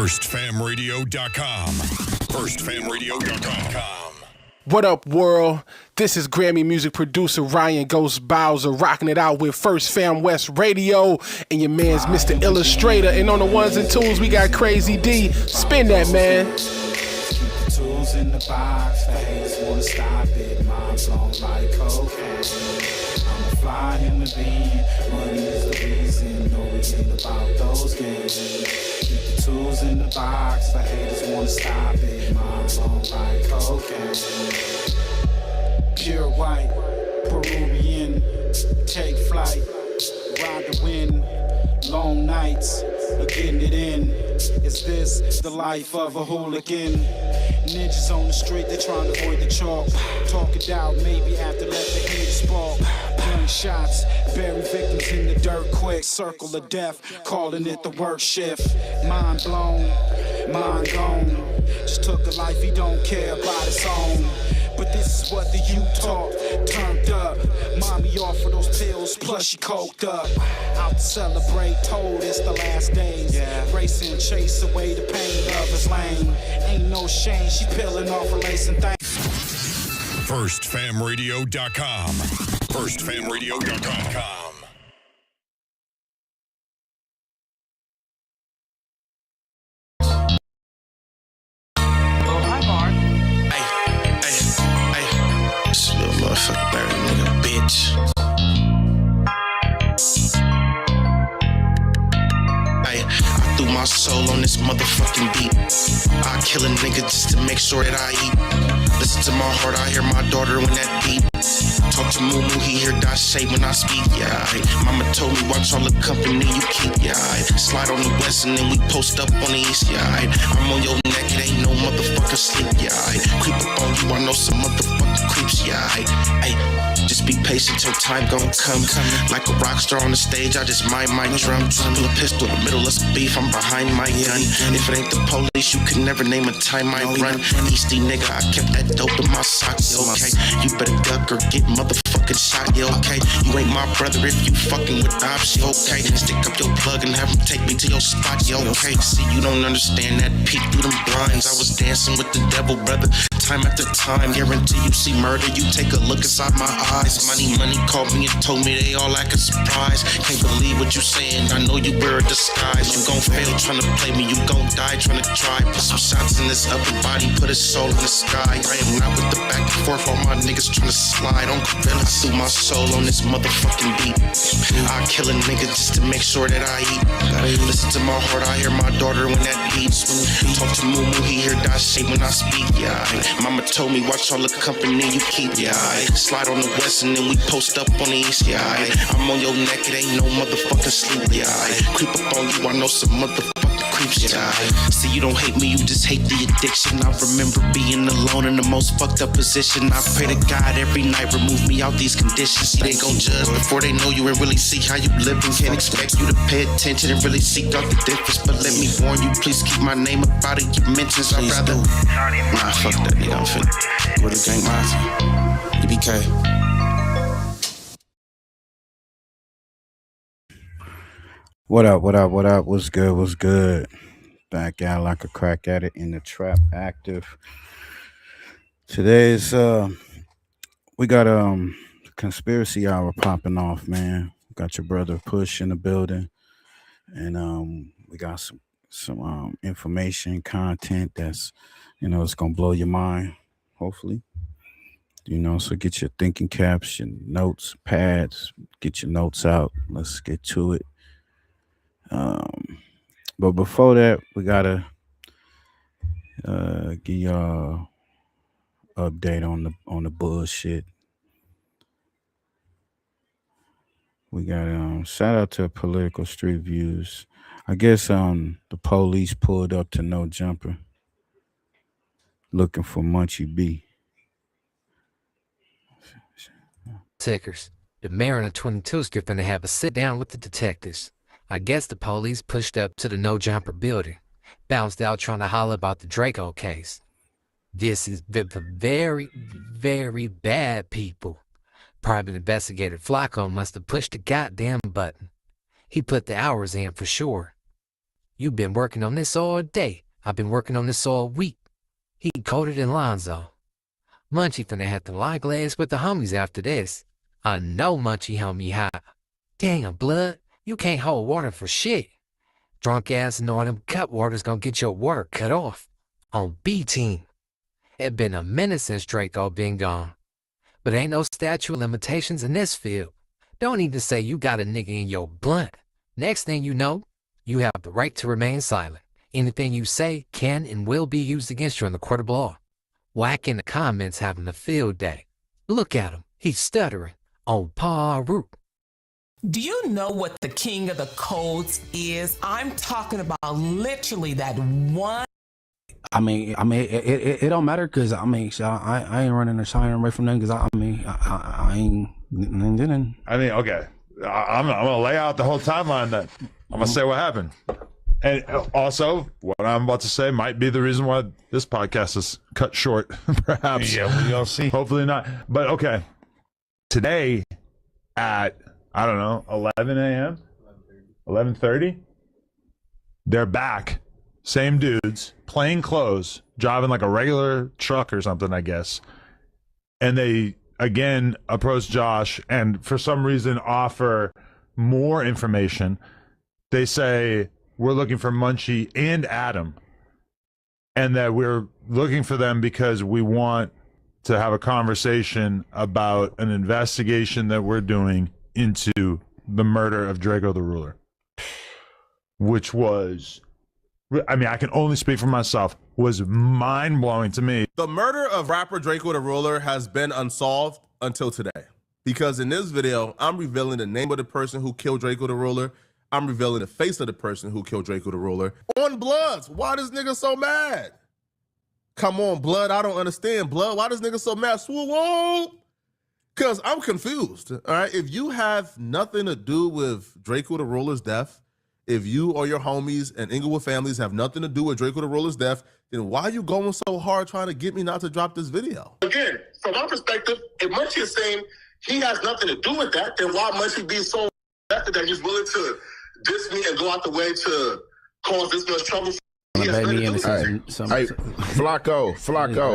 FirstFamRadio.com. FirstFamRadio.com. What up, world? This is Grammy music producer Ryan Ghost Bowser rocking it out with First Fam West Radio and your man's Mr. Illustrator. And on the ones and twos, we got Crazy D. Spin that, man. Keep the tools in the box, the haters wanna stop it. Mom's blown like cocaine. I'm a fly human being, money is the reason. No, it ain't about those games. Keep the tools in the box, the haters wanna stop it. Mom's blown like cocaine. Pure white, Peruvian, take flight, ride the wind, long nights, getting it in. Is this the life of a hooligan? Ninjas on the street, they trying to avoid the chalk. Talk it out, maybe after let the heat spark. Gunshots, bury victims in the dirt quick. Circle of death, calling it the work shift. Mind blown, mind gone. Just took a life he don't care about his own. But this is what the youth taught, turned up. Mommy offered those pills, plus she coked up. Out to celebrate, told it's the last days. Racing, chase away the pain, love is lame. Ain't no shame, she peeling off her lace and things. FirstFamRadio.com. FirstFamRadio.com. Motherfucker, better nigga, bitch. Ay, I threw my soul on this motherfucking beat. I kill a nigga just to make sure that I eat. Listen to my heart, I hear my daughter when that beat. Talk to Moo, he hear Dashay when I speak, yeah. Mama told me watch all the company you keep, yeah. Slide on the west and then we post up on the east, yeah. I'm on your neck, it ain't no motherfucker sleep, yeah. Creep up on you, I know some motherfucker creeps, yeah. Just be patient till time gon' come. Like a rock star on the stage, I just mind my drum. Pull a pistol in the middle of some beef, I'm behind my gun. If it ain't the police, you can never name a time I run. Easty nigga, I kept that dope in my socks, okay. You better duck or get motherfucking shot, yeah, okay. You ain't my brother if you fucking with ops, yeah, okay. Stick up your plug and have him take me to your spot, yeah, okay. See, you don't understand that peek through them blinds. I was dancing with the devil, brother, time after time. Guarantee you see murder, you take a look inside my eyes. Money called me and told me they all acting surprised. Can't believe what you saying, I know you wear a disguise. You gon' fail trying to play me, you gon' die trying to try. Put some shots in this upper body, put his soul in the sky. I am not with the back and forth, all my niggas trying to slide on gorillas. Threw my soul on this motherfucking beat. I kill a nigga just to make sure that I eat. Listen to my heart, I hear my daughter when that beats. Talk to Moo, he hear Dashay when I speak, yeah. Mama told me watch all the company you keep, yeah. Slide on the west and then we post up on the east, yeah. I'm on your neck, it ain't no motherfucking sleep, yeah. Creep up on you, I know some motherfucking creeps, yeah. See, you don't hate me, you just hate the addiction. I remember being alone in the most fucked up position. I pray to God every night, remove me out these conditions. See, they gon' judge before they know you and really see how you living. Can't expect you to pay attention and really seek out the difference. But let me warn you, please keep my name up out of your mentions. I'd rather, nah, fuck that nigga, I'm finna go to Gang Mafia, EBK. What up, what's good? Back out like a crack at it in the trap active. Today's we got conspiracy hour popping off, man. Got your brother Push in the building, and we got some information, content that's, it's gonna blow your mind, hopefully. So get your thinking caps, your notes, pads, get your notes out. Let's get to it. But before that, we gotta give y'all update on the bullshit. We got shout out to Political Street Views. I guess the police pulled up to No Jumper looking for Munchie B. Tickers. The mayor and the 22's going to have a sit down with the detectives. I guess the police pushed up to the No Jumper building, bounced out trying to holler about the Draco case. This is very, very bad, people. Private investigator Flacco must have pushed the goddamn button. He put the hours in for sure. You've been working on this all day. I've been working on this all week. He coded in Lonzo. Munchie finna have to lie glass with the homies after this. I know Munchie held me high. Damn, blood, you can't hold water for shit. Drunk ass knowing them cut water's gonna get your water cut off. On B team. It been a minute since Draco been gone. But ain't no statute of limitations in this field. Don't even say you got a nigga in your blunt. Next thing you know, you have the right to remain silent. Anything you say can and will be used against you in the court of law. Whack in the comments having a field day. Look at him. He's stuttering. On Paru. Do you know what the king of the codes is? I'm talking about literally that one. I mean, it don't matter because I ain't running or shying away from them because I ain't. Okay, I'm gonna lay out the whole timeline. Then I'm gonna say what happened, and also what I'm about to say might be the reason why this podcast is cut short. Perhaps. Yeah, we'll see. Hopefully not. But okay, today at 11 a.m., 11:30, they're back. Same dudes, plain clothes, driving like a regular truck or something, I guess. And they, again, approach Josh and for some reason offer more information. They say, we're looking for Munchie and Adam. And that we're looking for them because we want to have a conversation about an investigation that we're doing into the murder of Draco the Ruler. Which was... I can only speak for myself, was mind-blowing to me. The murder of rapper Draco the Ruler has been unsolved until today. Because in this video, I'm revealing the name of the person who killed Draco the Ruler. I'm revealing the face of the person who killed Draco the Ruler. On Bloods, why this nigga so mad? Come on, Blood, I don't understand. Blood, why this nigga so mad? Swoop! Because I'm confused, all right? If you have nothing to do with Draco the Ruler's death, if you or your homies and Inglewood families have nothing to do with Draco the Ruler's death, then why are you going so hard trying to get me not to drop this video? Again, from my perspective, if Munchie is saying he has nothing to do with that, then why Munchie be so invested that he's willing to diss me and go out the way to cause this much trouble? Hey, Flacco,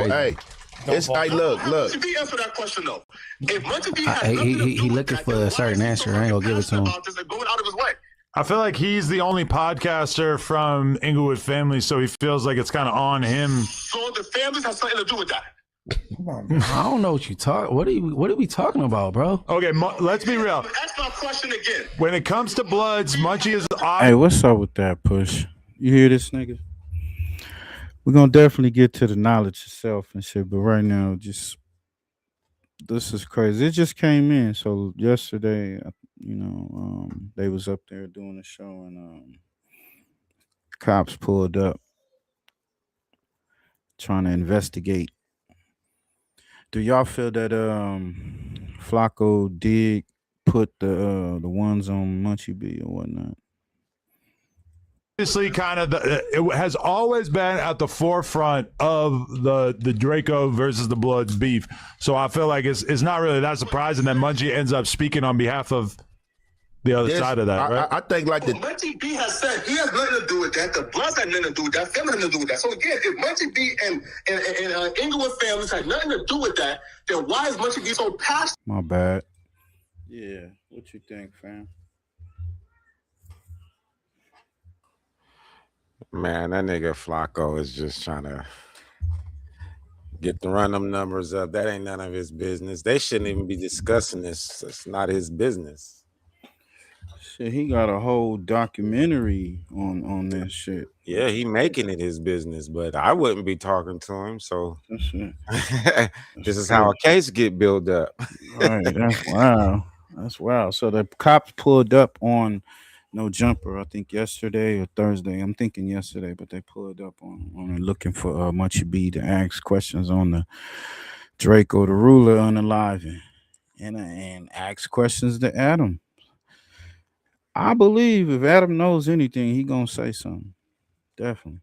hey. Look. Munchie B answer that question though. If Munchie B has he looking for a certain answer. I ain't gonna give it to him. Going out of his way. I feel like he's the only podcaster from Inglewood family, so he feels like it's kind of on him. So the families have something to do with that. I don't know what you talk. What are we talking about, bro? Okay, let's be real. Ask my question again. When it comes to Bloods, Munchie is. Hey, what's up with that, Push? You hear this, nigga? We're gonna definitely get to the knowledge itself and shit, but right now, this is crazy. It just came in. So yesterday, they was up there doing a show and cops pulled up trying to investigate. Do y'all feel that Flacco did put the ones on Munchie B or whatnot? Obviously, it has always been at the forefront of the Draco versus the Bloods beef. So I feel like it's not really that surprising that Munchie ends up speaking on behalf of the other side of that, right? I think like Munchie B has said he has nothing to do with that. The Bloods had nothing to do with that. Family had nothing to do with that. So again, if Munchie B and Inglewood families had nothing to do with that, then why is Munchie B so passionate? My bad. Yeah, what you think, fam? Man, that nigga Flacco is just trying to get to run them numbers up. That ain't none of his business. They shouldn't even be discussing this. It's not his business. Shit, he got a whole documentary on this shit. Yeah, he making it his business, but I wouldn't be talking to him. So this is how a case get built up. Right, that's wow. That's wow. So the cops pulled up on No Jumper, I think yesterday or Thursday. I'm thinking yesterday, but they pulled up on it looking for Munchie B to ask questions on the Draco the Ruler unalive and ask questions to Adam. I believe if Adam knows anything, he gonna say something. Definitely.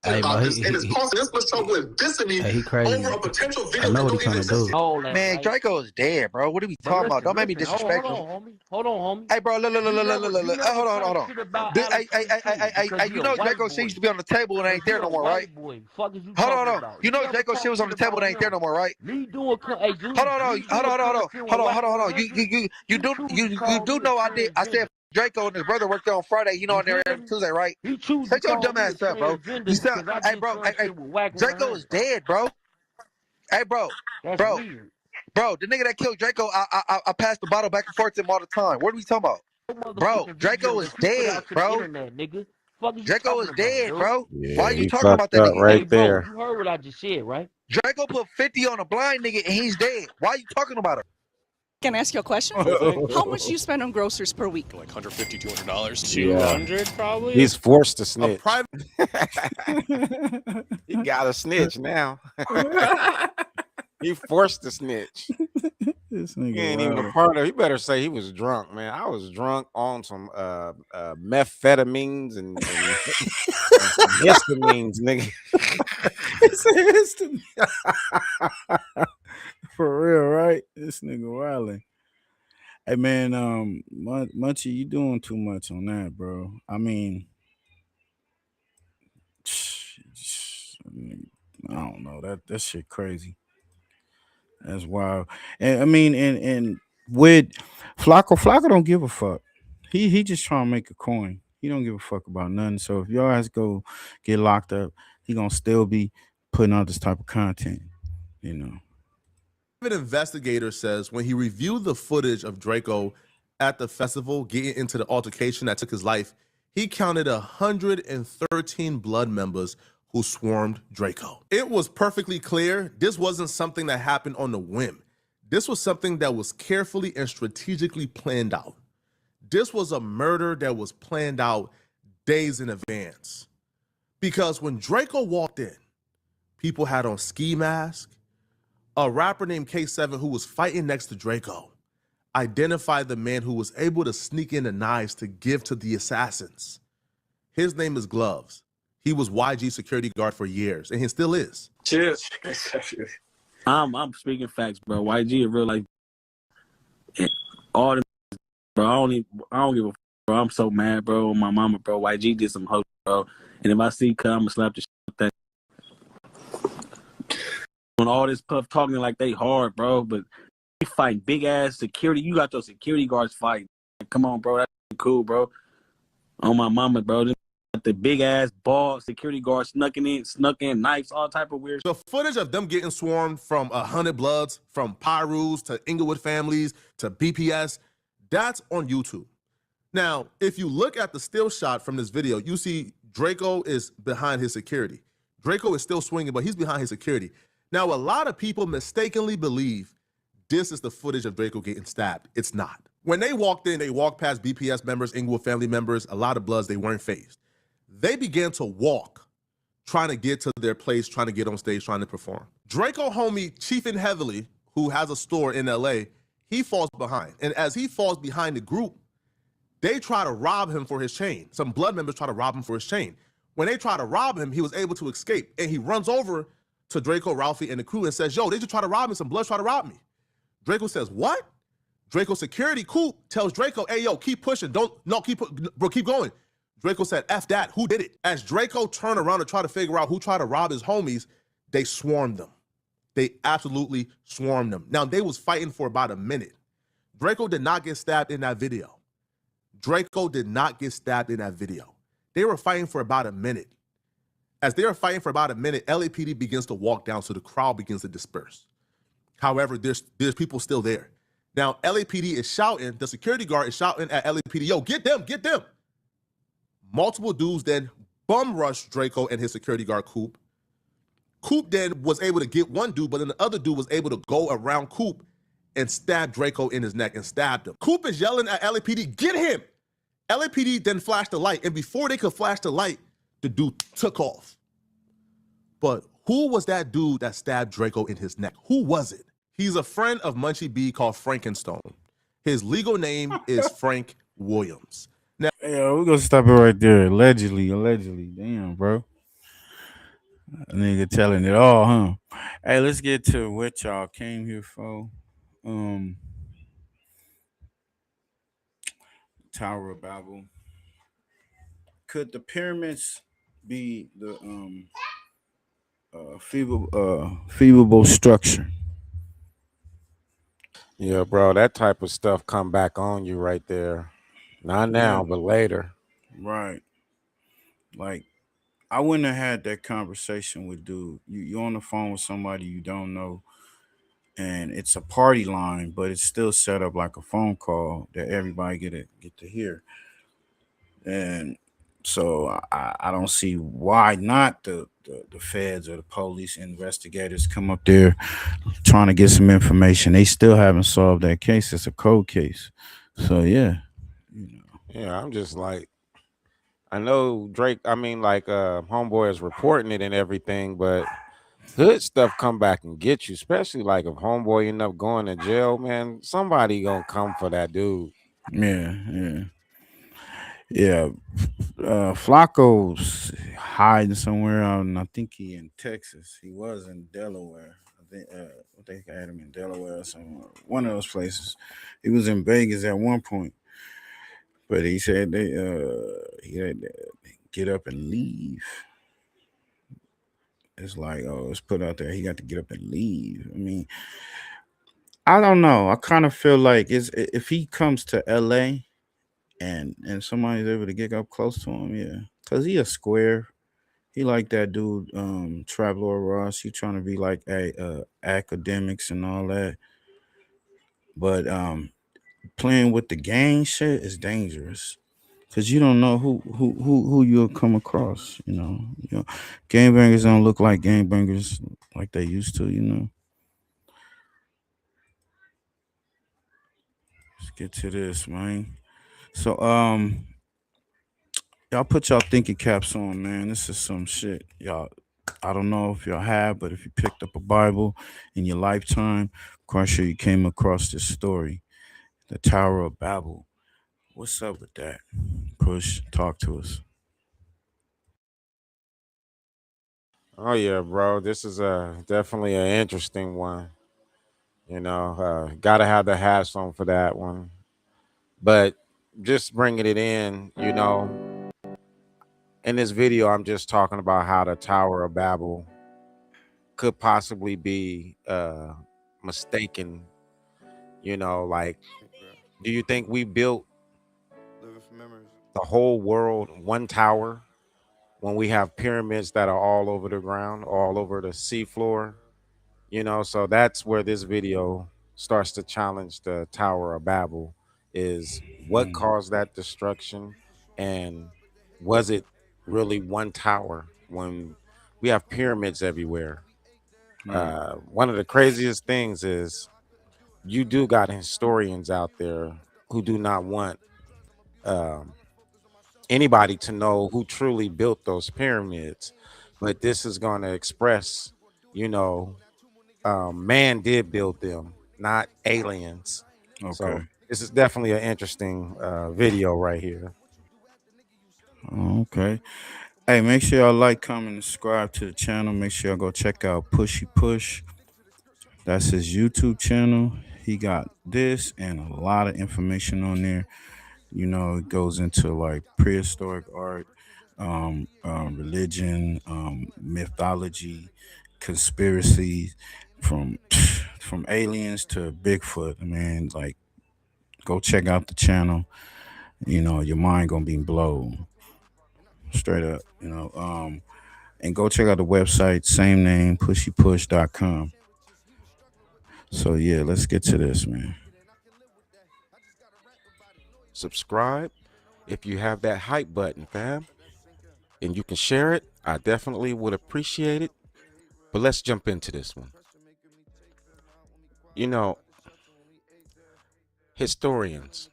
Hey, about bro, this, and it's causing this much trouble and dissing me he crazy. over a potential I video know that what don't he trying even to do. exist. Man, Draco is dead, bro. What are we talking about? Don't make me disrespectful. Hold on, homie. Hey, bro, look. Hold on. Hey, you know Draco shit used to be on the table and ain't there no more, right? Fuck is you Hold talking on. about? You know Draco shit was on the table and ain't there no more, right? Me doing, hey, dude, Hold on. You do know I did. I said Draco and his brother worked there on Friday. You know, on there every Tuesday, right? He choose Shut to your call dumb me a ass up, bro. You sound, transgender hey, bro. Hey, with whack Draco is dead, bro. Hey, bro. That's Bro, weird. bro, the nigga that killed Draco, I passed the bottle back and forth to him all the time. What are we talking about? Bro, Draco is dead, bro. Internet, nigga. Fuck is you Draco is talking dead, about, bro. Yeah, Why are you he talking about fucked that up nigga? right Hey, bro, there. you heard what I just said, right? Draco put 50 on a blind nigga and he's dead. Why are you talking about him? Can I ask you a question? How much do you spend on groceries per week? Like $150, $200. Yeah. 200 probably. He's forced to snitch. Private. He got to snitch now. He forced to snitch. This He nigga ain't even a wild. part of it. He better say he was drunk, man. I was drunk on some methamphetamines and histamines, nigga. For real, right? This nigga wildin'. Hey man, Munchie, you doing too much on that, bro. I mean, I don't know. That shit crazy. That's wild. And I mean, and with Flacco don't give a fuck. He just trying to make a coin. He don't give a fuck about nothing. So if y'all guys go get locked up, he gonna still be putting out this type of content, you know. An investigator says when he reviewed the footage of Draco at the festival getting into the altercation that took his life, he counted 113 blood members who swarmed Draco. It was perfectly clear this wasn't something that happened on a whim. This was something that was carefully and strategically planned out. This was a murder that was planned out days in advance. Because when Draco walked in, people had on ski masks. A rapper named K7 who was fighting next to Draco identified the man who was able to sneak in the knives to give to the assassins. His name is Gloves. He was YG security guard for years, and he still is. Cheers. I'm speaking facts, bro. YG in real life. All the bro, I don't give a fuck, bro. I'm so mad, bro. On my mama, bro. YG did some hoes, bro. And if I see come, I'ma slap the shit out that. On all this puff talking like they hard, bro, but you fight big ass security. You got those security guards fighting. Come on, bro. That's cool, bro. On my mama, bro. The big ass ball security guards snuck in knives, all type of weird. The footage of them getting swarmed from 100 Bloods, from Pyrus to Inglewood families to BPS, that's on YouTube. Now, if you look at the still shot from this video, you see Draco is behind his security. Draco is still swinging, but he's behind his security. Now, a lot of people mistakenly believe this is the footage of Draco getting stabbed. It's not. When they walked in, they walked past BPS members, Inglewood family members, a lot of Bloods, they weren't fazed. They began to walk, trying to get to their place, trying to get on stage, trying to perform. Draco homie, Chiefin Heavily, who has a store in LA, he falls behind. And as he falls behind the group, they try to rob him for his chain. Some Blood members try to rob him for his chain. When they try to rob him, he was able to escape. And he runs over to Draco, Ralphie, and the crew and says, yo, they just try to rob me. Some Bloods try to rob me. Draco says, what? Draco security, Coop, tells Draco, hey, yo, keep pushing. Keep going. Draco said, F that, who did it? As Draco turned around to try to figure out who tried to rob his homies, they swarmed them. They absolutely swarmed them. Now, they was fighting for about a minute. Draco did not get stabbed in that video. Draco did not get stabbed in that video. They were fighting for about a minute. As they were fighting for about a minute, LAPD begins to walk down, so the crowd begins to disperse. However, there's people still there. Now, LAPD is shouting, the security guard is shouting at LAPD, yo, get them, get them. Multiple dudes then bum rushed Draco and his security guard, Coop. Coop then was able to get one dude, but then the other dude was able to go around Coop and stab Draco in his neck and stabbed him. Coop is yelling at LAPD, get him! LAPD then flashed the light, and before they could flash the light, the dude took off. But who was that dude that stabbed Draco in his neck? Who was it? He's a friend of Munchie B called Frankenstone. His legal name is Frank Williams. Now, Yo, we're gonna stop it right there. Allegedly. Damn, bro. Nigga telling it all, huh? Hey, let's get to what y'all came here for. Um, Tower of Babel. Could the pyramids be the feasible structure? Yeah, bro, that type of stuff come back on you right there. Not Yeah, now, but later. right. Like I wouldn't have had that conversation with dude. You're on the phone with somebody you don't know, and it's a party line, but it's still set up like a phone call that everybody get to hear. And so I don't see why not the feds or the police investigators come up there trying to get some information. They still haven't solved that case. It's a cold case. So yeah, Yeah, I'm just like, I know Drake, I mean, like, Homeboy is reporting it and everything, but hood stuff come back and get you, especially like if Homeboy end up going to jail, man, somebody gonna come for that dude. yeah, yeah. Yeah, Flacco's hiding somewhere out, and I think he in Texas. He was in Delaware. I think I had him in Delaware or somewhere. One of those places. He was in Vegas at one point, but he said he had to get up and leave. It's like, oh, it's put out there. He got to get up and leave. I mean, I don't know. I kind of feel like if he comes to L.A. and somebody's able to get up close to him, yeah, because he a square. He like that dude, Traveler Ross. He trying to be like academics and all that. But playing with the gang shit is dangerous because you don't know who you'll come across. Gangbangers don't look like gangbangers like they used to. Let's get to this, man. So y'all put y'all thinking caps on, man. This is some shit, y'all. I don't know if y'all have, but if you picked up a Bible in your lifetime, I'm quite sure you came across this story, the Tower of Babel. What's up with that? Push, talk to us. Oh yeah, bro, this is definitely an interesting one. Gotta have the hats on for that one. But just bringing it in this video, I'm just talking about how the Tower of Babel could possibly be mistaken. Like, do you think we built the whole world one tower when we have pyramids that are all over the ground, all over the seafloor? So that's where this video starts to challenge the Tower of Babel, is what caused that destruction, and was it really one tower when we have pyramids everywhere? Right. One of the craziest things is you do got historians out there who do not want um, anybody to know who truly built those pyramids, but this is going to express, you know, man did build them, not aliens. Okay. So this is definitely an interesting video right here. Okay. Hey, make sure y'all like, comment, and subscribe to the channel. Make sure y'all go check out Pushy Push. That's his YouTube channel. He got this and a lot of information on there. It goes into like prehistoric art, religion, mythology, conspiracies, from from aliens to Bigfoot. I mean, like, go check out the channel. Your mind gonna be blown straight up. And go check out the website, same name, pushypush.com. So yeah, let's get to this, man. Subscribe if you have that hype button, fam, and you can share it. I definitely would appreciate it. But let's jump into this one. Historians,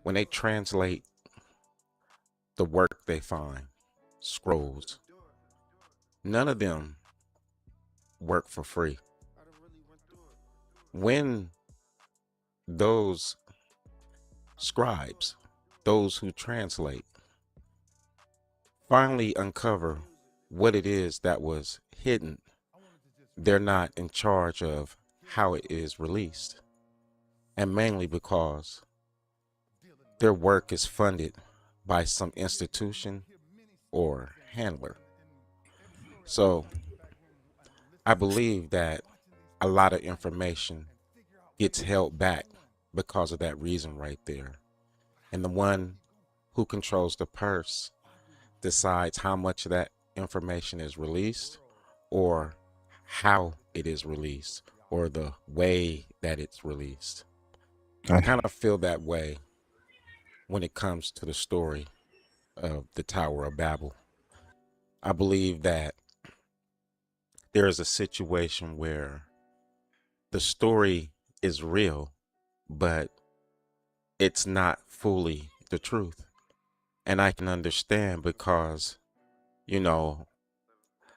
when they translate the work they find, scrolls, none of them work for free. When those scribes, those who translate, finally uncover what it is that was hidden, they're not in charge of how it is released. And mainly because their work is funded by some institution or handler. So I believe that a lot of information gets held back because of that reason right there. And the one who controls the purse decides how much of that information is released, or how it is released, or the way that it's released. I kind of feel that way when it comes to the story of the Tower of Babel. I believe that there is a situation where the story is real, but it's not fully the truth. And I can understand because, you know,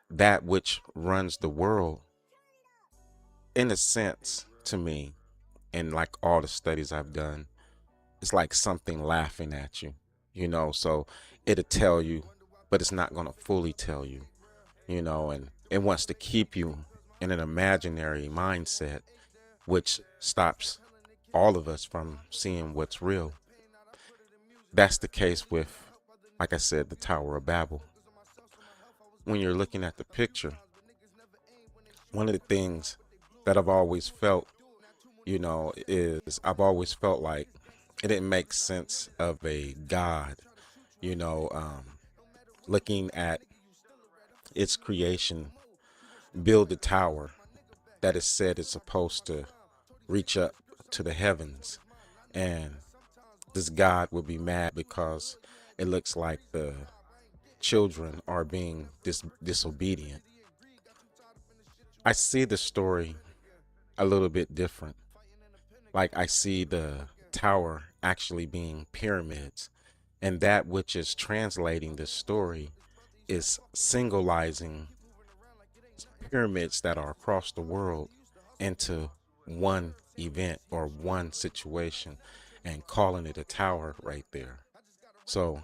that which runs the world, in a sense, to me, and like all the studies I've done, it's like something laughing at you, you know, so it'll tell you, but it's not going to fully tell you, you know, and it wants to keep you in an imaginary mindset, which stops all of us from seeing what's real. That's the case with, like I said, the Tower of Babel. When you're looking at the picture, one of the things that I've always felt, you know, is I've always felt like it didn't make sense of a God, you know, looking at its creation, build a tower that is said is supposed to reach up to the heavens. And this God would be mad because it looks like the children are being disobedient. I see the story a little bit different. Like I see the tower actually being pyramids, and that which is translating this story is singleizing pyramids that are across the world into one event or one situation and calling it a tower right there. So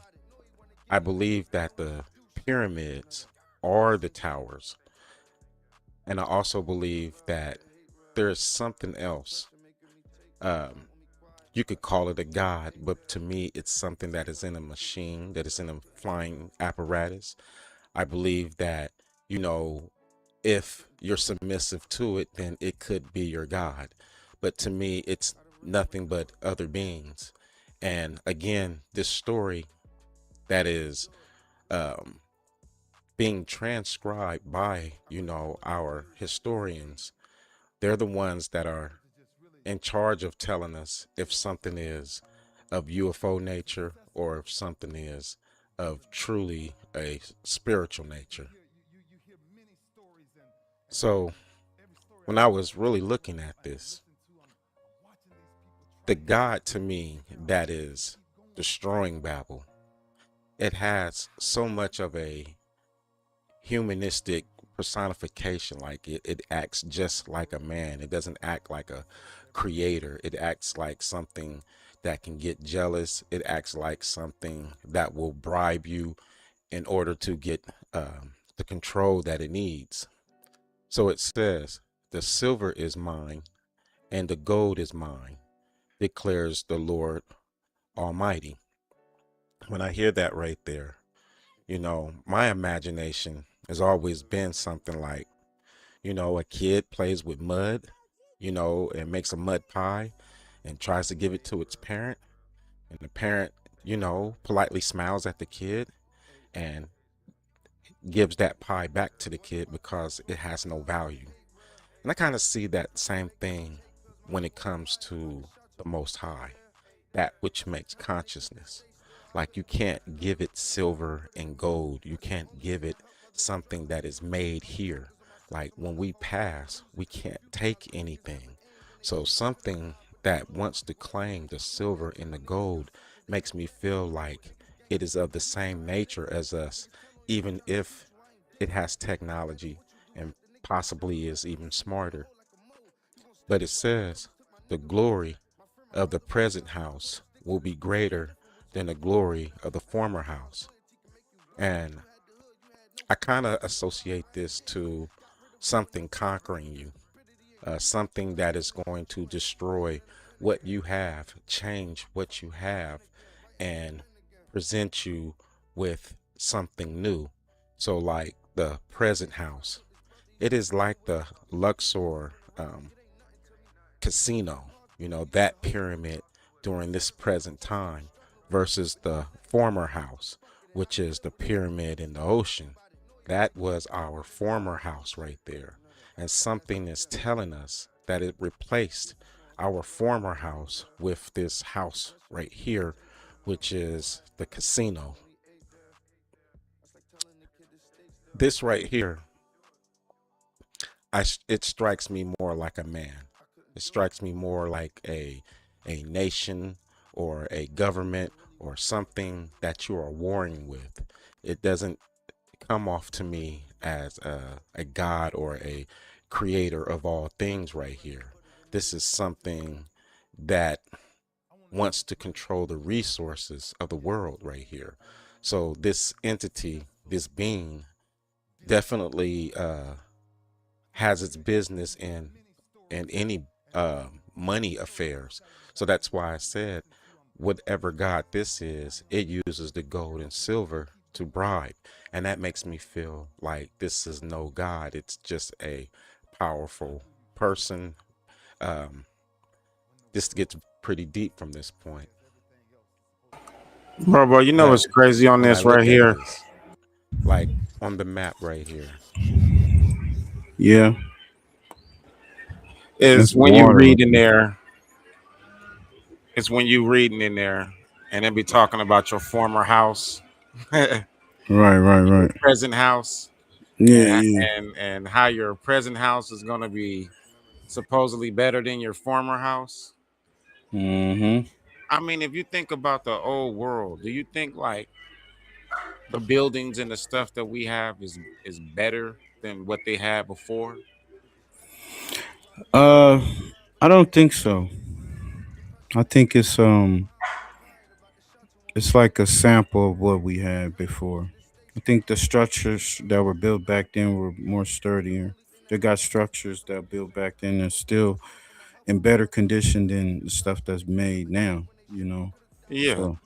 I believe that the pyramids are the towers. And I also believe that there is something else. You could call it a god, but to me, it's something that is in a machine, that is in a flying apparatus. I believe that, you know, if you're submissive to it, then it could be your God. But to me, it's nothing but other beings. And again, this story that is being transcribed by, you know, our historians, they're the ones that are in charge of telling us if something is of UFO nature or if something is of truly a spiritual nature. So when I was really looking at this, the God to me that is destroying Babel, it has so much of a humanistic personification. Like it acts just like a man. It doesn't act like a creator. It acts like something that can get jealous. It acts like something that will bribe you in order to get the control that it needs. So it says, the silver is mine and the gold is mine, declares the Lord Almighty. When I hear that right there, you know, my imagination has always been something like, you know, a kid plays with mud, you know, and makes a mud pie and tries to give it to its parent. And the parent, you know, politely smiles at the kid and gives that pie back to the kid because it has no value. And I kind of see that same thing when it comes to the Most High, that which makes consciousness. Like you can't give it silver and gold. You can't give it something that is made here. Like when we pass, we can't take anything. So something that wants to claim the silver and the gold makes me feel like it is of the same nature as us, even if it has technology and possibly is even smarter. But it says the glory of the present house will be greater than the glory of the former house. And I kind of associate this to something conquering you, something that is going to destroy what you have, change what you have, and present you with something new. So, like the present house, it is like the Luxor casino, that pyramid during this present time versus the former house, which is the pyramid in the ocean. That was our former house right there. And something is telling us that it replaced our former house with this house right here, which is the casino. This right here, it strikes me more like a man. It strikes me more like a nation or a government or something that you are warring with. It doesn't come off to me as a god or a creator of all things right here. This is something that wants to control the resources of the world right here. So this entity, this being, definitely has its business in any money affairs. So that's why I said, whatever God this is, it uses the gold and silver to bribe, and that makes me feel like this is no God. It's just a powerful person. This gets pretty deep from this point. Bro, you know what's crazy on this right here? Like on the map right here. Yeah. Is That's when you water. read in there, it's when you reading in there and then be talking about your former house. Right. Present house. Yeah, and, yeah. and how your present house is going to be supposedly better than your former house. Mm-hmm. I mean, if you think about the old world, do you think like the buildings and the stuff that we have is better than what they had before? Uh, I don't think so. I think it's like a sample of what we had before. I think the structures that were built back then were more sturdier. They got structures that built back then that's still in better condition than the stuff that's made now, you know. Yeah. So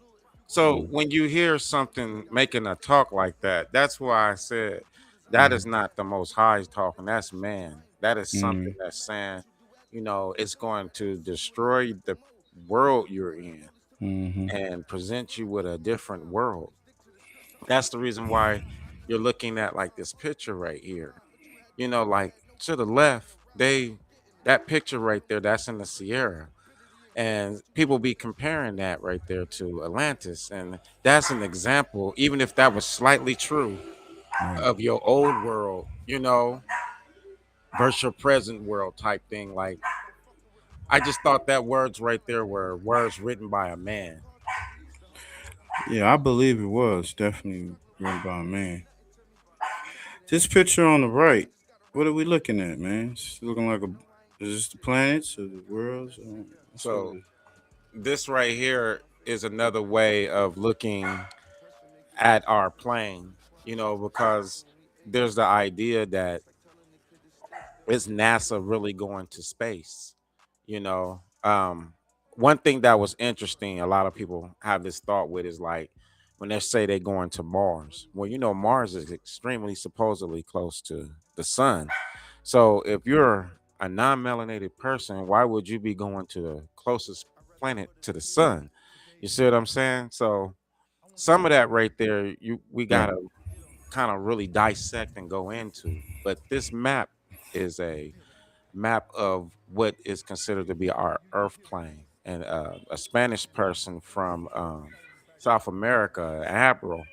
So when you hear something making a talk like that, that's why I said that is mm, not the most high talking. That's man. That is something mm, that's saying, it's going to destroy the world you're in mm-hmm. and present you with a different world. That's the reason why you're looking at like this picture right here. Like to the left, that picture right there, that's in the Sierra. And people be comparing that right there to Atlantis. And that's an example, even if that was slightly true, Right. of your old world, versus your present world type thing. Like, I just thought that words right there were words written by a man. Yeah, I believe it was definitely written by a man. This picture on the right, what are we looking at, man? It's looking like is this the planets or the worlds? That's what So it is. this right here is another way of looking at our plane, because there's the idea that is NASA really going to space? One thing that was interesting, a lot of people have this thought with is like when they say they're going to Mars. Well, Mars is extremely supposedly close to the sun. So if you're a non-melanated person, why would you be going to the closest planet to the sun? You see what I'm saying? So some of that right there, we Right. gotta kind of really dissect and go into. But this map is a map of what is considered to be our Earth plane, and a Spanish person from South America, Abro,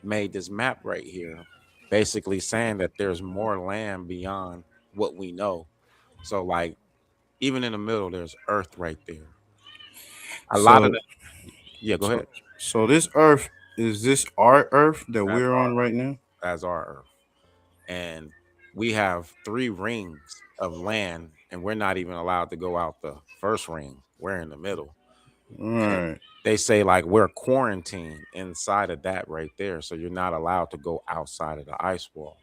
made this map right here, basically saying that there's more land beyond what we know. So, like, even in the middle, there's Earth right there. A lot of So them, yeah. Go so ahead. so this Earth is this our Earth that That's we're on our right now? as our Earth, and we have 3 rings of land, and we're not even allowed to go out the first ring. We're in the middle. Right. They say like we're quarantined inside of that right there, so you're not allowed to go outside of the ice wall.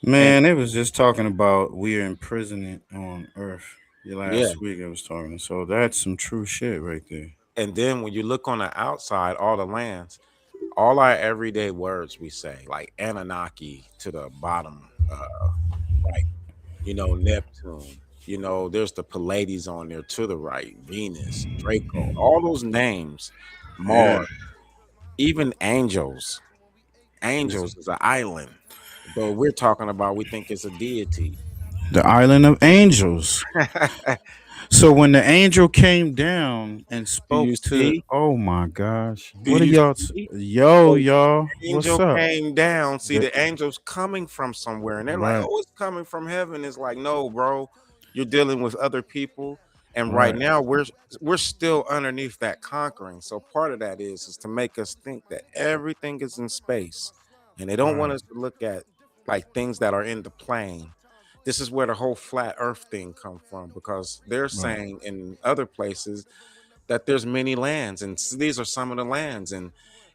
Man, it was just talking about we're imprisonment on Earth. Yeah. Last week I was talking, so that's some true shit right there. And then when you look on the outside, all the lands, all our everyday words we say, like Anunnaki to the bottom, right? Neptune. There's the Pleiades on there to the right, Venus, Draco, all those names, Yeah. Mars, even angels. Angels is an island, but we're talking about we think it's a deity. The island of angels. So when the angel came down and Do spoke you to, see? oh my gosh, Do what are you y'all? see? Yo, So y'all, the what's angel up? came down. See, The- the angel's coming from somewhere, and they're like, right, "Oh, it's coming from heaven." It's like, no, bro, you're dealing with other people, and right right, now we're still underneath that conquering. So part of that is to make us think that everything is in space, and they don't want right, us to look at like things that are in the plane. This is where the whole flat Earth thing come from, because they're right, saying in other places that there's many lands, and these are some of the lands. And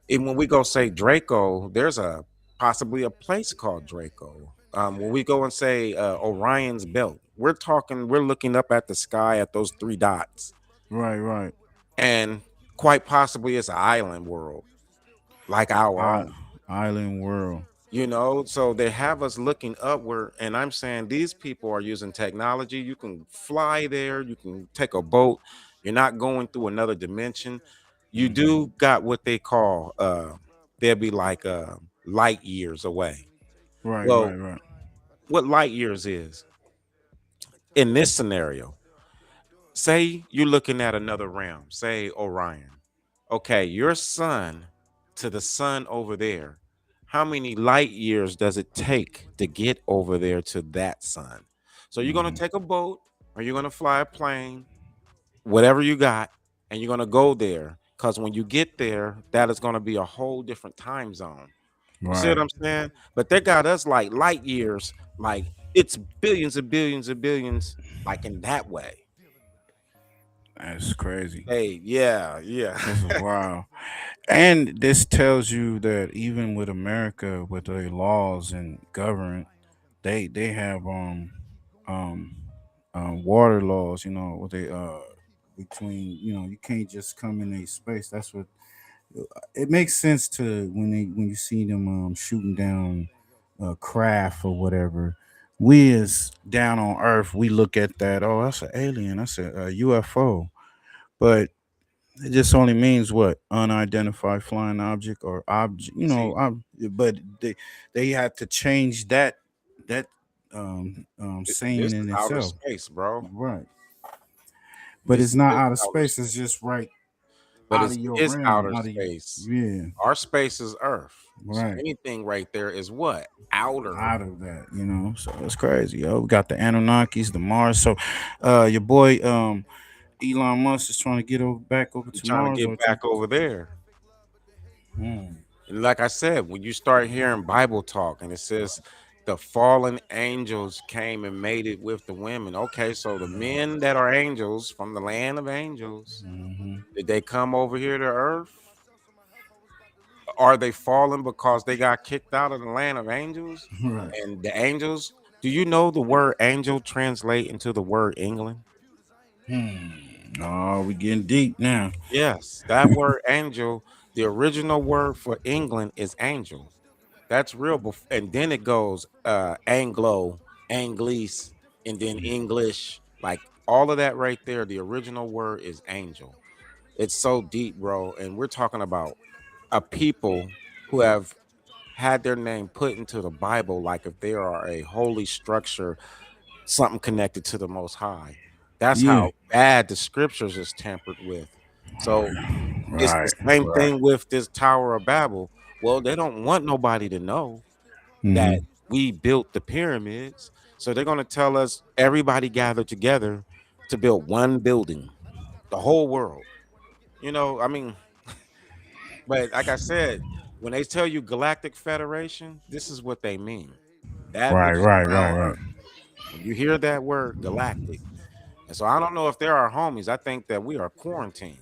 when we go say Draco, there's a possibly a place called Draco. When we go and say Orion's belt, we're looking up at the sky at those three dots, right. and quite possibly it's an island world like our own. Island world. So they have us looking upward, and I'm saying these people are using technology. You can fly there, you can take a boat, you're not going through another dimension. You do got what they call they'll be like light years away. Right, Well, right. what light years is in this scenario, say you're looking at another realm, say Orion. Okay, your sun to the sun over there, how many light years does it take to get over there to that sun? So you're going to take a boat, or you're going to fly a plane, whatever you got, and you're going to go there, because when you get there, that is going to be a whole different time zone. You see what Right. I'm saying? But they got us like light years, like it's billions and billions and billions, like in that way. That's crazy. Hey, yeah. This is wild. And this tells you that even with America, with their laws and government, they have um water laws. What they between you can't just come in a space. That's what it makes sense to when you see them shooting down craft or whatever. We as down on Earth, we look at that. Oh, that's an alien. That's a UFO. But it just only means what unidentified flying object or object. See, But they had to change that saying this is in outer itself, space, bro. right? But This it's not is out of outer space. It's space. just right But out of your it's realm, outer out of space. yeah, Our space is Earth. So right. anything right there is what? Outer. Out of that, so it's crazy. We got the Anunnakis, the Mars. So your boy Elon Musk is trying to get back over You're to trying to Mars, get or back over there. Hmm. And like I said, when you start hearing Bible talk and it says the fallen angels came and mated with the women. Okay, so the men that are angels from the land of angels, did they come over here to Earth? Are they fallen because they got kicked out of the land of angels? Right. And the angels, do you know the word angel translate into the word England? Oh, we getting deep now. Yes, that word angel, the original word for England is angel. That's real. And then it goes Anglo, Anglese, and then English. Like all of that right there, the original word is angel. It's so deep, bro. And we're talking about a people who have had their name put into the Bible, like if they are a holy structure, something connected to the Most High. That's Yeah. how bad the scriptures is tampered with. So it's the Right. same Right. thing with this Tower of Babel. Well, they don't want nobody to know that we built the pyramids. So they're going to tell us everybody gathered together to build one building, the whole world. I mean, but like I said, when they tell you Galactic Federation, this is what they mean. That Right. which Right. Right. surround Right. Earth. When you hear that word galactic, And so I don't know if they're our homies. I think that we are quarantined.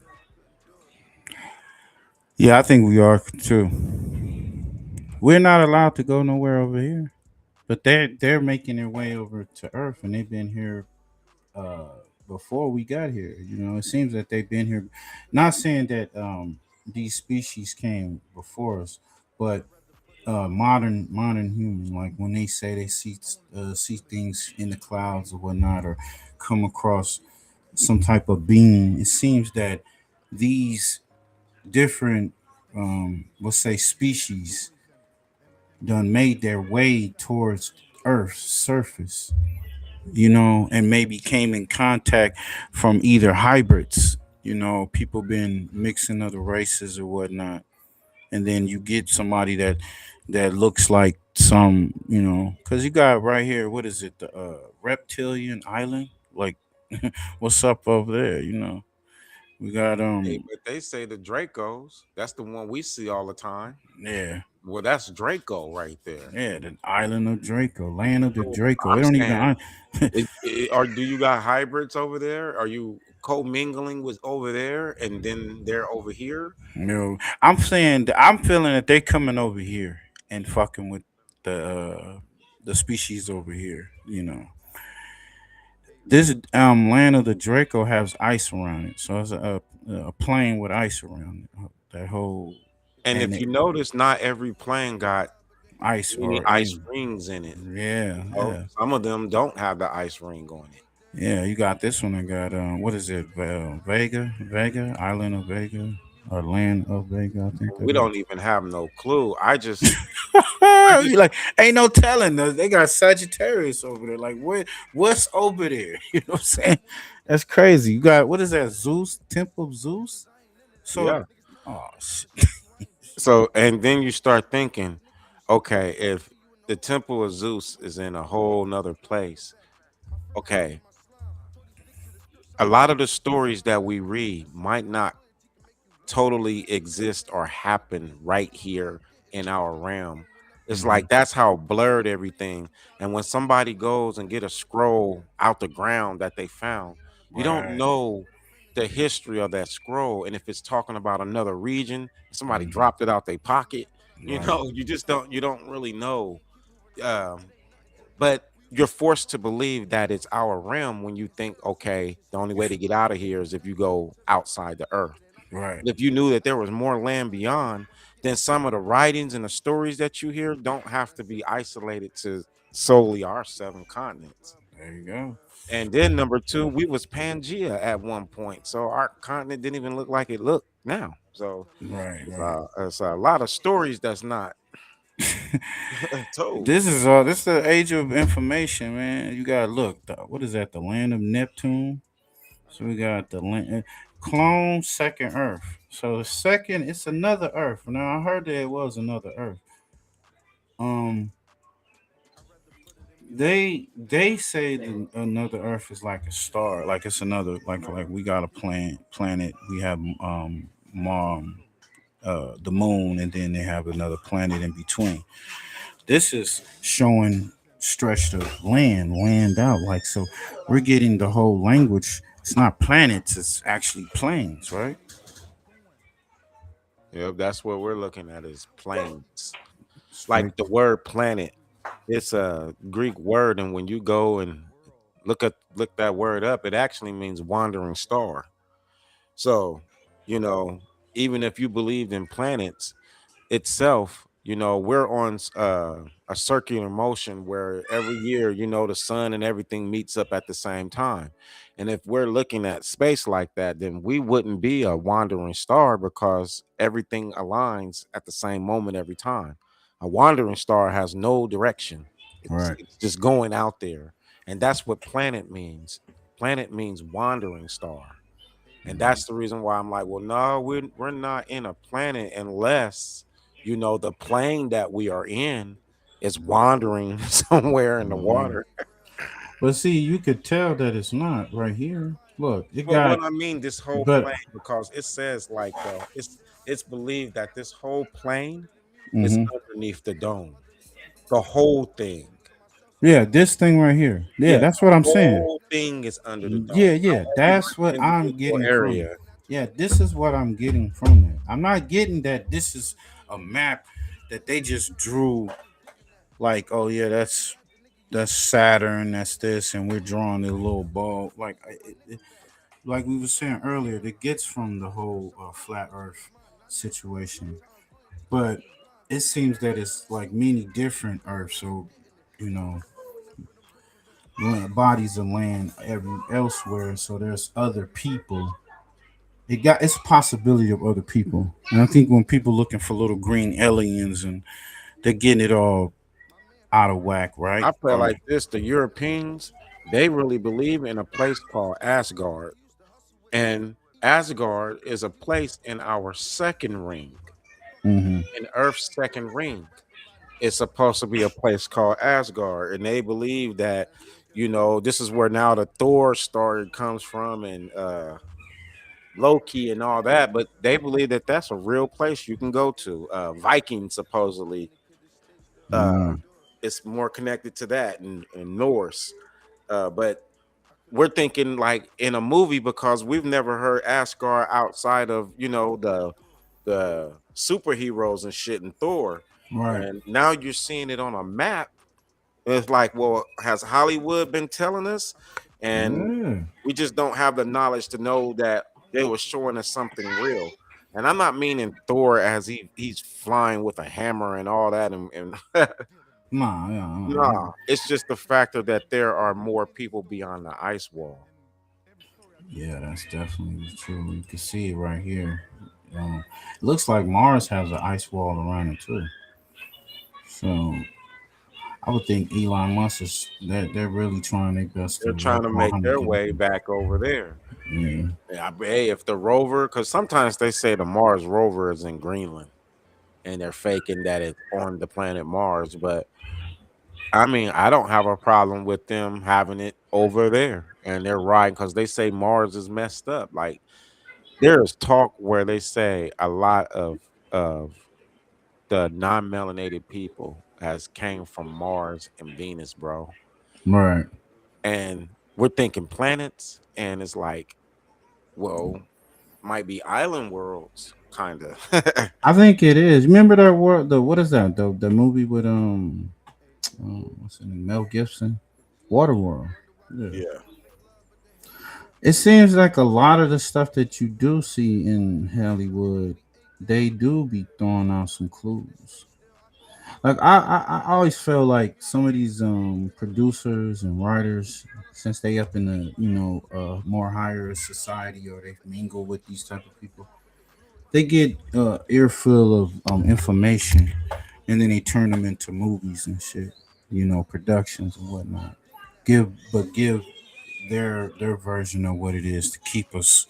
Yeah, I think we are too. We're not allowed to go nowhere over here, but they're making their way over to Earth, and they've been here uh before we got here. You know, it seems that they've been here. Not saying that these species came before us, but modern human, like when they say they see things in the clouds or whatnot, or come across some type of being, it seems that these different let's say species done made their way towards Earth's surface, you know, and maybe came in contact from either hybrids. You know, people been mixing other races or whatnot, and then you get somebody that looks like some, you know, because you got right here, what is it, the reptilian island? Like, what's up over there? You know, we got Hey, but they say the Dracos, that's the one we see all the time. yeah. Well, that's Draco right there. Yeah, the island of Draco, land of the So Draco. They I'm don't saying, even. or do you got hybrids over there? Are you co-mingling with over there and then they're over here? No, I'm saying I'm feeling that they coming over here and fucking with the species over here. You know, this land of the Draco has ice around it, so it's a plane with ice around it. That whole And and if it, you notice, not every plane got ice any or ice in rings in it. yeah, Oh, yeah. some of them don't have the ice ring on it. Yeah, you got this one. I got what is it? Vega, Island of Vega, or Land of Vega. I think that We is. don't even have no clue. You like ain't no telling us. They got Sagittarius over there. Like what's over there? You know what I'm saying? That's crazy. You got what is that? Zeus, Temple of Zeus. So Yeah. oh shit. So, and then you start thinking, okay, if the temple of Zeus is in a whole nother place, okay, a lot of the stories that we read might not totally exist or happen right here in our realm. It's like that's how blurred everything. And when somebody goes and get a scroll out the ground that they found, you don't Right. know the history of that scroll. And if it's talking about another region, somebody Mhm. dropped it out their pocket, Right. you don't really know. Um, but you're forced to believe that it's our realm when you think, okay, the only way to get out of here is if you go outside the earth. Right. If you knew that there was more land beyond, then some of the writings and the stories that you hear don't have to be isolated to solely our 7 continents. There you go. And then number two, we was Pangea at one point, so our continent didn't even look like it looked now. So Right. Right. it's a lot of stories that's not told. This is the age of information, man. You gotta look. What is that? The land of Neptune. So we got the land, clone second Earth. So the second, it's another Earth. Now I heard that it was another Earth. Um, they say that another Earth is like a star, like it's another like we got a planet. We have mom, the moon, and then they have another planet in between. This is showing stretched of land out. Like so, we're getting the whole language. It's not planets; it's actually planes, right? Yep, that's what we're looking at is planes. Like Straight. the word planet, it's a Greek word, and when you go and look that word up, it actually means wandering star. So, you know, even if you believed in planets itself, we're on a circular motion where every year, the sun and everything meets up at the same time. And if we're looking at space like that, then we wouldn't be a wandering star because everything aligns at the same moment every time. A wandering star has no direction. Right. It's just going out there. And that's what planet means. Planet means wandering star. And that's the reason why I'm like, well, no, we're not in a planet unless the plane that we are in is wandering somewhere in the Right. water. But see, you could tell that it's not right here. Look, it But what got, I mean, this whole but plane, because it says like it's believed that this whole plane is mhm. underneath the dome, the whole thing. Yeah, this thing right here. Yeah, Yeah, that's the what I'm saying. whole thing is under the dome. Yeah, that's what I'm Individual getting from it. area. Yeah, this is what I'm getting from that. I'm not getting that this is a map that they just drew like, oh yeah, that's Saturn, that's this, and we're drawing a little ball. Like like we were saying earlier, that gets from the whole flat Earth situation, but it seems that it's like many different Earths. So, you know, bodies of land elsewhere. So there's other people. It's a possibility of other people, and I think when people looking for little green aliens and they're getting it all out of whack, right? I feel like this: the Europeans, they really believe in a place called Asgard, and Asgard is a place in our second ring, Mhm. in Earth's second ring. It's supposed to be a place called Asgard, and they believe that, you know, this is where now the Thor story comes from, and Loki and all that. But they believe that that's a real place you can go to. Vikings supposedly, Mm. it's more connected to that, and Norse. But we're thinking like in a movie because we've never heard Asgard outside of, you know, the superheroes and shit and Thor. Right. And now you're seeing it on a map. It's like, well, has Hollywood been telling us? And Yeah. we just don't have the knowledge to know that they were showing us something real. And I'm not meaning Thor as he's flying with a hammer and all that, and Nah, yeah, nah, it's just the factor that there are more people beyond the ice wall. yeah, that's definitely true. You can see it right here. It looks like Mars has an ice wall around it too. So I would think Elon Musk is they're really trying their best to They're trying wrap to make around their it. way back over there. Yeah. Yeah, hey, if the rover, because sometimes they say the Mars rover is in Greenland and they're faking that it's on the planet Mars, but I mean, I don't have a problem with them having it over there, and they're right because they say Mars is messed up. Like there's talk where they say a lot of the non-melanated people has came from Mars and Venus, bro. Right. And we're thinking planets, and it's like, well, might be island worlds, kind of. I think it is. Remember that word? The what is that? The movie with what's it name? Mel Gibson, Waterworld. Yeah. Yeah. It seems like a lot of the stuff that you do see in Hollywood, they do be throwing out some clues. Like I always feel like some of these producers and writers, since they up in the more higher society or they mingle with these type of people, they get earful of information, and then they turn them into movies and shit, productions and whatnot. Give their version of what it is to keep us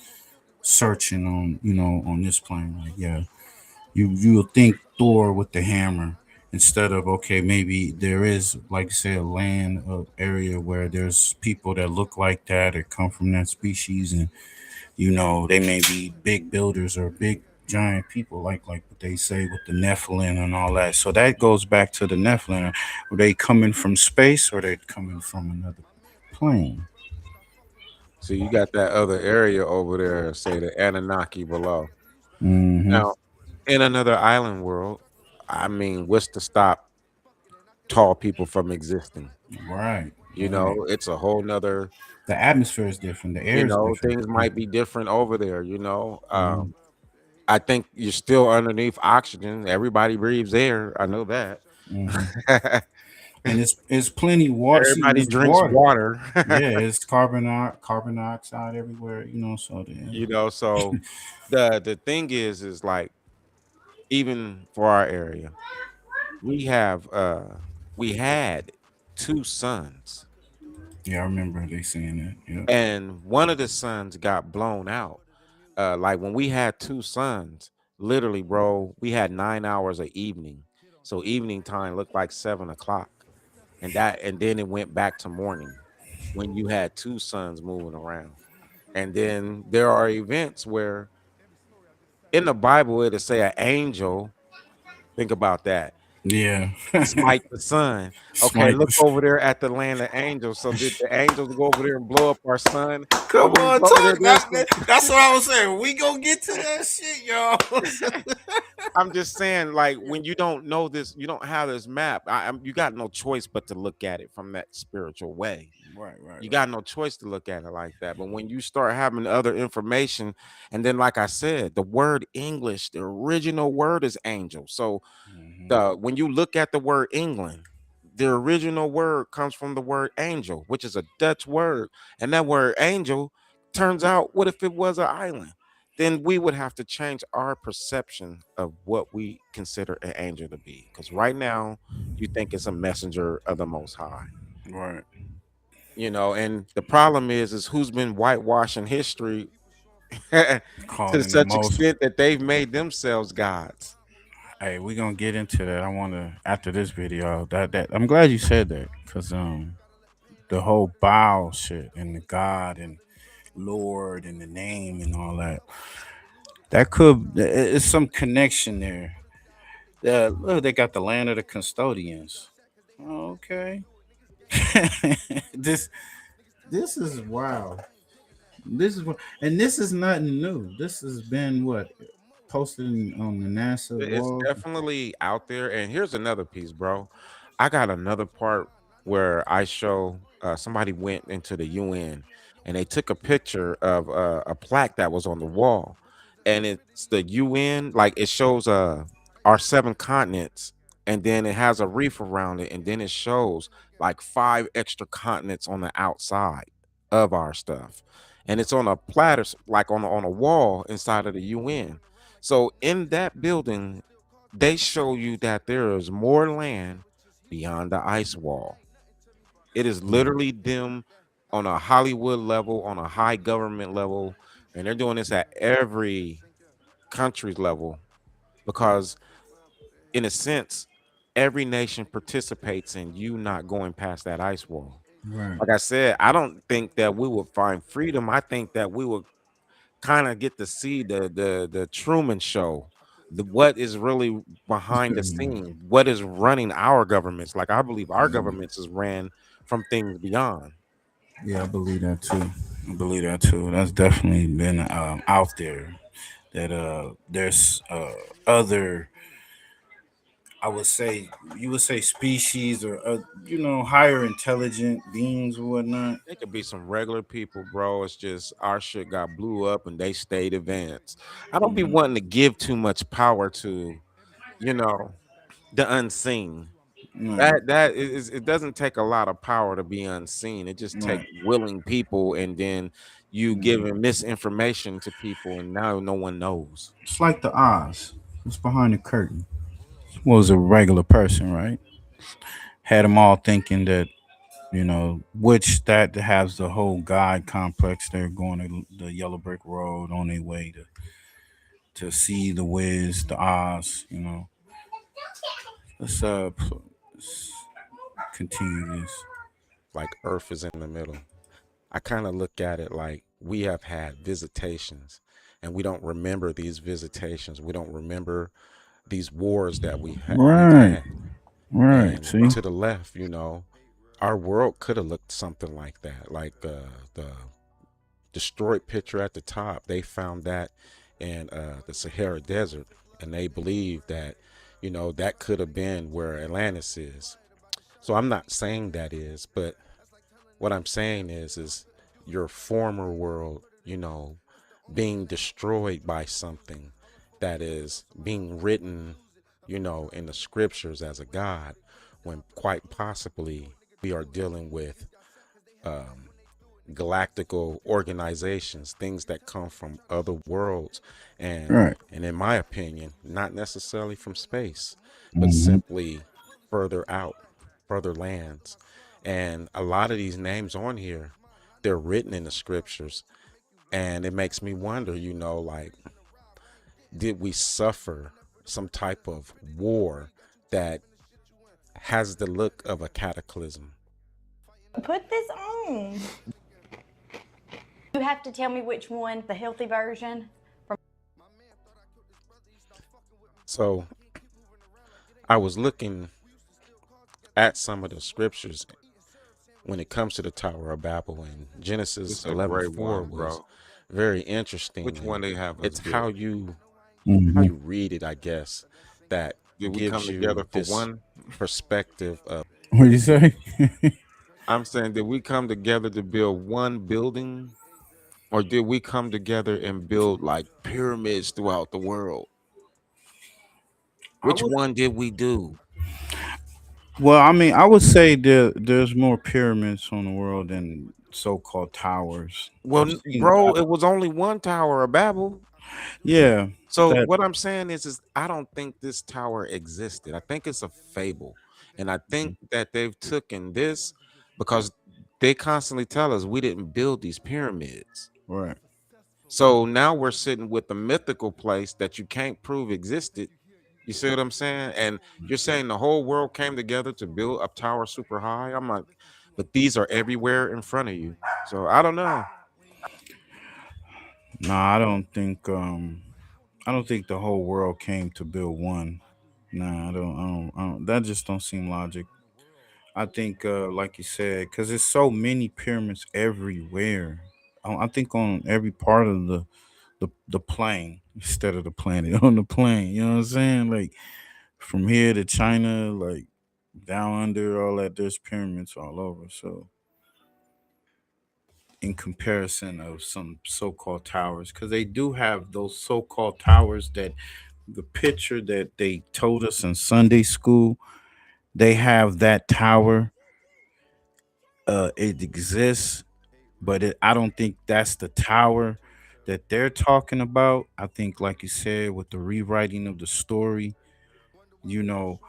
searching on on this plane. Like, yeah, you'll think Thor with the hammer instead of, okay, maybe there is, like you say, a land area where there's people that look like that or come from that species, and they may be big builders or big giant people, like what they say with the Nephilim and all that. So that goes back to the Nephilim. Are they coming from space or they coming from another plane? So you got that other area over there, say the Anunnaki below. Mm-hmm. Now, in another island world, I mean, what's to stop tall people from existing? Right. You Right. know, it's a whole nother, The atmosphere is different. The air you is know, different. things might be different over there, you know. Mhm. I think you're still underneath oxygen. Everybody breathes air. I know that. Mhm. And it's plenty water. See, Everybody it's drinks water. water. Yeah, it's carbon dioxide everywhere. So then. You know, so the thing is like, even for our area, we have we had two sons, Yeah, I remember they saying that. Yeah. and one of the sons got blown out. Like when we had two sons, literally, bro, we had 9 hours of evening. So evening time looked like 7 o'clock. And then it went back to morning when you had two suns moving around. And then there are events where in the Bible it'll say an angel. Think about that. Yeah. Smite the sun. Okay, Smite look the over there at the land of angels. So did the angels go over there and blow up our sun? Come When we on, go over there, talk there's that, some. man. That's what I was saying. We gonna get to that shit, y'all. I'm just saying, like, when you don't know this, you don't have this map. You got no choice but to look at it from that spiritual way. Right. You got no choice to look at it like that. But when you start having other information, and then, like I said, the word English, the original word is angel. So when you look at the word England, the original word comes from the word angel, which is a Dutch word. And that word angel turns out, what if it was an island? Then we would have to change our perception of what we consider an angel to be. Because right now, you think it's a messenger of the Most High. Right. You know, and the problem is who's been whitewashing history to Calling the such most. extent that they've made themselves gods. Hey, we gonna get into that. I wanna after this video. That I'm glad you said that because the whole bow shit and the God and Lord and the name and all that. That could it's some connection there. Look, they got the land of the custodians. Okay. this this is wow. This is what, and this is nothing new. This has been what posted on the NASA It's wall. definitely out there. And here's another piece, bro. I got another part where I show somebody went into the UN and they took a picture of a plaque that was on the wall. And it's the UN, like it shows our 7 continents, and then it has a reef around it, and then it shows like 5 extra continents on the outside of our stuff. And it's on a platter, like on a wall inside of the UN. So in that building, they show you that there is more land beyond the ice wall. It is literally them on a Hollywood level, on a high government level, and they're doing this at every country's level because, in a sense, every nation participates in you not going past that ice wall. Right. Like I said, I don't think that we would find freedom. I think that we would kind of get to see the Truman Show, what is really behind the scene, what is running our governments. Like I believe our governments is ran from things beyond. Yeah, I believe that too. I believe that too. That's definitely been out there. That there's other, I would say, you would say species or higher intelligent beings or whatnot. They could be some regular people, bro. It's just our shit got blew up and they stayed advanced. I don't be wanting to give too much power to, you know, the unseen. Right. That is, it doesn't take a lot of power to be unseen. It just takes Right. willing people, and then you giving misinformation to people, and now no one knows. It's like the Oz. What's behind the curtain? Was a regular person, right? Had them all thinking that, which that has the whole God complex. They're going to the yellow brick road on their way to see the Wiz, the Oz. Let's let's continue this. Like Earth is in the middle. I kind of look at it like we have had visitations, and we don't remember these visitations. We don't remember these wars that we've Right. had. Right. And See. to the left, our world could have looked something like that, like the destroyed picture at the top. They found that in the Sahara Desert, and they believe that that could have been where Atlantis is. So I'm not saying that is, but what I'm saying is your former world, being destroyed by something that is being written, in the scriptures as a god, when quite possibly we are dealing with galactical organizations, things that come from other worlds, and Right. in my opinion, not necessarily from space, but Mhm. simply further out, further lands. And a lot of these names on here, they're written in the scriptures, and it makes me wonder, like, did we suffer some type of war that has the look of a cataclysm? Put this on. You have to tell me which one, the healthy version. So I was looking at some of the scriptures when it comes to the Tower of Babel, and Genesis It's a great 11:4 one, was bro. very interesting, Which one and they have us it's how build? Mhm. you read it, I guess, that Did we come gives you together for this one? perspective of What do you say? I'm saying, did we come together to build one building, or did we come together and build like pyramids throughout the world? I Which would. one did we do? Well, I mean, I would say there's more pyramids on the world than so-called towers. Well, I've seen. bro, it was only one Tower of Babel. Yeah, So that what I'm saying is I don't think this tower existed. I think it's a fable, and I think that they've taken this because they constantly tell us we didn't build these pyramids. right. So now we're sitting with a mythical place that you can't prove existed. You see what I'm saying? And you're saying the whole world came together to build a tower super high. I'm like, but these are everywhere in front of you. So I don't know. No, I don't think. I don't think the whole world came to build one. Nah, I don't. That just don't seem logic. I think, like you said, because there's so many pyramids everywhere. I think on every part of the plane instead of the planet on the plane. You know what I'm saying? Like from here to China, like down under all that, there's pyramids all over. So in comparison of some so-called towers, because they do have those so-called towers that the picture that they told us in Sunday school, they have that tower. It exists, but I don't think that's the tower that they're talking about. I think, like you said, with the rewriting of the story, you know,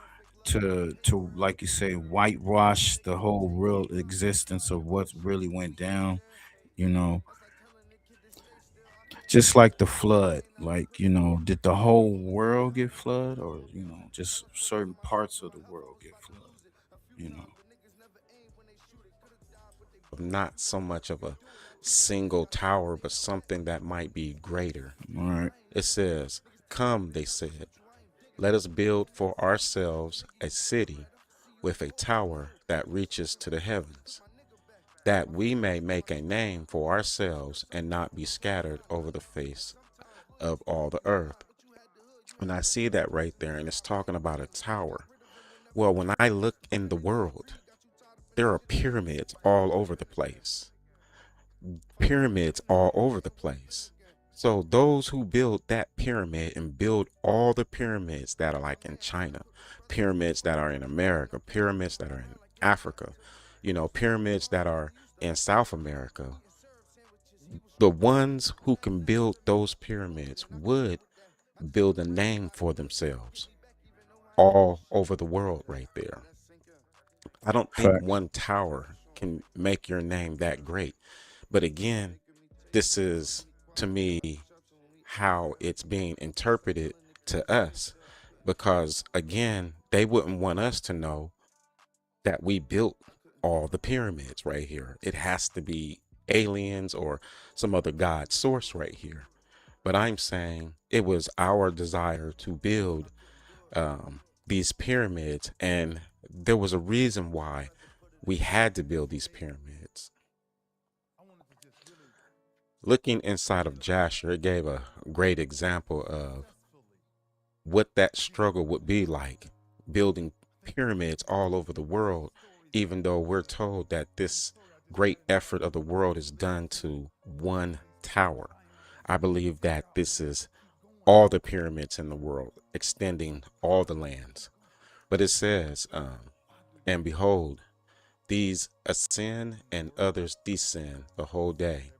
to like you say, whitewash the whole real existence of what really went down. You know, just like the flood. Like, did the whole world get flooded, or just certain parts of the world get flooded? You know, not so much of a single tower, but something that might be greater. all right. It says, "Come," they said, "let us build for ourselves a city with a tower that reaches to the heavens, that we may make a name for ourselves and not be scattered over the face of all the earth." And I see that right there, and it's talking about a tower. Well, when I look in the world, there are pyramids all over the place. Pyramids all over the place. So those who build that pyramid and build all the pyramids that are like in China, pyramids that are in America, pyramids that are in Africa, pyramids that are in South America, the ones who can build those pyramids would build a name for themselves all over the world right there. I don't think Facts. one tower can make your name that great. But again, this is to me how it's being interpreted to us, because again, they wouldn't want us to know that we built all the pyramids right here. It has to be aliens or some other god source right here. But I'm saying it was our desire to build these pyramids, and there was a reason why we had to build these pyramids. Looking inside of Jasher, it gave a great example of what that struggle would be like, building pyramids all over the world, even though we're told that this great effort of the world is done to one tower. I believe that this is all the pyramids in the world, extending all the lands. But it says, and behold, these ascend and others descend the whole day.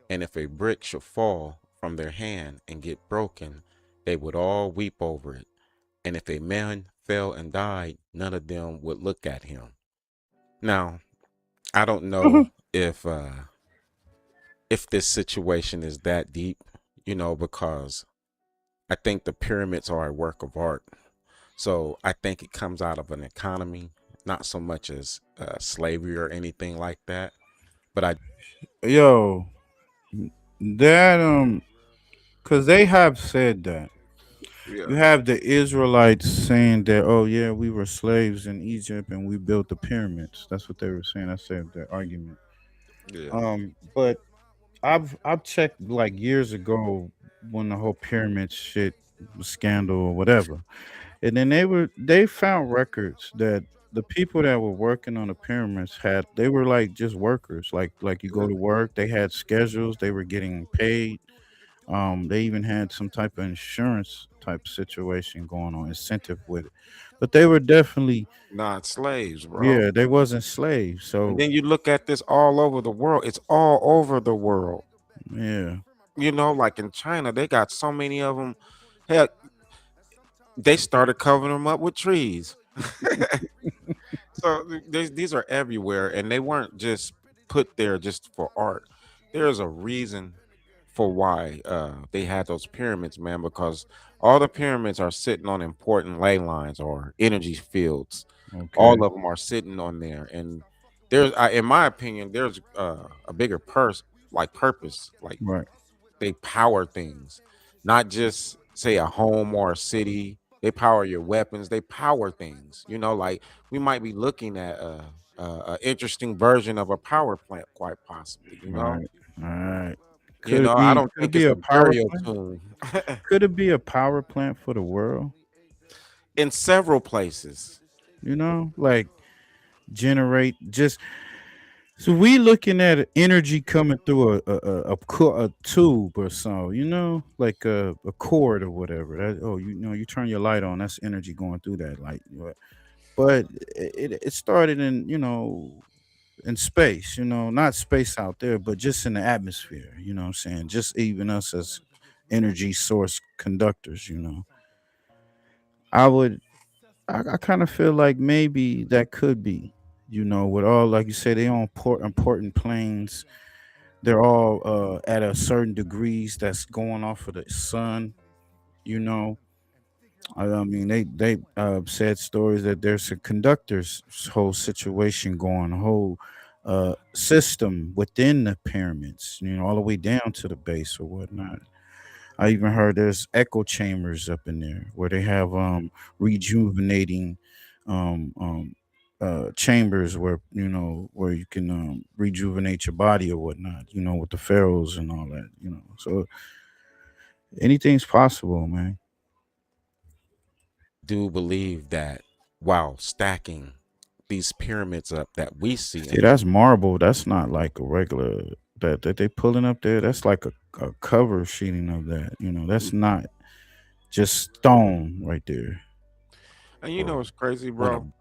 And if a brick should fall from their hand and get broken, they would all weep over it. And if a man fell and died, none of them would look at him. Now, I don't know if this situation is that deep, because I think the pyramids are a work of art. So I think it comes out of an economy, not so much as slavery or anything like that. But Yo, that because they have said that. You have the Israelites saying that, oh yeah, we were slaves in Egypt and we built the pyramids. That's what they were saying. That's their argument. Yeah. But I've checked like years ago when the whole pyramid shit scandal or whatever, and then they found records that the people that were working on the pyramids they were like just workers, like you go to work, they had schedules, they were getting paid. They even had some type of insurance type situation going on, incentive with it, but they were definitely, Not slaves, bro. yeah, they wasn't slaves. And So then you look at this all over the world. It's all over the world. yeah, You know, like in China, they got so many of them. Hell, they started covering them up with trees. So these are everywhere, and they weren't just put there just for art. There's a reason for why they had those pyramids, man, because all the pyramids are sitting on important ley lines or energy fields. okay, All of them are sitting on there, and there's, in my opinion, there's a bigger purpose, like right, they power things, not just say a home or a city. They power your weapons. They power things. You know, like we might be looking at a interesting version of a power plant, quite possibly. right, all right. You know, I don't Could it think be it's a a power burial plant? tomb. Could it be a power plant for the world? In several places. You know, like generate just so we looking at energy coming through a tube or so, you know, like a cord or whatever. That, oh, you know, you turn your light on, that's energy going through that light. But it started in, you know, in space, you know, not space out there, but just in the atmosphere, you know what I'm saying? Just even us as energy source conductors, you know. I would I kind of feel like maybe that could be, you know, with all like you say, they on important planes. They're all at a certain degrees that's going off of the sun. You know, I mean, they said stories that there's a conductor's whole situation going, a whole system within the pyramids. You know, all the way down to the base or whatnot. I even heard there's echo chambers up in there where they have rejuvenating um um chambers where you know where you can rejuvenate your body or whatnot, you know, with the pharaohs and all that, you know. So anything's possible, man. Do believe that while stacking these pyramids up that we see See, in that's marble. That's not like a regular that they pulling up there. That's like a cover sheeting of that. You know, that's not just stone right there. and you know Or what's crazy, what a bro?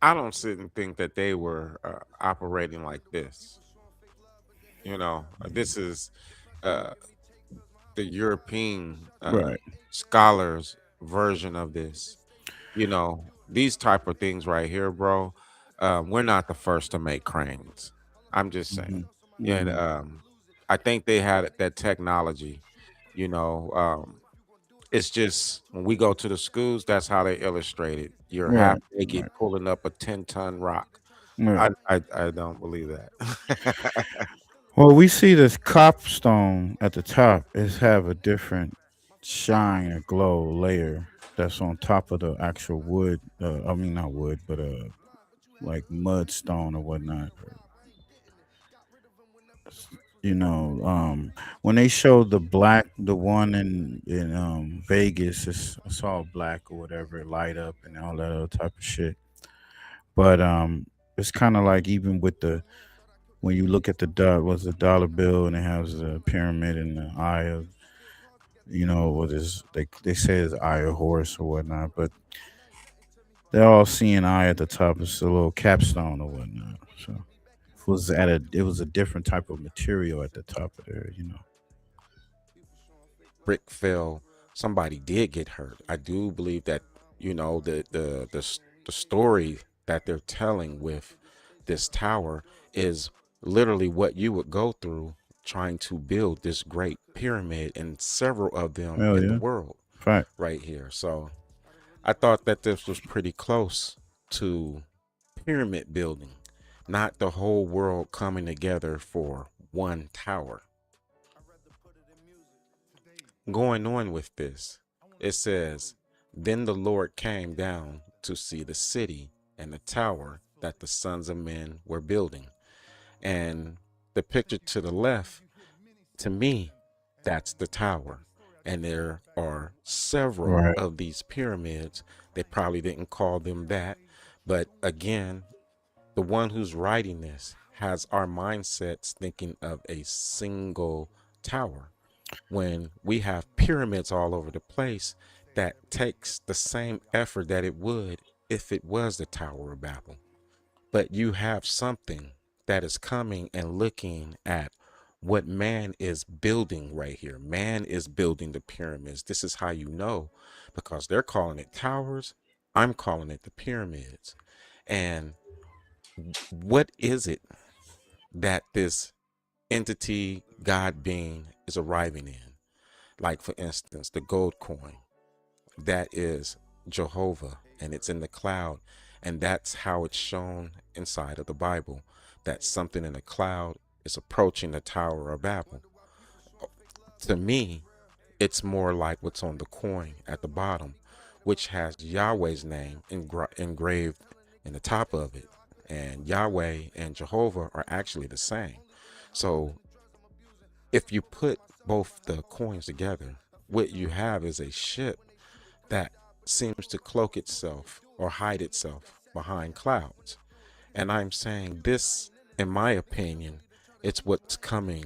I don't sit and think that they were operating like this. You know, this is uh, the European right. scholars' version of this. You know, these type of things right here, bro. We're not the first to make cranes. I'm just saying. Hmm. Yeah, and Hmm. I think they had that technology. You know, it's just when we go to the schools, that's how they illustrate it. You're half Right. naked Right. pulling up a 10-ton rock. Right. I don't believe that. Well, we see this copstone at the top is have a different shine or glow layer that's on top of the actual wood. I mean, not wood, but like mudstone or whatnot. You know, when they showed the one in Vegas, it's all black or whatever, light up and all that other type of shit. But it's kind of like even with the when you look at the was the dollar bill and it has a pyramid and the eye of, you know, what is they say is eye of horse or whatnot, but they're all seeing eye at the top. It's a little capstone or whatnot. So it was a different type of material at the top of there, you know. Brick fell. Somebody did get hurt. I do believe that, you know, the story that they're telling with this tower is literally what you would go through trying to build this great pyramid and several of them Hell in the yeah. world Fact. right here. So I thought that this was pretty close to pyramid building, not the whole world coming together for one tower. Going on with this, It says, "Then the Lord came down to see the city and the tower that the sons of men were building." And the picture to the left, to me, that's the tower. And there are several Right. of these pyramids. They probably didn't call them that. But again, the one who's writing this has our mindsets thinking of a single tower when we have pyramids all over the place that takes the same effort that it would if it was the Tower of Babel. But you have something that is coming and looking at what man is building right here. Man is building the pyramids. This is how you know, because they're calling it towers. I'm calling it the pyramids. And what is it that this entity, God being, is arriving in? Like, for instance, the gold coin, that is Jehovah, and it's in the cloud. And that's how it's shown inside of the Bible, that something in the cloud is approaching the Tower of Babel. To me, it's more like what's on the coin at the bottom, which has Yahweh's name engraved in the top of it. And Yahweh and Jehovah are actually the same. So if you put both the coins together, what you have is a ship that seems to cloak itself or hide itself behind clouds. And I'm saying this, in my opinion, it's what's coming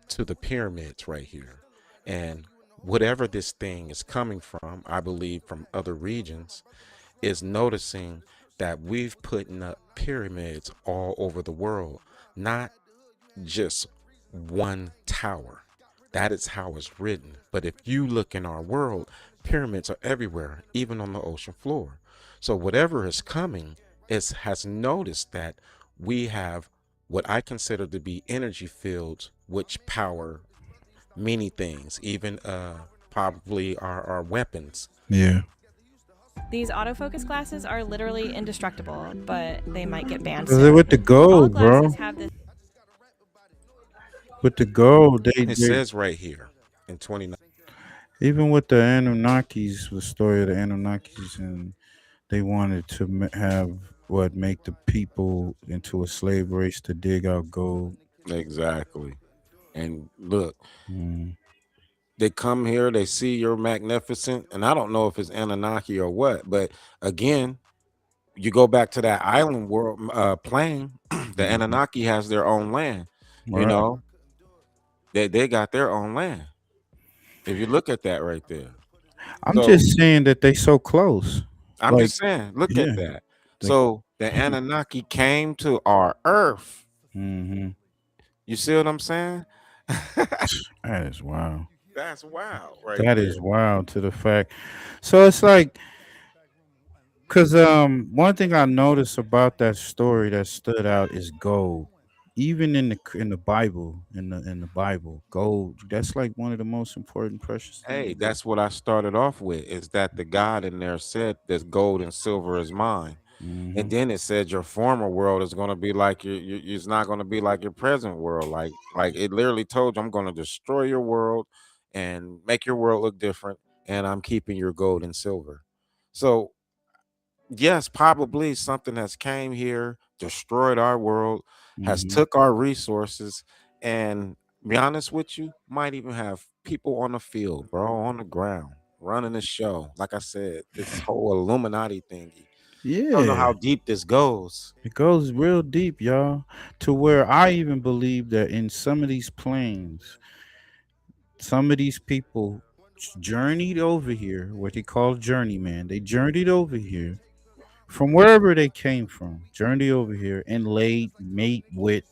to the pyramids right here. And whatever this thing is coming from, I believe from other regions, is noticing that we've putting up pyramids all over the world, not just one tower. That is how it's written. But if you look in our world, pyramids are everywhere, even on the ocean floor. So whatever is coming has noticed that we have what I consider to be energy fields, which power many things, even probably our weapons. Yeah. These autofocus glasses are literally indestructible, but they might get banned Cause soon. with the All gold, bro. glasses have this. With the gold, It says right here in 29. Even with the Anunnakis, the story of the Anunnakis, and they wanted to have make the people into a slave race to dig out gold. Exactly. And look, they come here, they see you're magnificent, and I don't know if it's Anunnaki or what, but again, you go back to that island world plane, the Anunnaki has their own land. You Right. know, they got their own land. If you look at that right there. I'm So just saying that they so close. I'm Like, just saying, look yeah. at that. So the Anunnaki came to our earth. Mm-hmm. You see what I'm saying? That is wild. That's wild, right That there. is wild to the fact. So it's like, cause one thing I noticed about that story that stood out is gold. Even in the Bible, in the Bible, gold, that's like one of the most important precious Hey, things. that's what I started off with, is that the God in there said this gold and silver is mine. And then it said your former world is going to be like it's not going to be like your present world. Like it literally told you, I'm going to destroy your world and make your world look different, and I'm keeping your gold and silver. So yes, probably something has came here, destroyed our world, has Mhm. took our resources, and be honest with you, might even have people on the field, bro, on the ground, running the show. Like I said, this whole Illuminati thingy. Don't know Yeah. how deep this goes. It goes real deep, y'all, to where I even believe that in some of these planes, some of these people journeyed over here, what they call journeyman. They journeyed over here from wherever they came from, journeyed over here and laid mate with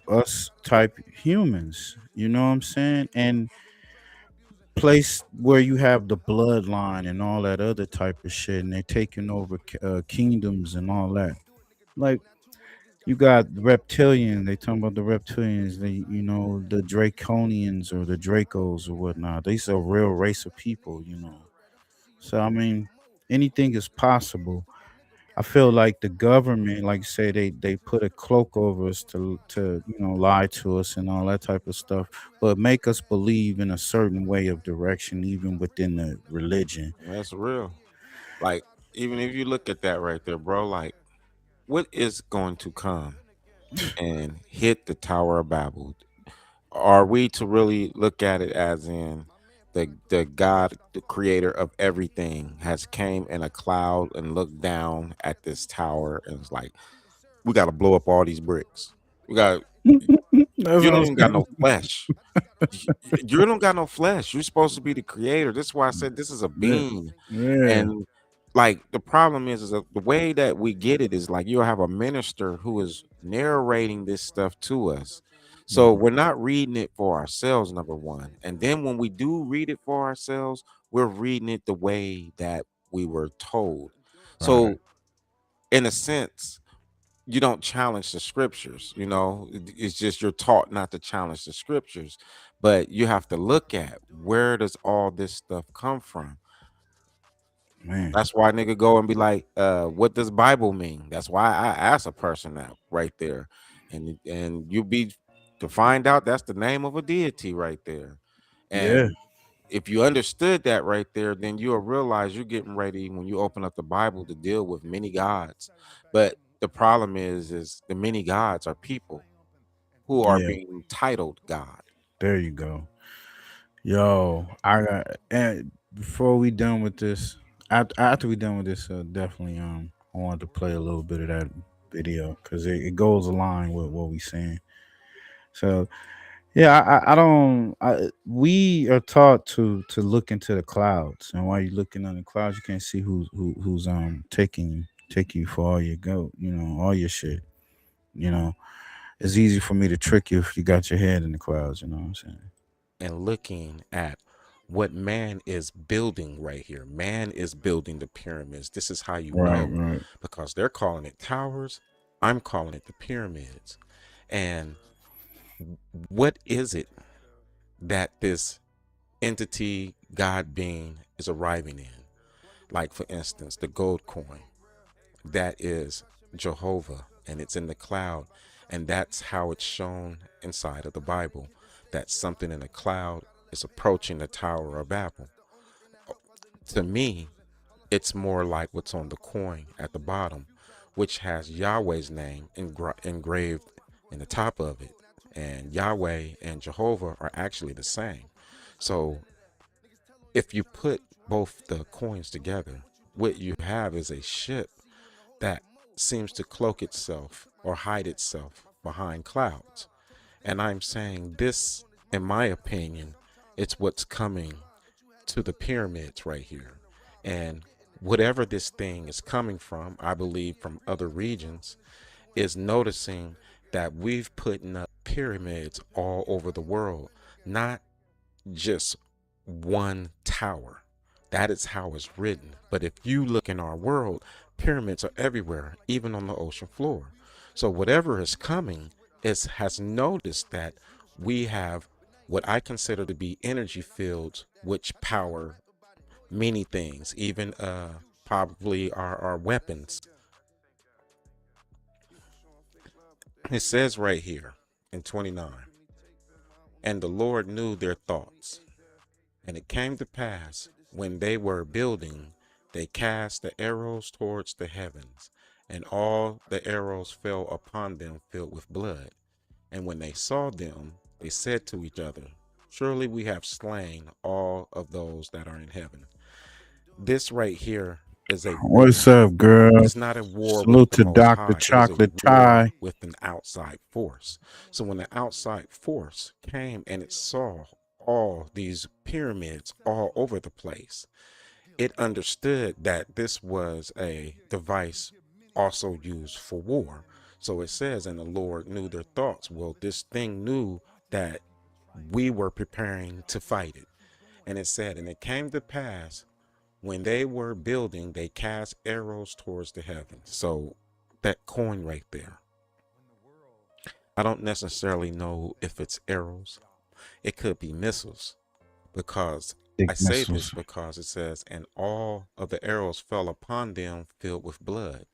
us type humans. You know what I'm saying? And place where you have the bloodline and all that other type of shit, and they're taking over kingdoms and all that. Like, you got reptilian. They talking about the reptilians. The Draconians or the Dracos or whatnot. These are a real race of people. So I mean, anything is possible. I feel like the government, like you say, they put a cloak over us to lie to us and all that type of stuff, but make us believe in a certain way of direction, even within the religion. That's real. Like, even if you look at that right there, bro, like, what is going to come and hit the Tower of Babel? Are we to really look at it as in the God, the creator of everything, has came in a cloud and looked down at this tower and was like, we got to blow up all these bricks. We got That's You what don't I'm even got saying. no flesh. You don't got no flesh. You're supposed to be the creator. This is why I said this is a Yeah. being. Yeah. And like the problem is that the way that we get it is like you'll have a minister who is narrating this stuff to us. So Mhm. we're not reading it for ourselves, number one. And then when we do read it for ourselves, we're reading it the way that we were told. Right. So in a sense, you don't challenge the scriptures, it's just you're taught not to challenge the scriptures, but you have to look at where does all this stuff come from. Man. That's why nigga go and be like, what does Bible mean? That's why I ask a person that right there, and you be to find out that's the name of a deity right there. Yeah. And if you understood that right there, then you'll realize you're getting ready when you open up the Bible to deal with many gods. But the problem is the many gods are people who are Yeah. being titled God. There you go. Yo, I got, and before we done with this, after we done with this, definitely I wanted to play a little bit of that video because it goes along with what we saying. So yeah, I don't. We are taught to look into the clouds, and while you're looking on the clouds, you can't see who's taking you for all your go, all your shit. You know, it's easy for me to trick you if you got your head in the clouds. You know what I'm saying? And looking at what man is building right here. Man is building the pyramids. This is how you Right, know, right. because they're calling it towers. I'm calling it the pyramids. And what is it that this entity, God being, is arriving in? Like, for instance, the gold coin. That is Jehovah, and it's in the cloud. And that's how it's shown inside of the Bible, that something in the cloud is approaching the Tower of Babel. To me, it's more like what's on the coin at the bottom, which has Yahweh's name engraved in the top of it. And Yahweh and Jehovah are actually the same. So if you put both the coins together, what you have is a ship that seems to cloak itself or hide itself behind clouds. And I'm saying this, in my opinion, it's what's coming to the pyramids right here. And whatever this thing is coming from, I believe from other regions, is noticing that we've putting up pyramids all over the world, not just one tower. That is how it's written. But if you look in our world, pyramids are everywhere, even on the ocean floor. So whatever is coming has noticed that we have what I consider to be energy fields, which power many things, even probably our weapons. It says right here in 29, and the Lord knew their thoughts. And it came to pass, when they were building, they cast the arrows towards the heavens, and all the arrows fell upon them filled with blood. And when they saw them, they said to each other, surely we have slain all of those that are in heaven. This right here is a What's war. up, girl? It's not a war with Salute the to Most Dr. High. It is a Chocolate war Tie. with an outside force. So when the outside force came and it saw all these pyramids all over the place, it understood that this was a device also used for war. So it says, and the Lord knew their thoughts. Well, this thing knew that we were preparing to fight it. And it said, and it came to pass, when they were building, they cast arrows towards the heavens. So that coin right there, I don't necessarily know if it's arrows. It could be missiles, because Big I say this missiles. because it says, and all of the arrows fell upon them filled with blood.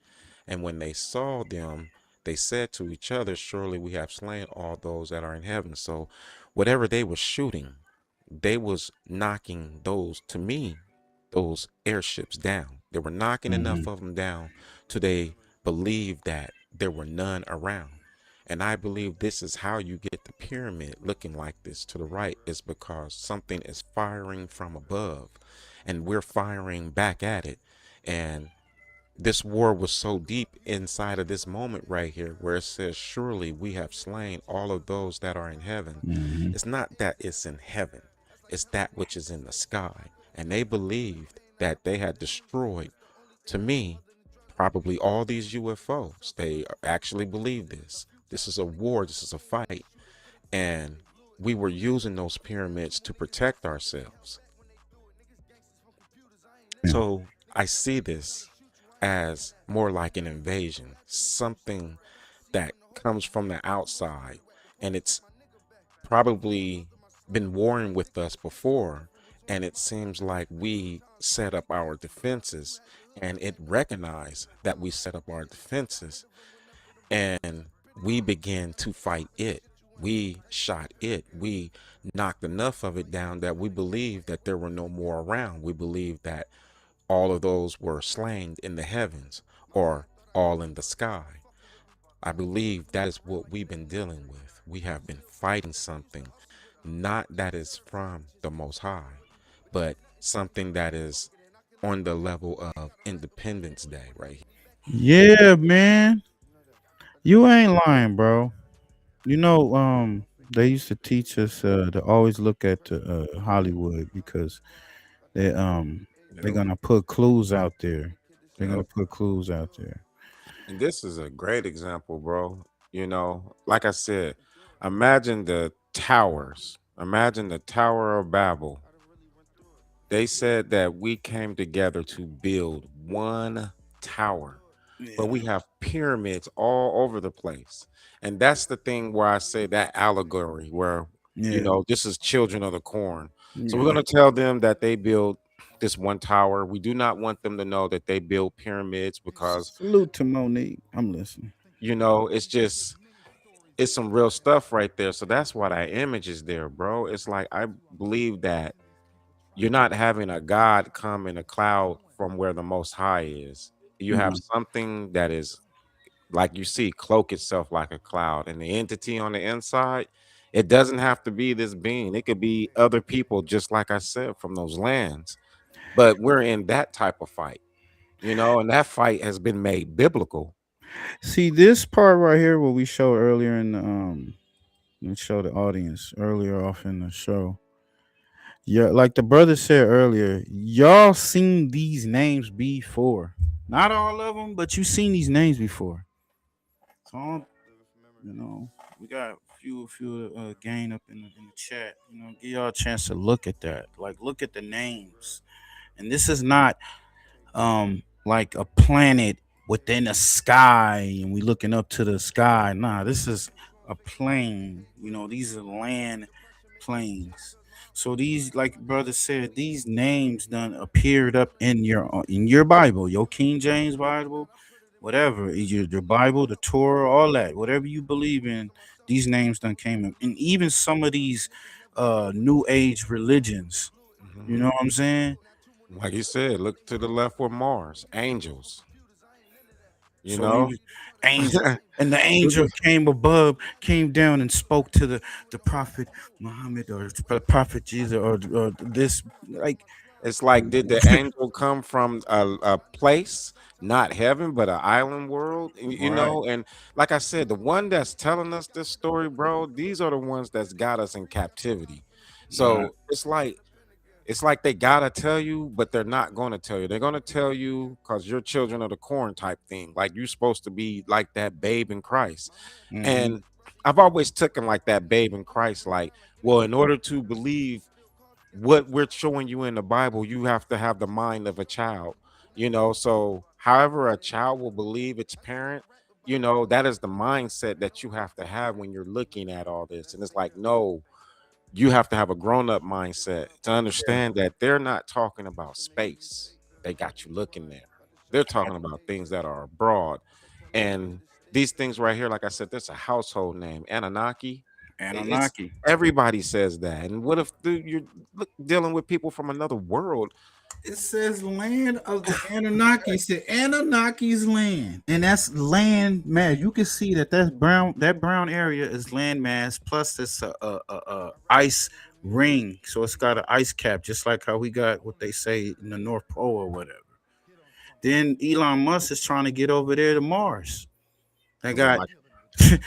And when they saw them, they said to each other, surely we have slain all those that are in heaven. So whatever they were shooting, they was knocking those, to me, those airships down. They were knocking enough of them down till they believed that there were none around. And I believe this is how you get the pyramid looking like this to the right, is because something is firing from above and we're firing back at it. And this war was so deep inside of this moment right here where it says, surely we have slain all of those that are in heaven. It's not that it's in heaven, it's that which is in the sky. And they believed that they had destroyed, to me, probably all these UFOs. They actually believe this. This is a war, this is a fight. And we were using those pyramids to protect ourselves. So I see this as more like an invasion, something that comes from the outside, and it's probably been warring with us before, and it seems like we set up our defenses, and it recognized that we set up our defenses, and we began to fight it. We shot it. We knocked enough of it down that we believed that there were no more around. We believed that all of those were slain in the heavens or all in the sky. I believe that is what we've been dealing with. We have been fighting something, not that is from the Most High, but something that is on the level of Independence Day right here. Yeah, man. You ain't lying, bro. You know, they used to teach us to always look at Hollywood because they're Yep. gonna put clues out there. They're gonna Yep. put clues out there. And this is a great example, bro. You know, like I said, imagine the towers. Imagine the Tower of Babel. They said that we came together to build one tower, but we have pyramids all over the place. And that's the thing where I say that allegory, where, you Yeah. know, this is children of the corn. So we're Yeah. going to tell them that they build this one tower. We do not want them to know that they build pyramids because, Salute to Monique. I'm listening. you know, it's just, it's some real stuff right there. So that's why that image is there, bro. It's like, I believe that you're not having a God come in a cloud from where the Most High is. You have No. something that is, like you see, cloak itself like a cloud, and the entity on the inside, it doesn't have to be this being. It could be other people, just like I said, from those lands. But we're in that type of fight, you know, and that fight has been made biblical. See this part right here, what we showed earlier in the we showed the audience earlier off in the show. Yeah, like the brother said earlier, y'all seen these names before. Not all of them, but you seen these names before. So, you know, we got a few gain up in the chat. You know, give y'all a chance to look at that. Like, look at the names. And this is not like a planet within the sky and we looking up to the sky. Nah, this is a plane. You know, these are land planes. So these, like brother said, these names done appeared up in your Bible, your King James Bible, whatever, your Bible, the Torah, all that, whatever you believe in, these names done came up. And even some of these new age religions, you know what I'm saying? Like you said, look to the left with Mars, angels. You So know, even angel, and the Look angel at- came down and spoke to the prophet Muhammad or prophet Jesus or this, like it's like, did the angel come from a place, not heaven, but an island world? You right. know, and like I said, the one that's telling us this story, bro, these are the ones that's got us in captivity. Right. So it's like they gotta tell you, but they're not gonna tell you. They're gonna tell you because you're children of the corn type thing. Like you're supposed to be like that babe in Christ. Mm-hmm. And I've always taken like that babe in Christ, like, well, in order to believe what we're showing you in the Bible, you have to have the mind of a child, you know. So, however, a child will believe its parent, you know, that is the mindset that you have to have when you're looking at all this. And it's like, no, you have to have a grown up mindset to understand that they're not talking about space. They got you looking there. They're talking about things that are abroad. And these things right here, like I said, that's a household name. Anunnaki. It's Anunnaki. everybody says that. And what if you're dealing with people from another world? It says land of the Anunnaki. It said Anunnaki's land, and that's land mass. You can see that that's brown. That brown area is land mass. Plus, it's a ice ring, so it's got an ice cap, just like how we got what they say in the North Pole or whatever. Then Elon Musk is trying to get over there to Mars. They And then got like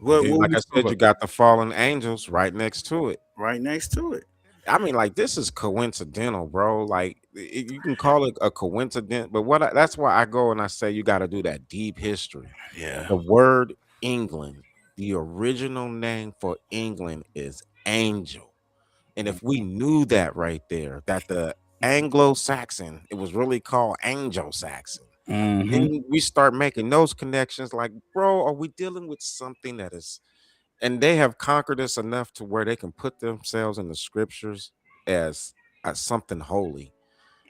what we I talking said, you about? got the fallen angels right next to it. Right next to it. I mean, like, this is coincidental, bro. Like, you can call it a coincidence, but that's why I go and I say you got to do that deep history. Yeah. The word England, the original name for England is angel. And if we knew that right there, that the Anglo-Saxon, it was really called Anglo-Saxon, then we start making those connections. Like, bro, are we dealing with something that is, and they have conquered us enough to where they can put themselves in the scriptures as something holy.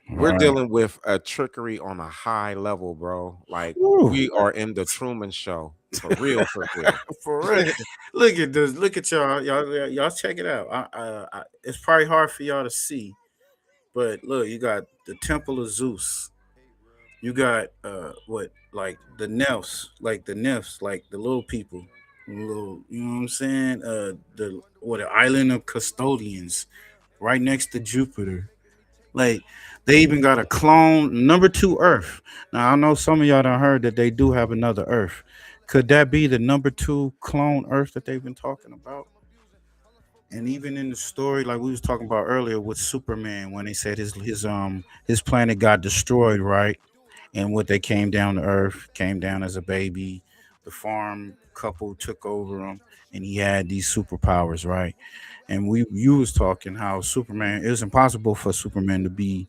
We're Right. dealing with a trickery on a high level, bro. Like, Woo. we are in the Truman Show, for real, for real. For real. Look at this. Look at y'all check it out. It's probably hard for y'all to see, but look, you got the Temple of Zeus. You got like the nymphs, like the little people, little, you know what I'm saying? The island of custodians, right next to Jupiter. Like, they even got a clone number 2 Earth. Now I know some of y'all done heard that they do have another Earth. Could that be the number 2 clone Earth that they've been talking about? And even in the story, like we was talking about earlier with Superman, when they said his planet got destroyed, right? And what they came down to Earth, came down as a baby. The farm couple took over him, and he had these superpowers, right? And you was talking how Superman, it was impossible for Superman to be,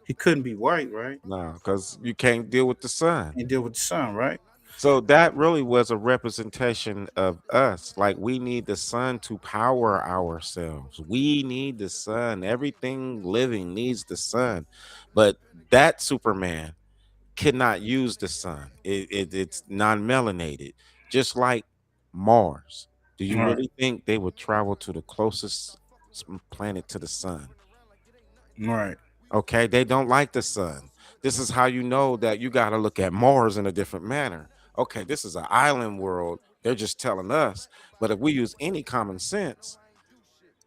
he couldn't be white, right? No, because you can't deal with the sun. And deal with the sun, right? So that really was a representation of us. Like, we need the sun to power ourselves. We need the sun. Everything living needs the sun. But that Superman cannot use the sun. It's non-melanated, just like Mars. Do you Right. really think they would travel to the closest planet to the sun? Right. Okay, they don't like the sun. This is how you know that you got to look at Mars in a different manner. Okay, this is an island world. They're just telling us. But if we use any common sense,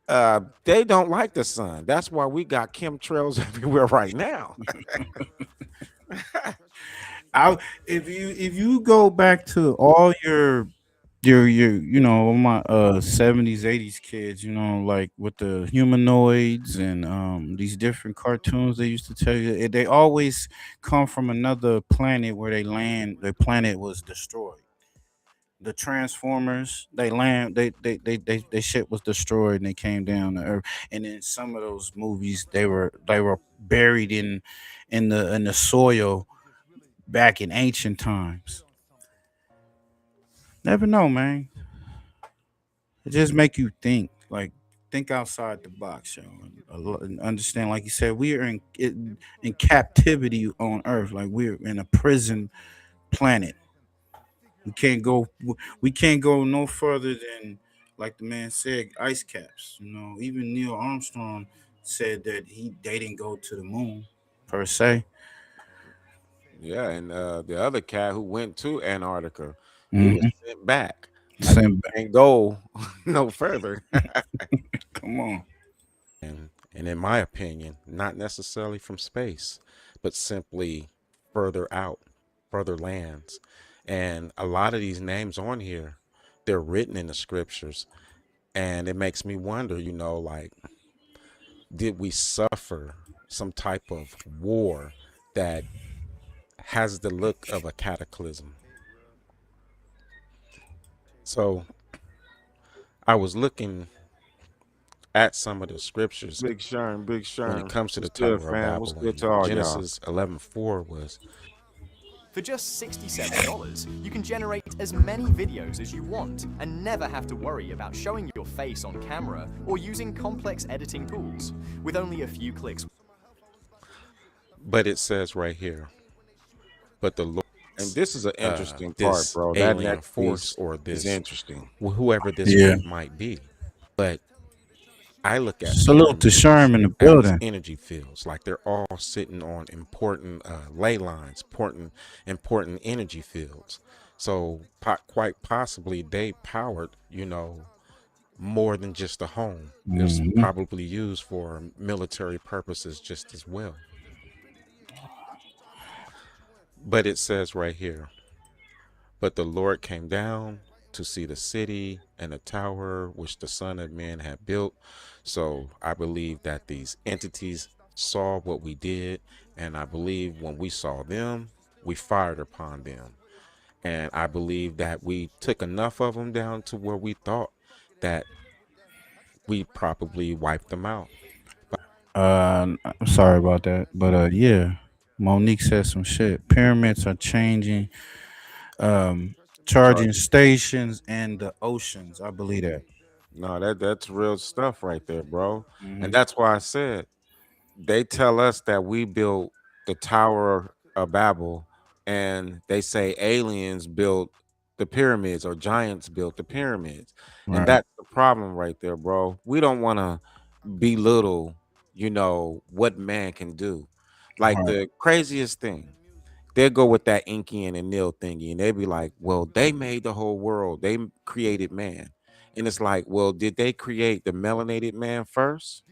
they don't like the sun. That's why we got chemtrails everywhere right now. If you go back to all your you know, my 70s 80s kids, you know, like with the humanoids and these different cartoons they used to tell you, they always come from another planet where they land, their planet was destroyed. The Transformers, they land, they shit was destroyed and they came down to Earth. And in some of those movies they were buried in the soil back in ancient times. Never know, man. It just make you think, like, think outside the box, yo, and understand. Like you said, we are in captivity on Earth. Like, we're in a prison planet. We can't go no further than, like the man said, ice caps. You know, even Neil Armstrong said that they didn't go to the moon per se. Yeah, and the other cat who went to Antarctica, he was sent back. Like, Sent you can't go no further. Come on. And in my opinion, not necessarily from space, but simply further out, further lands. And a lot of these names on here, they're written in the scriptures. And it makes me wonder, you know, like, did we suffer some type of war that has the look of a cataclysm? So I was looking at some of the scriptures. Big Sherm, Big When it Sherm. comes to the What's good, Tower of fam? What's Babel, good to all y'all? Genesis 11:4 was, For just $67, you can generate as many videos as you want and never have to worry about showing your face on camera or using complex editing tools. With only a few clicks. but it says right here, but the Lord And this is an interesting part, this bro. That alien next force piece or is this interesting. whoever this Yeah. group might be. But I look at Salute to pyramids Sherm in the as building. energy fields, like they're all sitting on important ley lines, important energy fields. So quite possibly they powered, more than just a home. It's Mhm. probably used for military purposes just as well. But it says right here, but the Lord came down to see the city and the tower which the Son of Man had built. So I believe that these entities saw what we did. And I believe when we saw them, we fired upon them. And I believe that we took enough of them down to where we thought that we probably wiped them out. I'm sorry about that, but yeah, Monique said some shit. Pyramids are changing, charging Charging. stations and the oceans. I believe that. No, that's real stuff right there, bro. And Mhm. that's why I said they tell us that we built the Tower of Babel, and they say aliens built the pyramids or giants built the pyramids. And Right. that's the problem right there, bro. We don't want to belittle, what man can do. Like Right. the craziest thing, they'll go with that Inky and Nil thingy, and they'll be like, well, they made the whole world, created man. And it's like, well, did they create the melanated man first?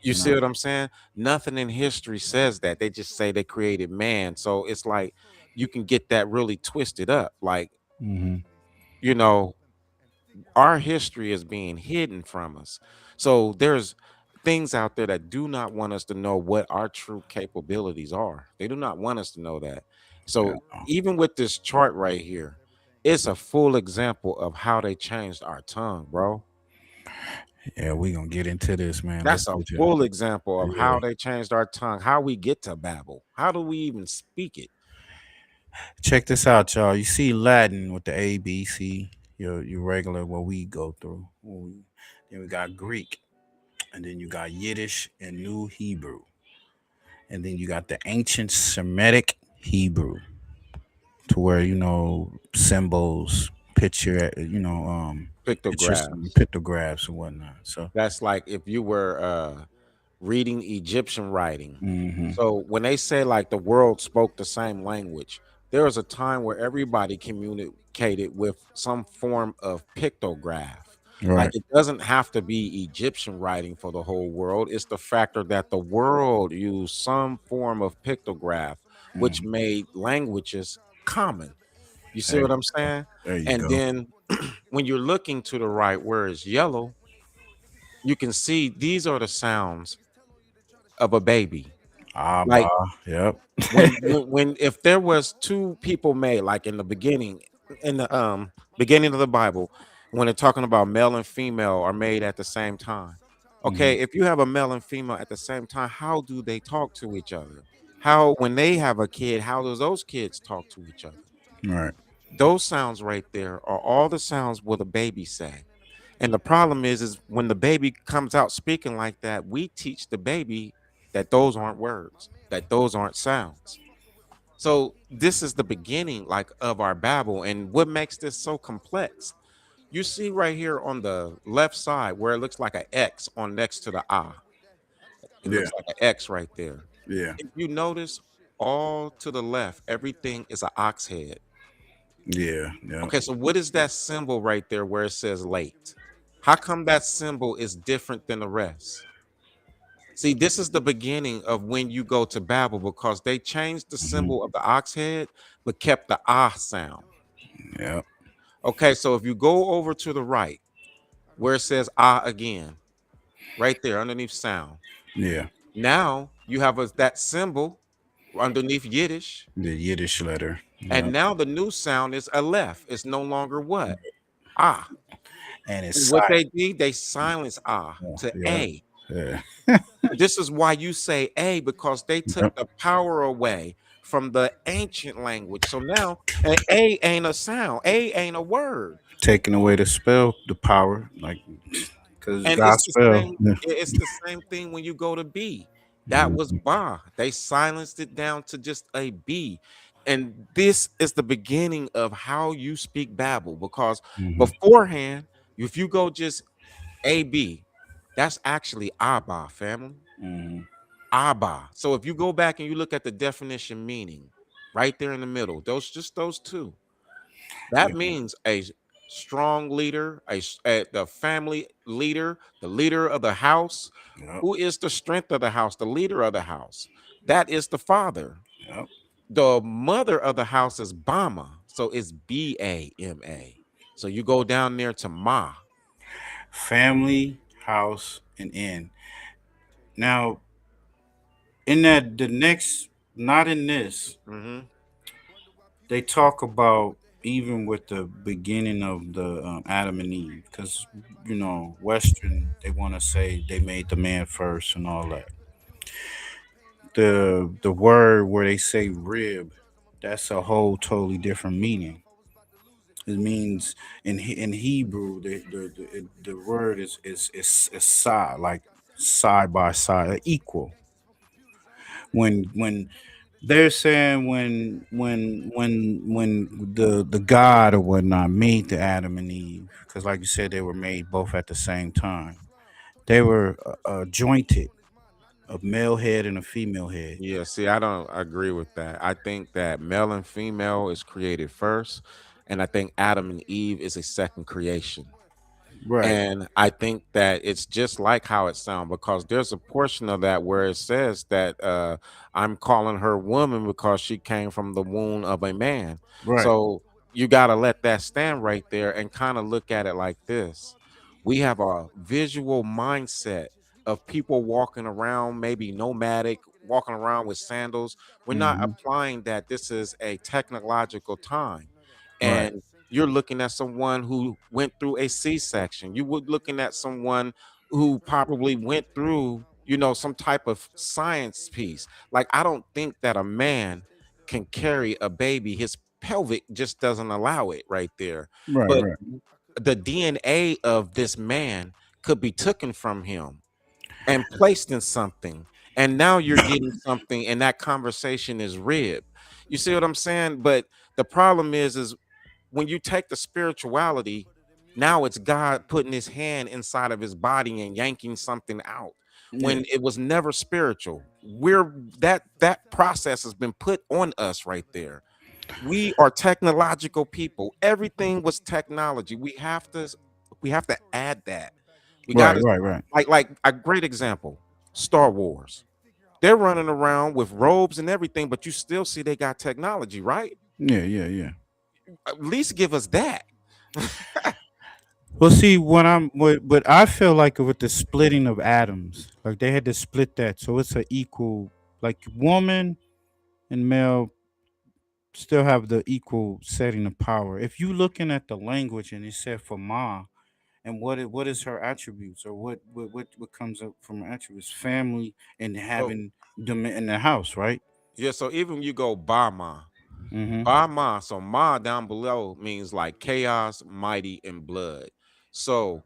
You see No. what I'm saying? Nothing in history says that. They just say they created man. So it's like you can get that really twisted up. Like, Mhm. you know, our history is being hidden from us. So there's things out there that do not want us to know what our true capabilities are. They do not want us to know that. Yeah. So even with this chart right here, it's a full example of how they changed our tongue, bro. Yeah, we gonna get into this, man. Let's That's a get you. full example of Yeah. how they changed our tongue, how we get to babble. How do we even speak it? Check this out, y'all. You see Latin with the A, B, C, your regular what we go through. Then we got Greek, and then you got Yiddish and New Hebrew, and then you got the ancient Semitic Hebrew, to where symbols, picture, pictures, Pictographs. pictographs and whatnot. So, That's like if you were reading Egyptian writing. mhm. So when they say like the world spoke the same language, there was a time where everybody communicated with some form of pictograph. Like Right. it doesn't have to be Egyptian writing for the whole world. It's the factor that the world used some form of pictograph, which Mhm. made languages common. You see There, what I'm saying? there you And go. then when you're looking to the right where it's yellow, you can see these are the sounds of a baby. Abba. Like Yep. when if there was two people made, like in the beginning of the Bible, when they're talking about male and female are made at the same time. Mhm. Okay, if you have a male and female at the same time, how do they talk to each other? How when they have a kid, how does those kids talk to each other? Right. Those sounds right there are all the sounds what a baby say. And the problem is when the baby comes out speaking like that, we teach the baby that those aren't words, that those aren't sounds. So this is the beginning like of our Babel. And what makes this so complex? You see right here on the left side where it looks like an X on next to the I. It Yeah. looks like an X right there. Yeah. If you notice, all to the left, everything is an ox head. Yeah. Yeah. Okay, so what is that symbol right there where it says late? How come that symbol is different than the rest? See, this is the beginning of when you go to Babel because they changed the Mhm. symbol of the ox head but kept the ah sound. Yep. Okay, so if you go over to the right where it says ah again, right there underneath sound, Yeah. now you have that symbol underneath Yiddish, The Yiddish letter. and Yep. now the new sound is aleph. It's no longer what? Ah. And it's And what silent. they did, they silence ah to Yeah. a. Yeah. This is why you say a because they took Yep. the power away from the ancient language. So now a ain't a sound, a ain't a word. Taking away the spell, the power, like because And God's spell. Yeah. it's the same thing when you go to B. That was Mhm. ba. They silenced it down to just a B. And this is the beginning of how you speak Babel, because Mm-hmm. beforehand, if you go just AB, that's actually Abba, family. Mm-hmm. Abba. So if you go back and you look at the definition meaning right there in the middle, those two, that Yeah. means a strong leader, the family leader, the leader of the house. Yep. Who is the strength of the house? The leader of the house. That is the father. Yep. The mother of the house is Bama. So it's Bama. So you go down there to Ma. Family, house, and inn. Now, in that the next, not in this, Mm-hmm. they talk about even with the beginning of the Adam and Eve, because Western they want to say they made the man first and all that. The word where they say rib, that's a whole totally different meaning. It means in Hebrew the word is side, like side by side, equal. When they're saying when the God or whatnot made the Adam and Eve, because like you said, they were made both at the same time. They were jointed, a male head and a female head. Yeah, see, I don't agree with that. I think that male and female is created first, and I think Adam and Eve is a second creation. Right. And I think that it's just like how it sounds, because there's a portion of that where it says that I'm calling her woman because she came from the womb of a man. Right. So you got to let that stand right there and kind of look at it like this. We have a visual mindset of people walking around, maybe nomadic, walking around with sandals. We're not Hmm. applying that this is a technological time. Right. And you're looking at someone who went through a C-section. You would looking at someone who probably went through, some type of science piece. Like, I don't think that a man can carry a baby. His pelvic just doesn't allow it right there. Right. But Right. the DNA of this man could be taken from him and placed in something. And now you're getting something, and that conversation is rib. You see what I'm saying? But the problem is when you take the spirituality, now it's God putting his hand inside of his body and yanking something out Yeah. when it was never spiritual. We're that process has been put on us right there. We are technological people. Everything was technology. We have to add that. We got Right. to, Right. Right. like a great example, Star Wars. They're running around with robes and everything, but you still see they got technology, right? Yeah. Yeah. Yeah. At least give us that. Well, see, but I feel like with the splitting of atoms, like they had to split that, so it's an equal, like woman and male still have the equal setting of power. If you looking at the language and it said for Ma, and what is her attributes, or what comes up from her attributes, family and So having them in the house, right? yeah, so even you go Bama, Mm-hmm. Bama, so Ma down below means like chaos, mighty, and blood. So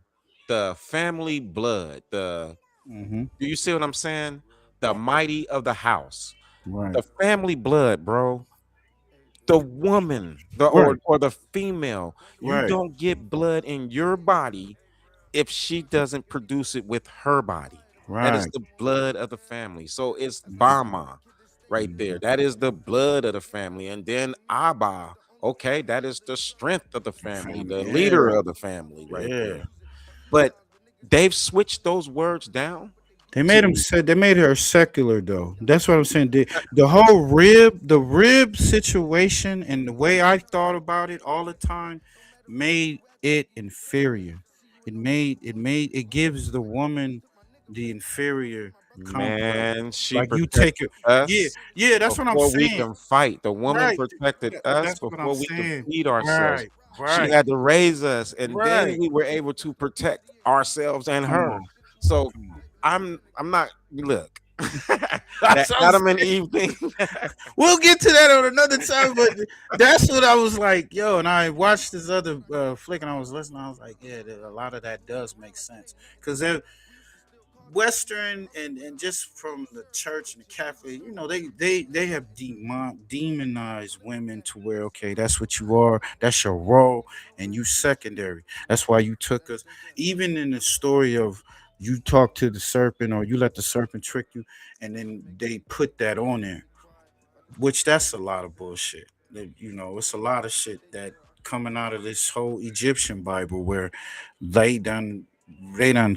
the family blood, Mm-hmm. do you see what I'm saying? The mighty of the house, Right. the family blood, bro. The woman, Right. or the female, you Right. don't get blood in your body if she doesn't produce it with her body. That is Right. the blood of the family. So it's Bama right there. That is the blood of the family. And then Abba, okay, that is the strength of the family, Family. the leader Yeah. of the family right Yeah. there. But they've switched those words down to They made her secular though. That's what I'm saying. The whole the rib situation and the way I thought about it all the time made it inferior. It gives the woman the inferior complex. man, she Like you take protected it. Yeah, us yeah, that's what I'm before we saying. can fight. The woman Right. protected us That's what I'm before we could saying. feed ourselves. Right. She Right. had to raise us, and then Right. we were able to protect ourselves and Come her. on. So Come on. I'm not look. That That's what I'm Adam and saying. Eve thing. We'll get to that on another time, but that's what I was like, yo. And I watched this other flick, and I was listening. I was like, yeah, a lot of that does make sense because Western and just from the church and the Catholic, they have demonized women to where okay, that's what you are, that's your role, and you secondary. That's why you took us. Even in the story of you talk to the serpent or you let the serpent trick you, and then they put that on there, which that's a lot of bullshit. It's a lot of shit that coming out of this whole Egyptian Bible where they done they done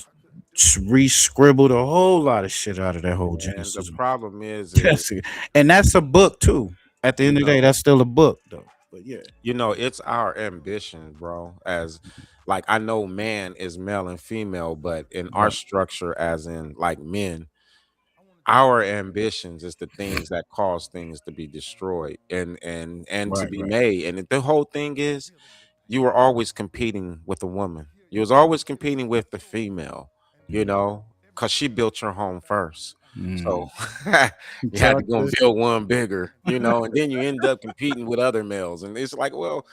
re-scribbled a whole lot of shit out of that whole And the Genesis. problem is, That's it. And that's a book too. At the you end of the day, know, that's still a book though. But yeah. it's our ambition, bro. As like I know man is male and female, but in our Right. structure, as in like men, our ambitions is the things that cause things to be destroyed and to Right, be right. made. And the whole thing is you were always competing with a woman. You was always competing with the female, because she built your home first. So you had to Talk go and this shit. build one bigger, and then you end up competing with other males. And it's like, well,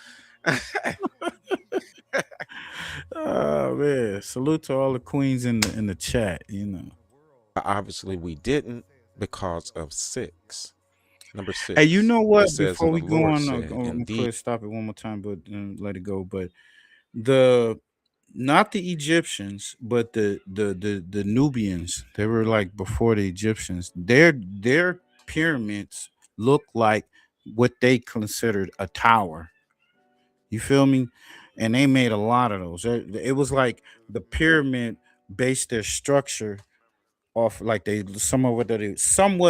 Oh man. Salute to all the queens in the chat. obviously we didn't because of number Hey, you 6. know It what? says, Before and the we go Lord on, said, I'm gonna indeed. stop it one more time, but let it go. But the not the Egyptians, but the Nubians. They were like before the Egyptians. Their pyramids look like what they considered a tower. You feel me? And they made a lot of those. It was like the pyramid based their structure off like they somewhat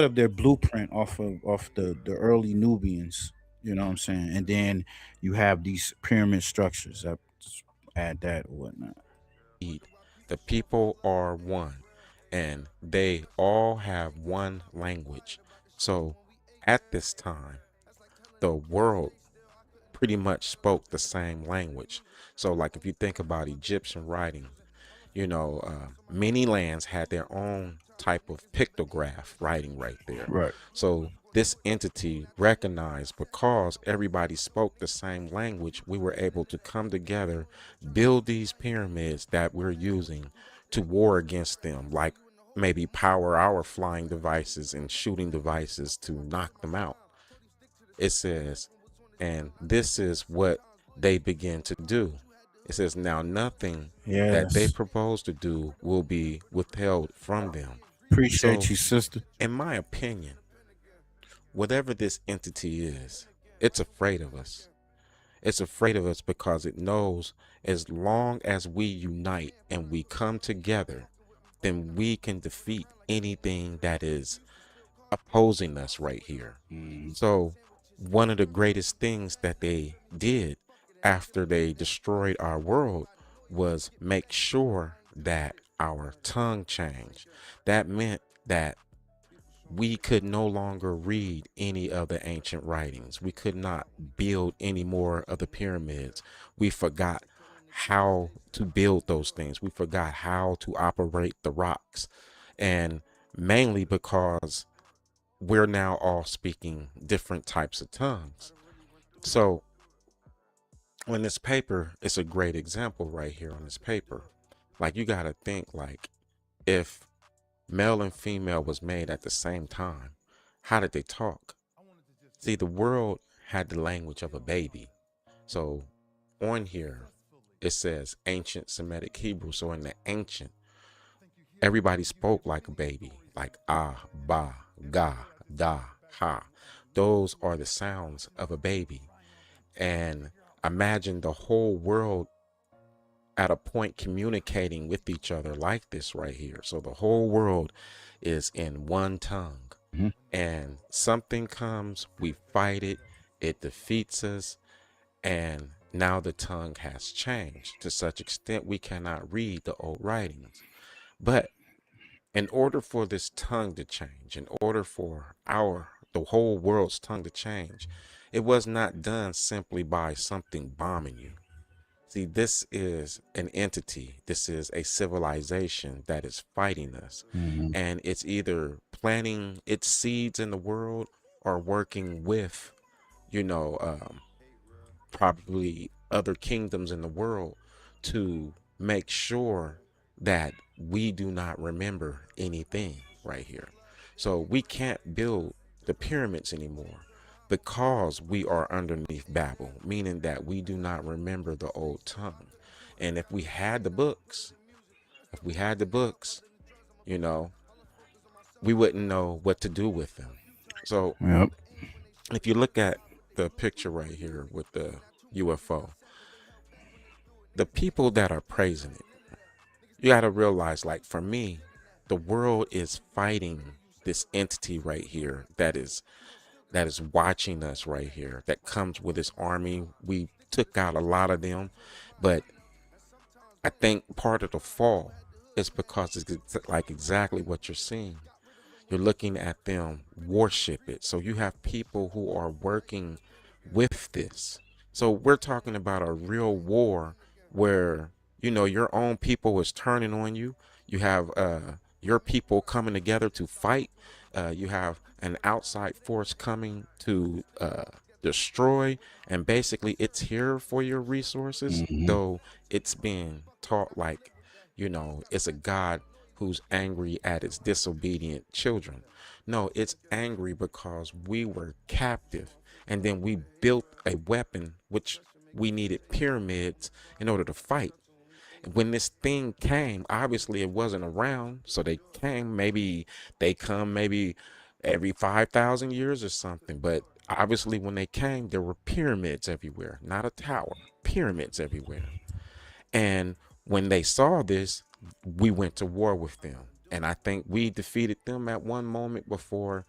of their blueprint off the early Nubians. You know what I'm saying? And then you have these pyramid structures. I just add that or whatnot. The people are one, and they all have one language. So at this time, the world pretty much spoke the same language. So, like, if you think about Egyptian writing, many lands had their own type of pictograph writing right there. Right. So this entity recognized because everybody spoke the same language, we were able to come together, build these pyramids that we're using to war against them, like maybe power our flying devices and shooting devices to knock them out. It says, and this is what they begin to do. It says, now nothing that they Yes. propose to do will be withheld from them. Appreciate So, you, sister. in my opinion, whatever this entity is, it's afraid of us. It's afraid of us because it knows as long as we unite and we come together, then we can defeat anything that is opposing us right here. So, one of the greatest things that they did after they destroyed our world was make sure that our tongue changed. That meant that we could no longer read any of the ancient writings. We could not build any more of the pyramids. We forgot how to build those things. We forgot how to operate the rocks. And mainly because we're now all speaking different types of tongues. So on this paper, it's a great example right here on this paper. Like, you got to think, like, if male and female was made at the same time, how did they talk? See, the world had the language of a baby. So on here, it says ancient Semitic Hebrew. So in the ancient, everybody spoke like a baby, like ah, ba, ga, da, ha. Those are the sounds of a baby. And imagine the whole world at a point communicating with each other like this right here. So the whole world is in one tongue. And something comes, we fight it, it defeats us, and now the tongue has changed to such extent we cannot read the old writings. But in order for this tongue to change, in order for the whole world's tongue to change, it was not done simply by something bombing you. See, this is an entity. This is a civilization that is fighting us. And it's either planting its seeds in the world or working with, probably other kingdoms in the world to make sure that we do not remember anything right here. So we can't build the pyramids anymore because we are underneath Babel, meaning that we do not remember the old tongue. And if we had the books, you know, we wouldn't know what to do with them. So Yep. if you look at the picture right here with the UFO, the people that are praising it, you got to realize, like, for me, the world is fighting this entity right here that is watching us right here, that comes with its army. We took out a lot of them, but I think part of the fall is because it's like exactly what you're seeing. You're looking at them worship it. So you have people who are working with this. So we're talking about a real war where, you know, your own people is turning on you. You have your people coming together to fight. You have an outside force coming to destroy, and basically it's here for your resources, though it's being taught like, you know, it's a God who's angry at its disobedient children. No, it's angry because we were captive, and then we built a weapon which we needed pyramids in order to fight. When this thing came, obviously it wasn't around, so they came. Maybe they come maybe every 5,000 years or something, but obviously when they came, there were pyramids everywhere, not a tower, pyramids everywhere. And when they saw this, we went to war with them. And I think we defeated them at one moment before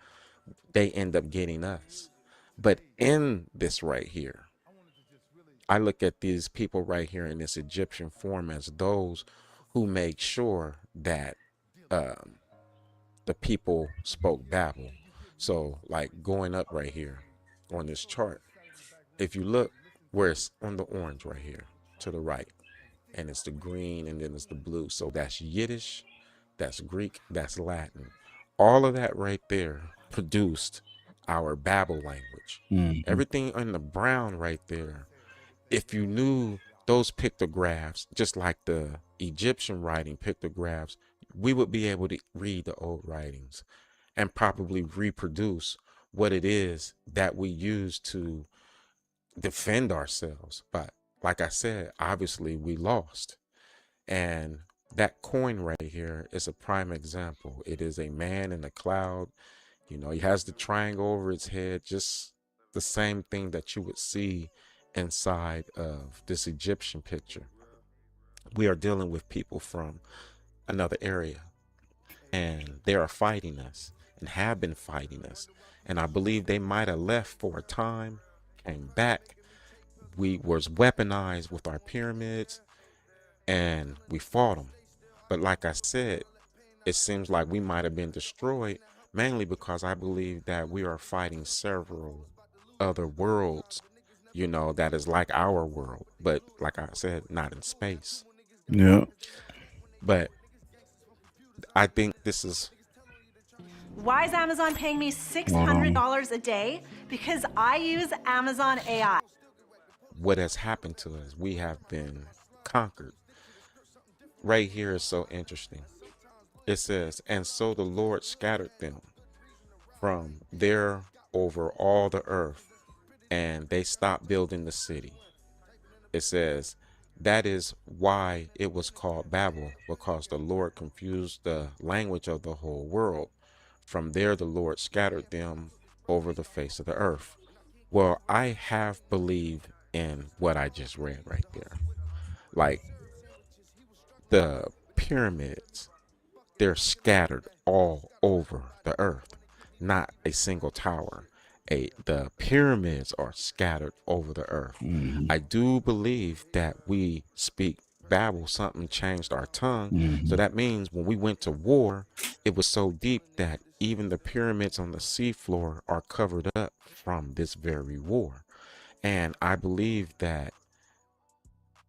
they end up getting us. But in this right here, I look at these people right here in this Egyptian form as those who make sure that the people spoke Babel. So like going up right here on this chart, if you look where it's on the orange right here to the right, and it's the green and then it's the blue. So that's Yiddish, that's Greek, that's Latin. All of that right there produced our Babel language. Everything in the brown right there, if you knew those pictographs, just like the Egyptian writing pictographs, we would be able to read the old writings and probably reproduce what it is that we use to defend ourselves. But like I said, obviously we lost. And that coin right here is a prime example. It is a man in a cloud. You know, he has the triangle over his head, just the same thing that you would see inside of this Egyptian picture. We are dealing with people from another area, and they are fighting us and have been fighting us. And I believe they might have left for a time, came back. We was weaponized with our pyramids, and we fought them. But like I said, it seems like we might have been destroyed, mainly because I believe that we are fighting several other worlds, you know, that is like our world, but like I said, not in space. Yeah. But I think this is Why is Amazon paying me $600 a day? Because I use Amazon AI. what has happened to us. We have been conquered. Right here is so interesting. It says, and so the Lord scattered them from there over all the earth, and they stopped building the city. It says, that is why it was called Babel, because the Lord confused the language of the whole world. From there, the Lord scattered them over the face of the earth. Well, I have believed in what I just read right there. Like the pyramids, they're scattered all over the earth, not a single tower. The pyramids are scattered over the earth. I do believe that we speak Babel, something changed our tongue. So that means when we went to war, it was so deep that even the pyramids on the seafloor are covered up from this very war. And I believe that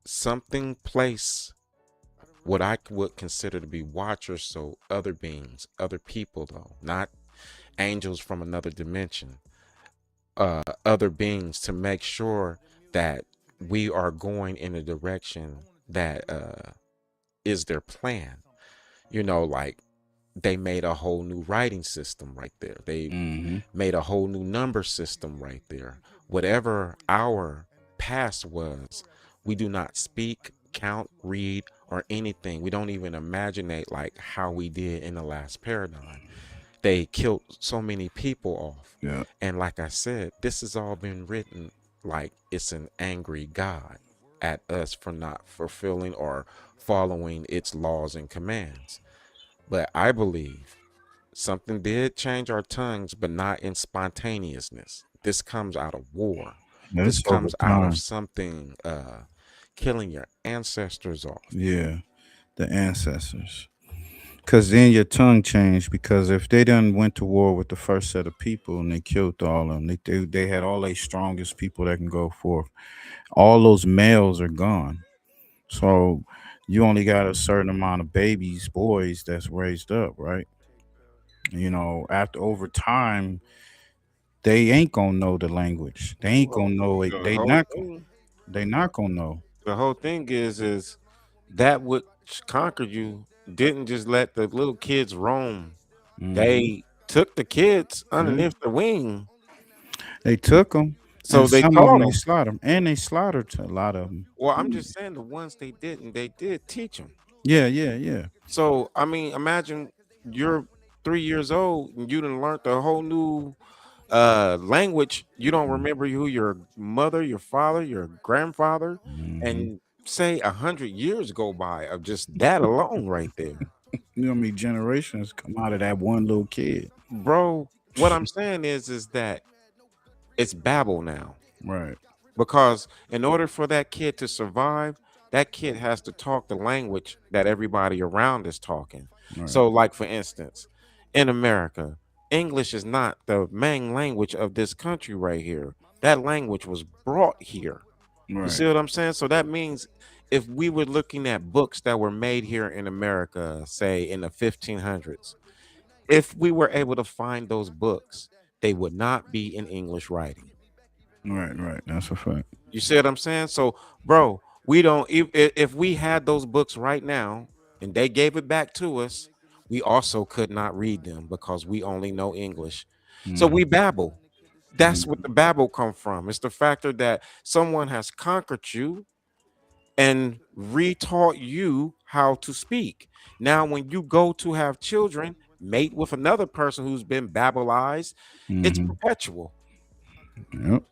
something placed what I would consider to be watchers, so other beings, other people though, not angels from another dimension, other beings, to make sure that we are going in a direction that is their plan. You know, like they made a whole new writing system right there. They made a whole new number system right there. Whatever our past was, we do not speak, count, read, or anything. We don't even imaginate like how we did in the last paradigm. They killed so many people off. Yeah. And like I said, this has all been written like it's an angry God at us for not fulfilling or following its laws and commands. But I believe something did change our tongues, but not in spontaneousness. This comes out of war. This That's over comes out of time. something killing your ancestors off. Yeah, the ancestors. Because then your tongue changed. Because if they done went to war with the first set of people and they killed all of them, they had all their strongest people that can go forth. All those males are gone. So you only got a certain amount of babies, boys that's raised up, right? You know, after over time, they ain't gonna know the language. They ain't Well, gonna know it. the whole thing, They not gonna know. the whole thing is that which conquered you didn't just let the little kids roam. Mhm. They took the kids Yeah. underneath the wing. They took them, So and they some of taught them they them. slaughtered 'em, and they slaughtered a lot of them. Well, I'm just saying the ones they didn't, they did teach them. Yeah, yeah, yeah. So I mean, imagine you're 3 years old and you done learned a whole new language. You don't remember who your mother, your father, your grandfather, Mhm. and say 100 years go by of just that alone right there. You know how many generations come out of that one little kid? Bro, what I'm saying is that it's Babel now. Right. Because in order for that kid to survive, that kid has to talk the language that everybody around is talking. Right. So, like for instance, in America, English is not the main language of this country right here. That language was brought here. You Right. see what I'm saying? So that means if we were looking at books that were made here in America, say in the 1500s, if we were able to find those books, they would not be in English writing. Right. Right. That's a fact. You see what I'm saying? So, bro, we don't if we had those books right now and they gave it back to us, we also could not read them because we only know English. So Mhm. we babble. That's what Mhm. the babble come from. It's the factor that someone has conquered you and retaught you how to speak. Now, when you go to have children, mate with another person who's been babblized, it's Mhm. perpetual. Yep.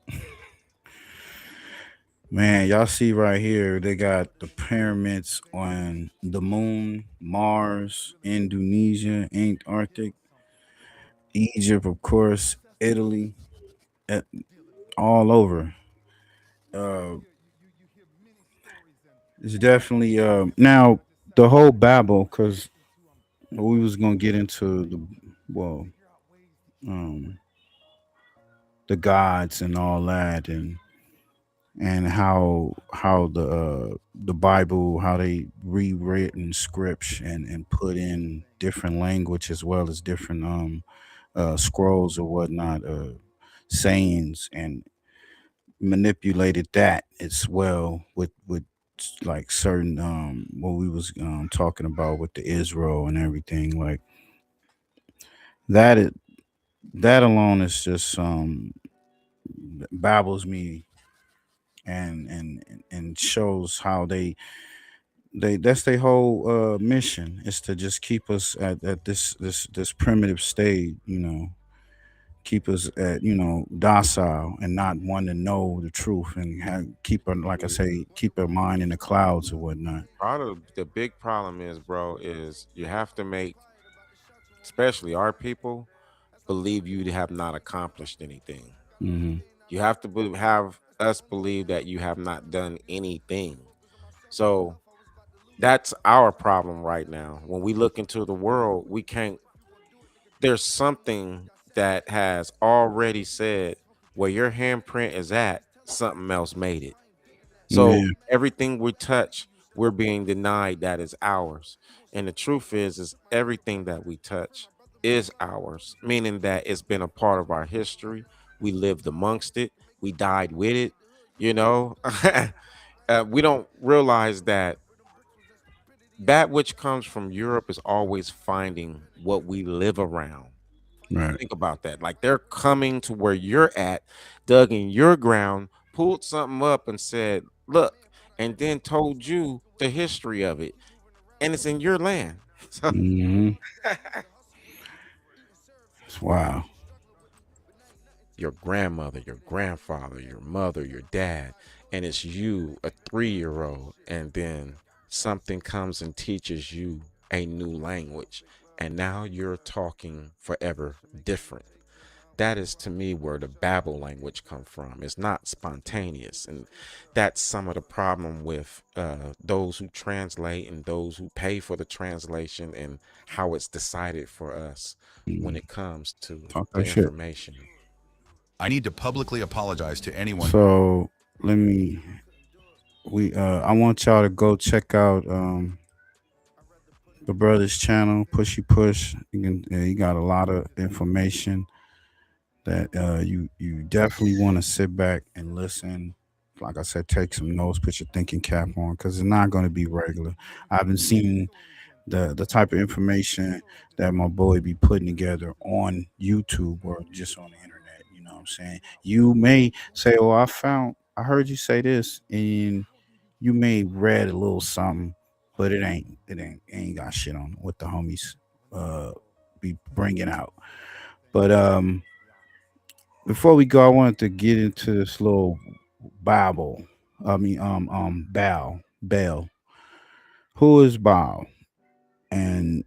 Man, y'all see right here, they got the pyramids on the moon, Mars, Indonesia, Antarctic, Egypt, of course, Italy, eh, all over. Uh, it's definitely now the whole Babel, because we was gonna get into the well, um, the gods and all that, and how the Bible, how they rewritten scripts and put in different language as well as different scrolls or whatnot, sayings, and manipulated that as well with like certain what we was talking about with the Israel and everything like that. That alone is just babbles me and shows how they that's their whole mission is to just keep us at this primitive state, you know, keep us at, you know, docile and not want to know the truth and keep our, like I say, keep our mind in the clouds or whatnot. Part of the big problem is, bro, is you have to make, especially our people, believe you have not accomplished anything. Hmm. You have to have us believe that you have not done anything. So that's our problem right now. When we look into the world, we can't, there's something that has already said where your handprint is at, something else made it. So Yeah. everything we touch, we're being denied that is ours. And the truth is everything that we touch is ours, meaning that it's been a part of our history. We lived amongst it, we died with it, you know. We don't realize that that which comes from Europe is always finding what we live around. Right. Think about that. Like they're coming to where you're at, dug in your ground, pulled something up and said, look, and then told you the history of it. And it's in your land. So Wow. your grandmother, your grandfather, your mother, your dad, and it's you, a 3-year-old, and then something comes and teaches you a new language, and now you're talking forever different. That is to me where the Babel language come from. It's not spontaneous, and that's some of the problem with those who translate and those who pay for the translation and how it's decided for us when it comes to Talk the that shit. information. I need to publicly apologize to anyone. So I want y'all to go check out the brother's channel, Pushy Push. You got a lot of information that you definitely want to sit back and listen. Like I said, take some notes, put your thinking cap on, because it's not going to be regular. I've been seeing the type of information that my boy be putting together on YouTube or just on the internet. You know what I'm saying? You may say, "Oh, I heard you say this," and you may read a little something, but it ain't got shit on what the homies be bringing out. But before we go, I wanted to get into this little Bible. Baal. Who is Baal? And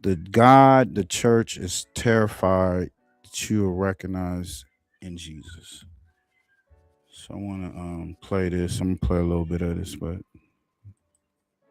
the God, the church is terrified that you will recognize in Jesus. So I want to play this. I'm gonna play a little bit of this, but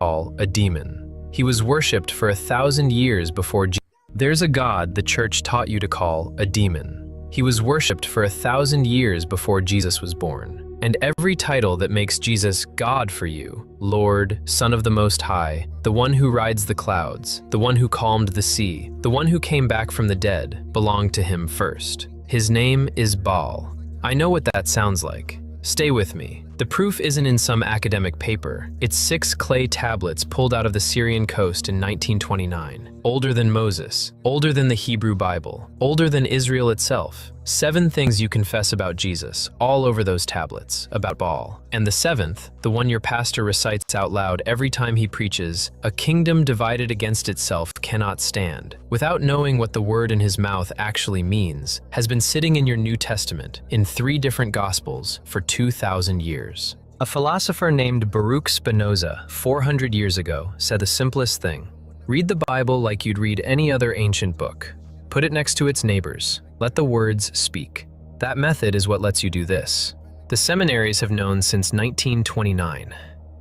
A demon. He was worshipped for 1,000 years before Jesus. There's a God the church taught you to call a demon. He was worshipped for 1,000 years before Jesus was born. And every title that makes Jesus God for you, Lord, Son of the Most High, the one who rides the clouds, the one who calmed the sea, the one who came back from the dead, belonged to him first. His name is Baal. I know what that sounds like. Stay with me. The proof isn't in some academic paper. It's 6 clay tablets pulled out of the Syrian coast in 1929. Older than Moses, older than the Hebrew Bible, older than Israel itself. 7 things you confess about Jesus, all over those tablets, about Baal. And the 7th, the one your pastor recites out loud every time he preaches, a kingdom divided against itself cannot stand, without knowing what the word in his mouth actually means, has been sitting in your New Testament, in 3 different Gospels, for 2,000 years. A philosopher named Baruch Spinoza, 400 years ago, said the simplest thing. Read the Bible like you'd read any other ancient book. Put it next to its neighbors. Let the words speak. That method is what lets you do this. The seminaries have known since 1929.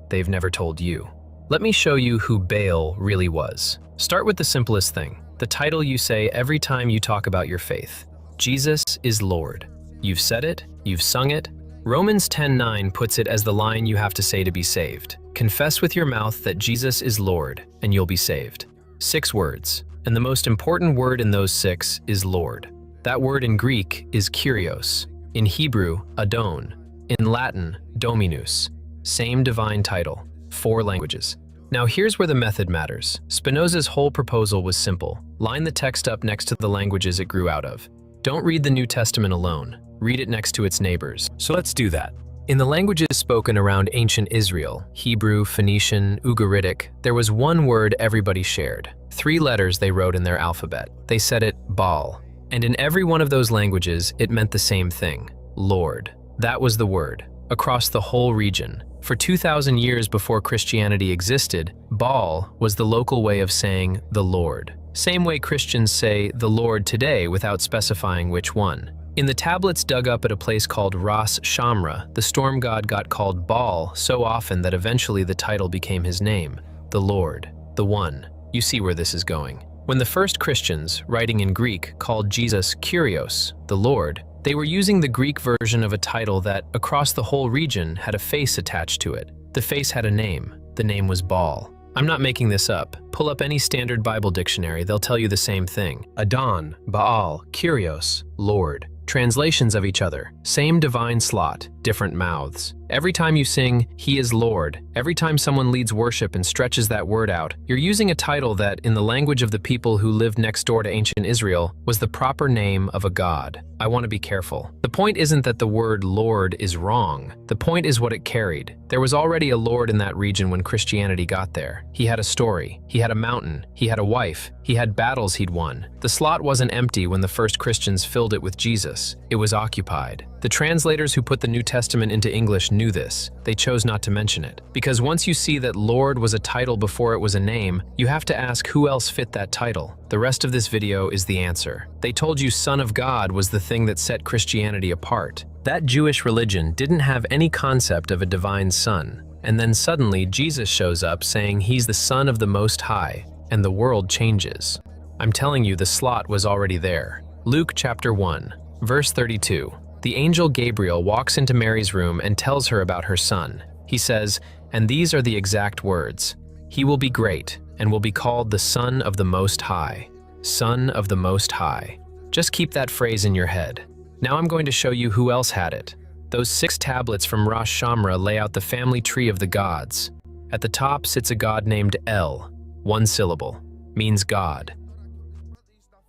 They've never told you. Let me show you who Baal really was. Start with the simplest thing, the title you say every time you talk about your faith. Jesus is Lord. You've said it, you've sung it. Romans 10:9 puts it as the line you have to say to be saved. Confess with your mouth that Jesus is Lord, and you'll be saved. 6 words, and the most important word in those 6 is Lord. That word in Greek is Kyrios, in Hebrew, Adon, in Latin, Dominus. Same divine title, 4 languages. Now here's where the method matters. Spinoza's whole proposal was simple. Line the text up next to the languages it grew out of. Don't read the New Testament alone. Read it next to its neighbors. So let's do that. In the languages spoken around ancient Israel, Hebrew, Phoenician, Ugaritic, there was one word everybody shared. 3 letters they wrote in their alphabet. They said it Baal. And in every one of those languages, it meant the same thing, Lord. That was the word, across the whole region. For 2,000 years before Christianity existed, Baal was the local way of saying the Lord. Same way Christians say the Lord today without specifying which one. In the tablets dug up at a place called Ras Shamra, the storm god got called Baal so often that eventually the title became his name, the Lord, the One. You see where this is going. When the first Christians, writing in Greek, called Jesus Kyrios, the Lord, they were using the Greek version of a title that, across the whole region, had a face attached to it. The face had a name. The name was Baal. I'm not making this up. Pull up any standard Bible dictionary, they'll tell you the same thing. Adon, Baal, Kyrios, Lord. Translations of each other. Same divine slot, different mouths. Every time you sing, "He is Lord," every time someone leads worship and stretches that word out, you're using a title that, in the language of the people who lived next door to ancient Israel, was the proper name of a god. I want to be careful. The point isn't that the word Lord is wrong. The point is what it carried. There was already a Lord in that region when Christianity got there. He had a story. He had a mountain. He had a wife. He had battles he'd won. The slot wasn't empty when the first Christians filled it with Jesus. It was occupied. The translators who put the New Testament into English knew this. They chose not to mention it. Because once you see that Lord was a title before it was a name, you have to ask who else fit that title. The rest of this video is the answer. They told you Son of God was the thing that set Christianity apart. That Jewish religion didn't have any concept of a divine son. And then suddenly Jesus shows up saying he's the Son of the Most High, and the world changes. I'm telling you, the slot was already there. Luke chapter 1, verse 32. The angel Gabriel walks into Mary's room and tells her about her son. He says, and these are the exact words, "He will be great and will be called the Son of the Most High." Son of the Most High. Just keep that phrase in your head. Now I'm going to show you who else had it. Those 6 tablets from Rosh Shamra lay out the family tree of the gods. At the top sits a god named El, one syllable, means God.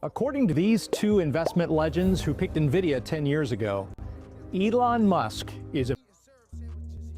According to these 2 investment legends who picked NVIDIA 10 years ago, Elon Musk is a...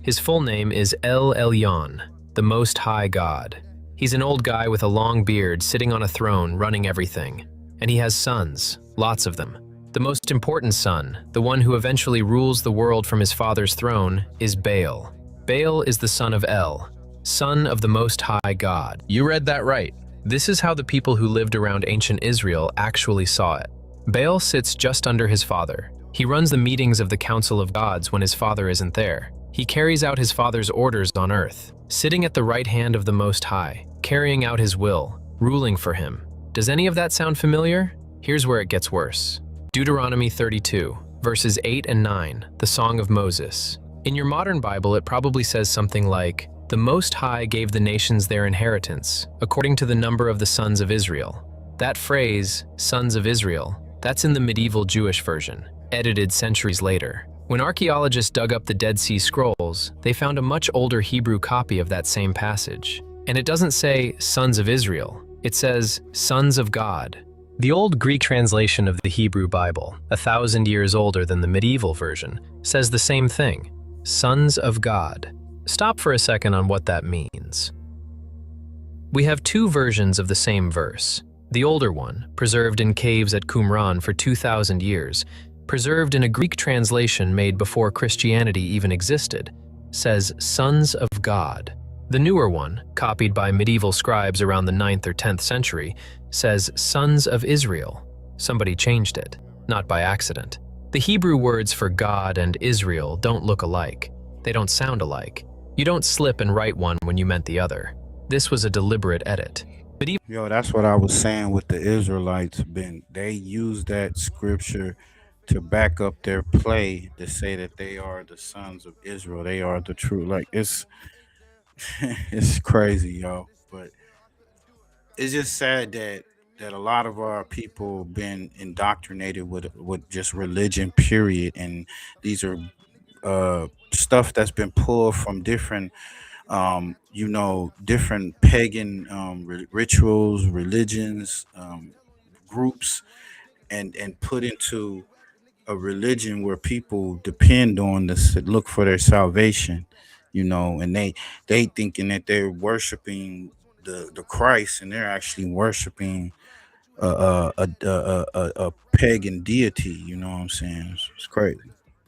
His full name is El Elyon, the Most High God. He's an old guy with a long beard sitting on a throne running everything. And he has sons, lots of them. The most important son, the one who eventually rules the world from his father's throne, is Baal. Baal is the son of El, son of the Most High God. You read that right. This is how the people who lived around ancient Israel actually saw it. Baal sits just under his father. He runs the meetings of the Council of Gods when his father isn't there. He carries out his father's orders on earth, sitting at the right hand of the Most High, carrying out his will, ruling for him. Does any of that sound familiar? Here's where it gets worse. Deuteronomy 32, verses 8 and 9, the Song of Moses. In your modern Bible, it probably says something like, "The Most High gave the nations their inheritance, according to the number of the sons of Israel." That phrase, sons of Israel, that's in the medieval Jewish version, edited centuries later. When archaeologists dug up the Dead Sea Scrolls, they found a much older Hebrew copy of that same passage. And it doesn't say sons of Israel, it says sons of God. The old Greek translation of the Hebrew Bible, 1,000 years older than the medieval version, says the same thing, sons of God. Stop for a second on what that means. We have 2 versions of the same verse. The older one, preserved in caves at Qumran for 2,000 years, preserved in a Greek translation made before Christianity even existed, says sons of God. The newer one, copied by medieval scribes around the 9th or 10th century, says sons of Israel. Somebody changed it, not by accident. The Hebrew words for God and Israel don't look alike. They don't sound alike. You don't slip and write one when you meant the other. This was a deliberate edit. Yo, that's what I was saying with the Israelites. They use that scripture to back up their play to say that they are the sons of Israel. They are the true. Like it's crazy, yo. But it's just sad that a lot of our people been indoctrinated with just religion, period. And these are stuff that's been pulled from different different pagan rituals, religions, groups, and put into a religion where people depend on this, look for their salvation, and they thinking that they're worshiping the Christ, and they're actually worshiping a pagan deity. You know what I'm saying? It's crazy.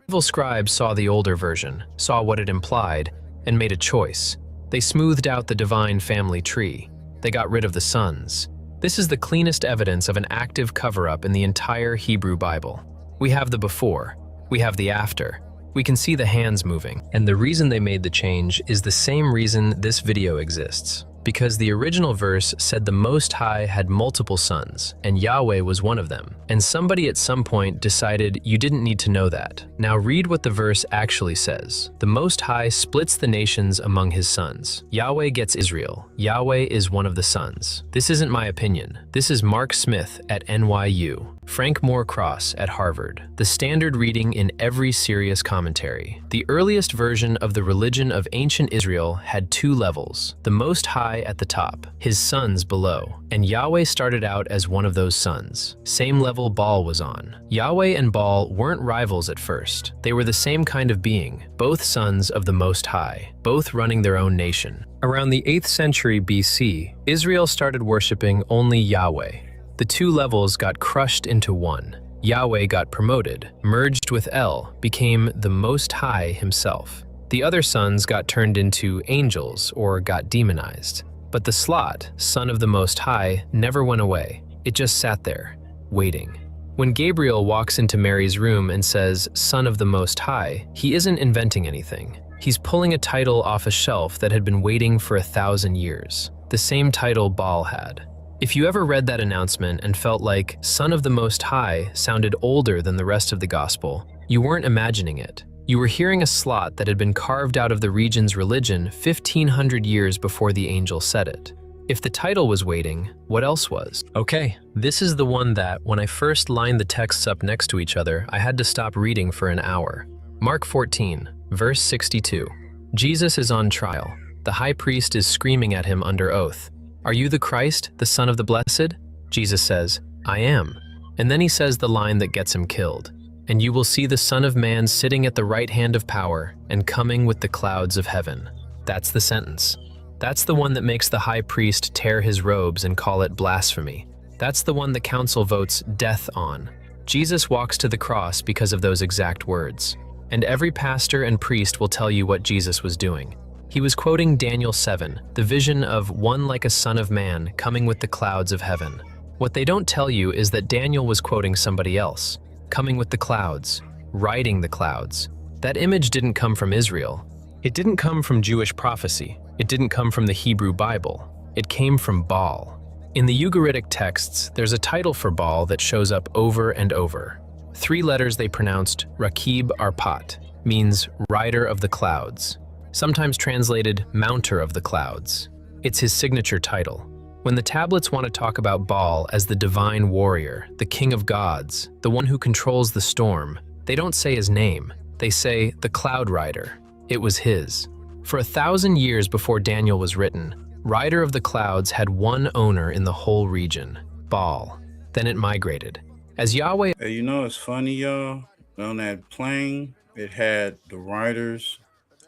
Evil scribes saw the older version, saw what it implied, and made a choice. They smoothed out the divine family tree. They got rid of the sons. This is the cleanest evidence of an active cover-up in the entire Hebrew Bible. We have the before, we have the after. We can see the hands moving. And the reason they made the change is the same reason this video exists. Because the original verse said the Most High had multiple sons, and Yahweh was one of them. And somebody at some point decided you didn't need to know that. Now read what the verse actually says. The Most High splits the nations among his sons. Yahweh gets Israel. Yahweh is one of the sons. This isn't my opinion. This is Mark Smith at NYU. Frank Moore-Cross at Harvard, the standard reading in every serious commentary. The earliest version of the religion of ancient Israel had two levels, the Most High at the top, his sons below, and Yahweh started out as one of those sons. Same level Baal was on. Yahweh and Baal weren't rivals at first. They were the same kind of being, both sons of the Most High, both running their own nation. Around the 8th century BC, Israel started worshiping only Yahweh. The two levels got crushed into one. Yahweh got promoted, merged with El, became the Most High himself. The other sons got turned into angels or got demonized. But the slot, son of the Most High, never went away. It just sat there, waiting. When Gabriel walks into Mary's room and says, Son of the Most High, he isn't inventing anything. He's pulling a title off a shelf that had been waiting for 1,000 years. The same title Baal had. If you ever read that announcement and felt like Son of the Most High sounded older than the rest of the gospel, you weren't imagining it. You were hearing a slot that had been carved out of the region's religion 1,500 years before the angel said it. If the title was waiting, what else was? Okay, this is the one that, when I first lined the texts up next to each other, I had to stop reading for an hour. Mark 14, verse 62. Jesus is on trial. The high priest is screaming at him under oath. Are you the Christ, the Son of the Blessed? Jesus says, I am. And then he says the line that gets him killed. And you will see the Son of Man sitting at the right hand of power and coming with the clouds of heaven. That's the sentence. That's the one that makes the high priest tear his robes and call it blasphemy. That's the one the council votes death on. Jesus walks to the cross because of those exact words. And every pastor and priest will tell you what Jesus was doing. He was quoting Daniel 7, the vision of one like a son of man coming with the clouds of heaven. What they don't tell you is that Daniel was quoting somebody else, coming with the clouds, riding the clouds. That image didn't come from Israel. It didn't come from Jewish prophecy. It didn't come from the Hebrew Bible. It came from Baal. In the Ugaritic texts, there's a title for Baal that shows up over and over. 3 letters they pronounced Rakib Arpat, means rider of the clouds. Sometimes translated mounter of the clouds. It's his signature title. When the tablets want to talk about Baal as the divine warrior, the king of gods, the one who controls the storm, they don't say his name. They say the cloud rider. It was his. For 1,000 years before Daniel was written, Rider of the Clouds had one owner in the whole region, Baal. Then it migrated. As Yahweh... Hey, you know, it's funny, y'all. On that plane, it had the riders.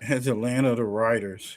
It had the land of the riders.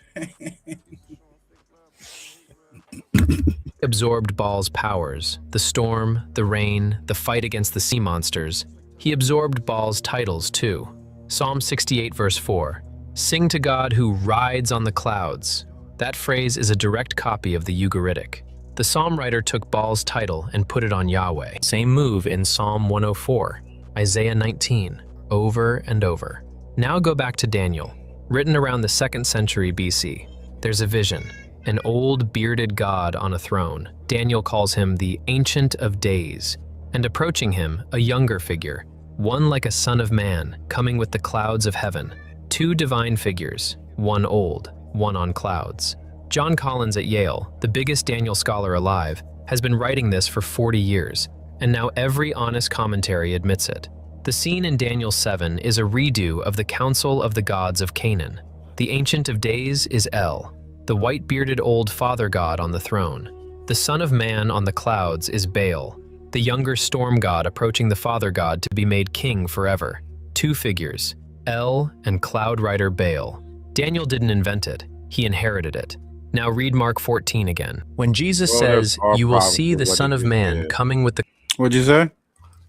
absorbed Baal's powers, the storm, the rain, the fight against the sea monsters. He absorbed Baal's titles too. Psalm 68 verse 4, sing to God who rides on the clouds. That phrase is a direct copy of the Ugaritic. The psalm writer took Baal's title and put it on Yahweh. Same move in Psalm 104, Isaiah 19, over and over. Now go back to Daniel, written around the 2nd century BC. There's a vision, an old bearded god on a throne. Daniel calls him the Ancient of Days, and approaching him, a younger figure, one like a son of man, coming with the clouds of heaven. 2 divine figures, one old, one on clouds. John Collins at Yale, the biggest Daniel scholar alive, has been writing this for 40 years, and now every honest commentary admits it. The scene in Daniel 7 is a redo of the Council of the Gods of Canaan. The Ancient of Days is El, the white-bearded old father god on the throne. The Son of Man on the clouds is Baal, the younger storm god approaching the father god to be made king forever. 2 figures, El and cloud rider Baal. Daniel didn't invent it, he inherited it. Now read Mark 14 again. When Jesus says, you will see the Son of Man coming with the... What'd you say?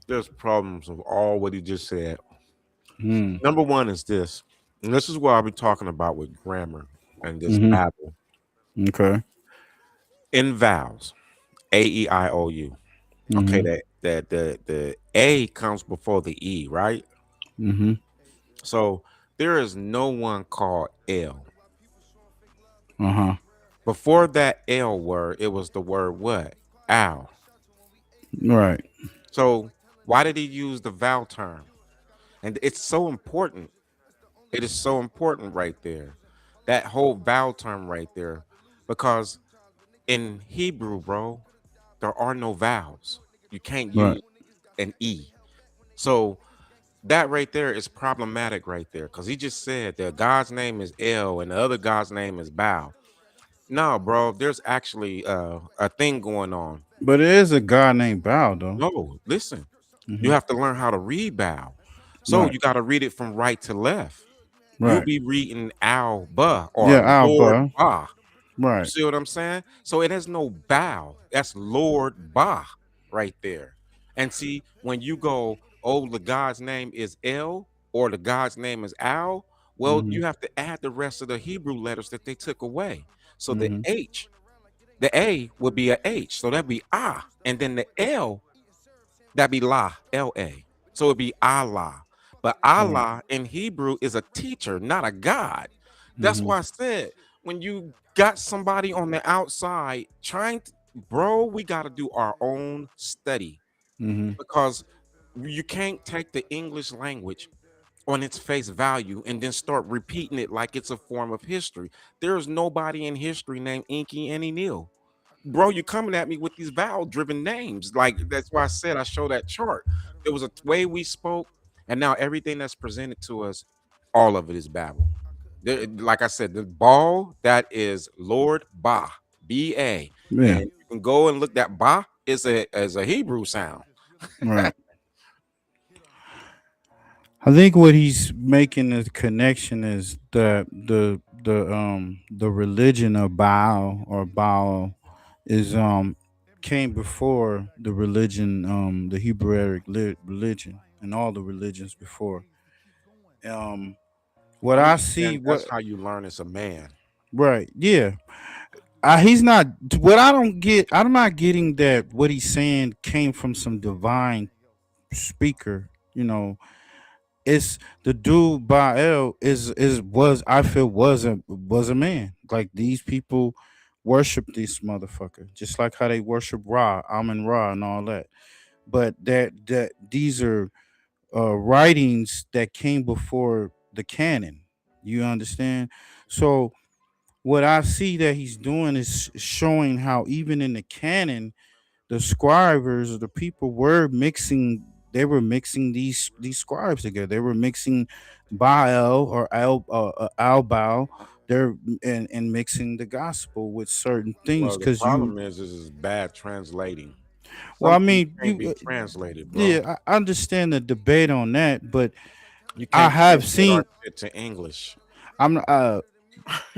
There's problems of all what he just said. Number one is this, and this is what I'll be talking about with grammar and this Bible. Okay. In vowels, A-E-I-O-U. Okay, that the A comes before the E, right? So there is no one called L. Before that L word, it was the word what? Ow. Right. So why did he use the vowel term? And it's so important. It is so important right there. That whole vowel term right there. Because in Hebrew, bro, there are no vowels. You can't use an E. So that right there is problematic right there, because he just said that God's name is El and the other God's name is Bow. No, bro, there's actually a thing going on. But there is a God named Bow though. No, listen, you Mhm. have to learn how to read Bow. So Right. you got to read it from right to left. You'll Right. be reading Al-Ba Yeah, or Lord Alba. Ba. You Right. see what I'm saying? So it has no bow. That's Lord Ba right there. And see, when you go, oh, the God's name is El or the God's name is Al, well, Mhm. you have to add the rest of the Hebrew letters that they took away. So the Mhm. H, the A would be a H. So that'd be Ah. And then the L, that'd be La, L-A. So it'd be Allah. But Right. Allah in Hebrew is a teacher, not a God. That's Mhm. why I said when you got somebody on the outside trying to, bro, we got to do our own study, Mhm. because you can't take the English language on its face value and then start repeating it like it's a form of history. There's nobody in history named Inky Annie Neal. Bro, you're coming at me with these vowel driven names. Like, that's why I said I show that chart. There was a way we spoke, and now everything that's presented to us, all of it is Babel. Like I said, the ball, that is Lord Ba, B-A. Yeah. And you can go and look, that Ba is a Hebrew sound. Right. I think what he's making the connection is that the religion of Baal or Baal is came before the religion, the Hebraic religion and all the religions before. Um what I I see, understand what that's how you learn as a man. right, yeah. He's not, what I don't get, I'm not getting that what he's saying came from some divine speaker, you know. It's the dude Baal is was, I feel, was a man. Like, these people worship this motherfucker just like how they worship Ra, Amun Ra, and all that. But that these are writings that came before the canon. You understand? So what I see that he's doing is showing how even in the canon, the scribers or the people were mixing, they were mixing these scribes together. They were mixing Baal or Al they're and mixing the gospel with certain things, Well, the because you, problem is bad translating. well, I Some things mean, can't you be translated, bro. yeah, I understand the debate on that, but You I can't have translate our seen, shit to English. I'm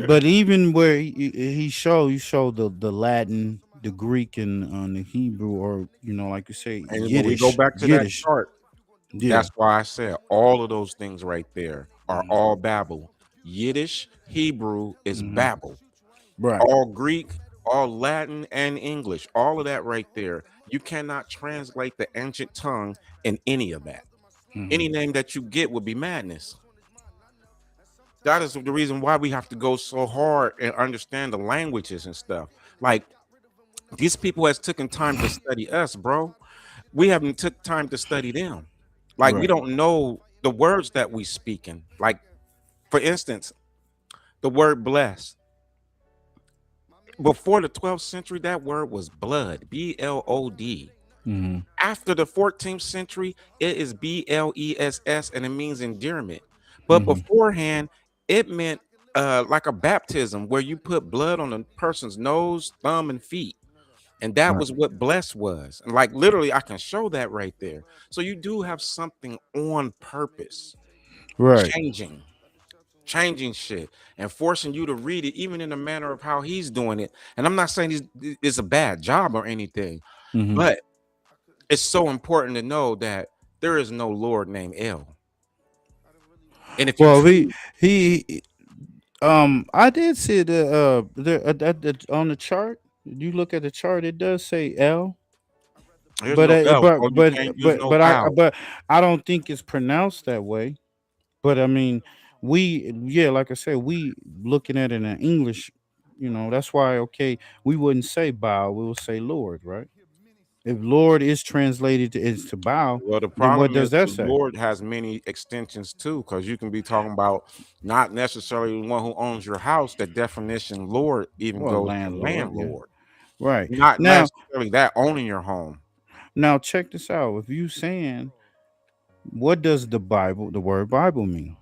but even where he showed the Latin, the Greek, and the Hebrew, or, you know, like you say, And when we go back to that Yiddish. chart, Yeah. that's why I said all of those things right there are Mhm. all Babel. Yiddish, Hebrew is Mhm. Babel. Right. All Greek, all Latin, and English, all of that right there. You cannot translate the ancient tongue in any of that. Any Mhm. name that you get would be madness. That is the reason why we have to go so hard and understand the languages and stuff. Like, these people has taken time to study us, bro. We haven't took time to study them. Like, we Right. don't know the words that we speaking. Like, for instance, the word blessed. Before the 12th century, that word was blood, B-L-O-D. Mhm. After the 14th century, it is B-L-E-S-S, and it means endearment. But Mhm. beforehand, it meant like a baptism where you put blood on a person's nose, thumb, and feet. And that Right. was what blessed was. And like, literally, I can show that right there. So you do have something on purpose, Right. changing shit and forcing you to read it, even in the manner of how he's doing it. And I'm not saying it's a bad job or anything, Mhm. but it's so important to know that there is no Lord named El. And if you Well, truly, he I did see on the chart. You look at the chart, it does say L, there's no L, bro, you can't use no vowel. but I don't think it's pronounced that way. But I mean, we, yeah, like I said, we looking at it in English, you know, that's why, okay, we wouldn't say bow, we will say Lord, right? If Lord is translated into bow, Well, the then what problem is does that the say? Lord has many extensions too, because you can be talking about not necessarily the one who owns your house. The definition Lord even Well, goes to landlord, yeah. landlord, Right. not Now, necessarily that owning your home. Now check this out. If you saying, what does the word Bible mean?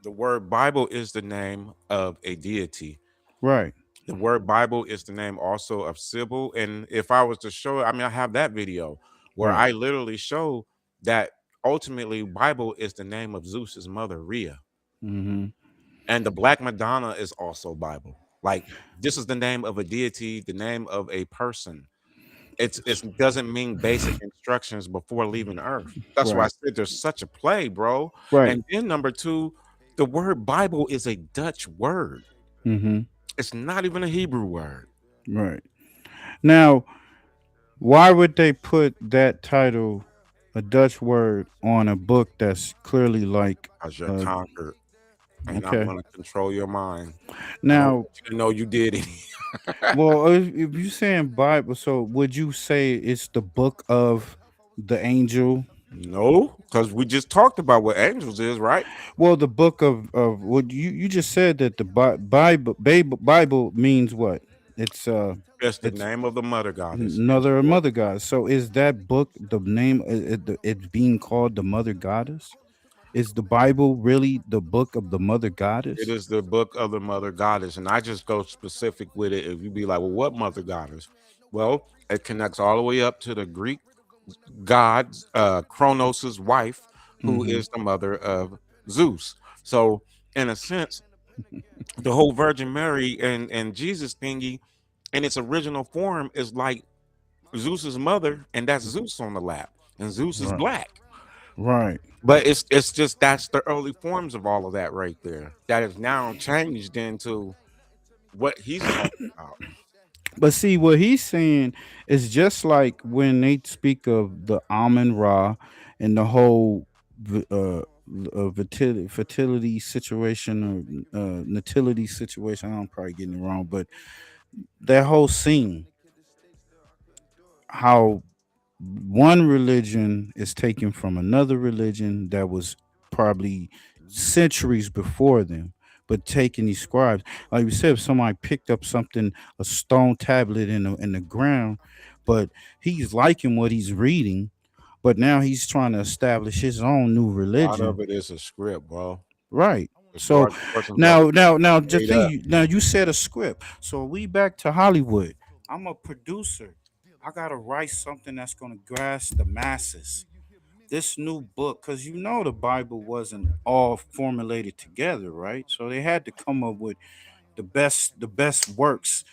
The word Bible is the name of a deity. Right. The word Bible is the name also of Sybil. And if I was to show, I mean, I have that video where Right. I literally show that ultimately Bible is the name of Zeus's mother, Rhea. Mm-hmm. And the Black Madonna is also Bible. Like, this is the name of a deity, the name of a person. It doesn't mean basic instructions before leaving Earth. That's why I Right. said there's such a play, bro. Right. And then number two, the word Bible is a Dutch word. Mm-hmm. It's not even a Hebrew word. Right. Now, why would they put that title, a Dutch word, on a book that's clearly like Because you're conquered. And I'm okay. going to control your mind. I don't Now, want you to know you did it. well, if you saying Bible, so would you say it's the book of the angel? No, because we just talked about what angels is, right? Well, the book of what you just said that the Bible means what? It's It's the it's name of the mother goddess. another mother goddess. So is that book the name? It's being called the mother goddess. Is the Bible really the book of the mother It goddess? is the book of the mother goddess. And I just go specific with it. If you be like, well, what mother goddess? Well, it connects all the way up to the Greek god, Kronos's wife, who Mm-hmm. is the mother of Zeus. So, in a sense, the whole Virgin Mary and Jesus thingy in its original form is like Zeus's mother, and that's Zeus on the lap, and Zeus is Right. black. Right. But it's just that's the early forms of all of that right there. That is now changed into what he's talking about. But see, what he's saying is just like when they speak of the Amun Ra and the whole fertility situation or nativity situation. I'm probably getting it wrong, but that whole scene, how one religion is taken from another religion that was probably centuries before them, but taking these scribes, like you said, if somebody picked up something, a stone tablet in the ground, but he's liking what he's reading, but now he's trying to establish his own new A lot of religion. it is a script, bro. Right. The So George and now the made thing up. now you said a script. So we back to Hollywood. I'm a producer. I gotta write something that's gonna grasp the masses. This new book, because you know the Bible wasn't all formulated together, right? So they had to come up with the best works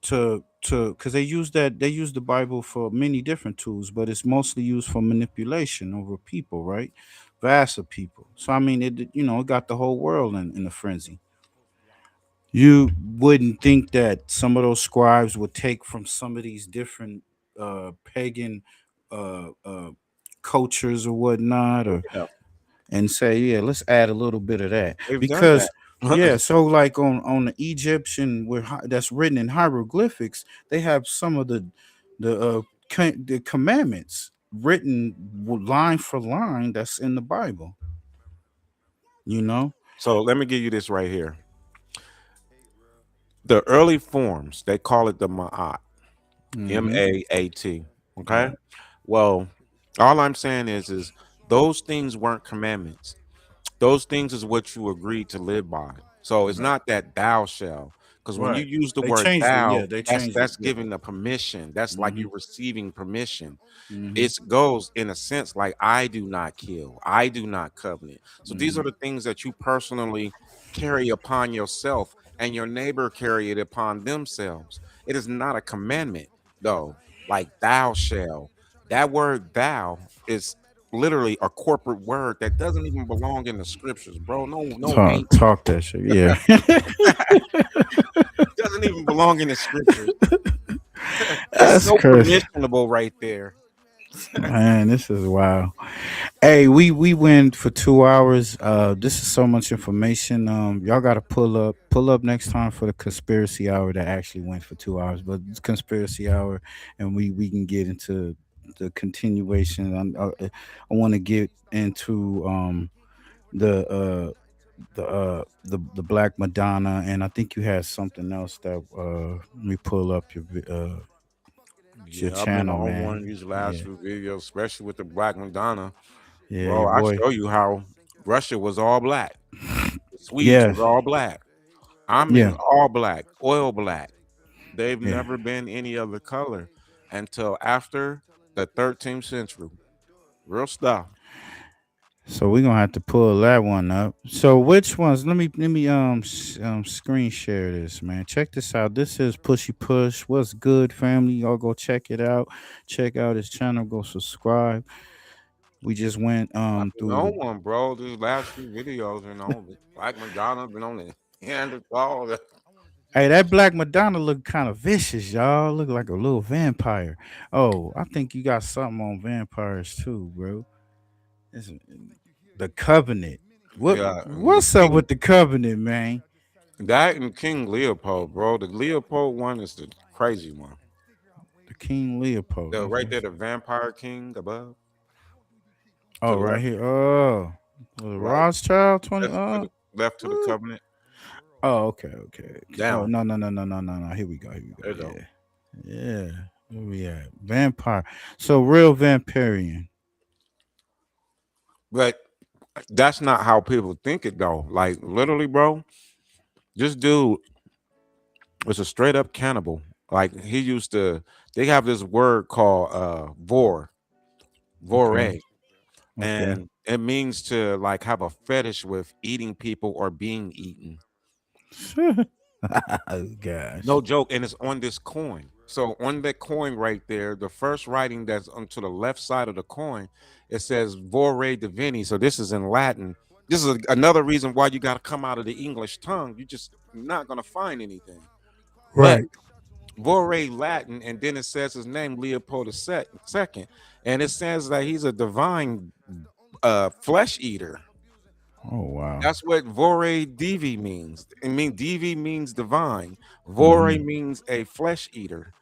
to because they use the Bible for many different tools, but it's mostly used for manipulation over people, right? Vast of people. So I mean, it got the whole world in a frenzy. You wouldn't think that some of those scribes would take from some of these different pagan cultures or whatnot, or Yeah, and say, yeah, let's add a little bit of that they've done because that. yeah. So like on the Egyptian that's written in hieroglyphics, they have some of the commandments written line for line that's in the Bible. You know. So let me give you this right here. The early forms, they call it the Ma'at. Mm-hmm. M-A-A-T. Okay. Right. Well, all I'm saying is those things weren't commandments. Those things is what you agreed to live by. So it's Right. not that thou shall, because when you Right. use the They word changed it. Yeah, thou, they that's changed it. that's Yeah. giving the permission. That's like Mm-hmm. you receiving permission. Mm-hmm. It goes in a sense like I do not kill, I do not covenant. So these Mm-hmm. are the things that you personally carry upon yourself, and your neighbor carry it upon themselves. It is not a commandment, though. Like thou shall. That word thou is literally a corporate word that doesn't even belong in the scriptures, bro. No angel. Talk that shit. Yeah. Doesn't even belong in the scriptures. It's That's so crazy. permissionable right there. Man, this is wild. Hey, we went for 2 hours. This is so much information. Y'all gotta pull up next time for the conspiracy hour that actually went for 2 hours, but it's conspiracy hour, and we can get into the continuation. I want to get into the Black Madonna, and I think you had something else that let me pull up your your I've been channel, on one of man. these last Yeah, few videos, especially with the Black Madonna. yeah, Bro, your I boy. show you how Russia was all black. The Swedes Yeah, was all black. I yeah, mean all black, oil black. They've yeah. never been any other color until after the 13th century. Real stuff. So we're gonna have to pull that one up. So which ones? Let me screen share this, man. Check this out. This is Pushy Push. What's good, family? Y'all go check it out. Check out his channel. Go subscribe. We just went I've been through on the. one, bro. These last few videos, Black Madonna been on the Neanderthal. Hey, that Black Madonna look kind of vicious, y'all. Look like a little vampire. Oh, I think you got something on vampires too, bro. It's the Covenant. Yeah, the What's up King, with the Covenant, man? that and King Leopold, bro. The Leopold one is the crazy one. The King Leopold. The right Okay. there, the Vampire King above to Oh, the right left, here. Oh, the right Rothschild 20. left to the Covenant. Oh, okay. Oh, Down. no. Here we go. There you go. Yeah. Where we at? Vampire. So real vampirian. But that's not how people think it though. Like literally, bro, this dude was a straight up cannibal. Like he used to. They have this word called vore, Okay. Okay. and it means to like have a fetish with eating people or being eaten. Oh, gosh. No joke, and it's on this coin. So on that coin right there, the first writing that's onto the left side of the coin, it says "Vore Divini." So this is in Latin. This is another reason why you got to come out of the English tongue. You just not gonna find anything. But Right. Vore Latin, and then it says his name Leopold II, and it says that he's a divine flesh eater. Oh, wow. That's what Vore Divi means. I mean, Divi means divine. Vore Mhm. means a flesh eater.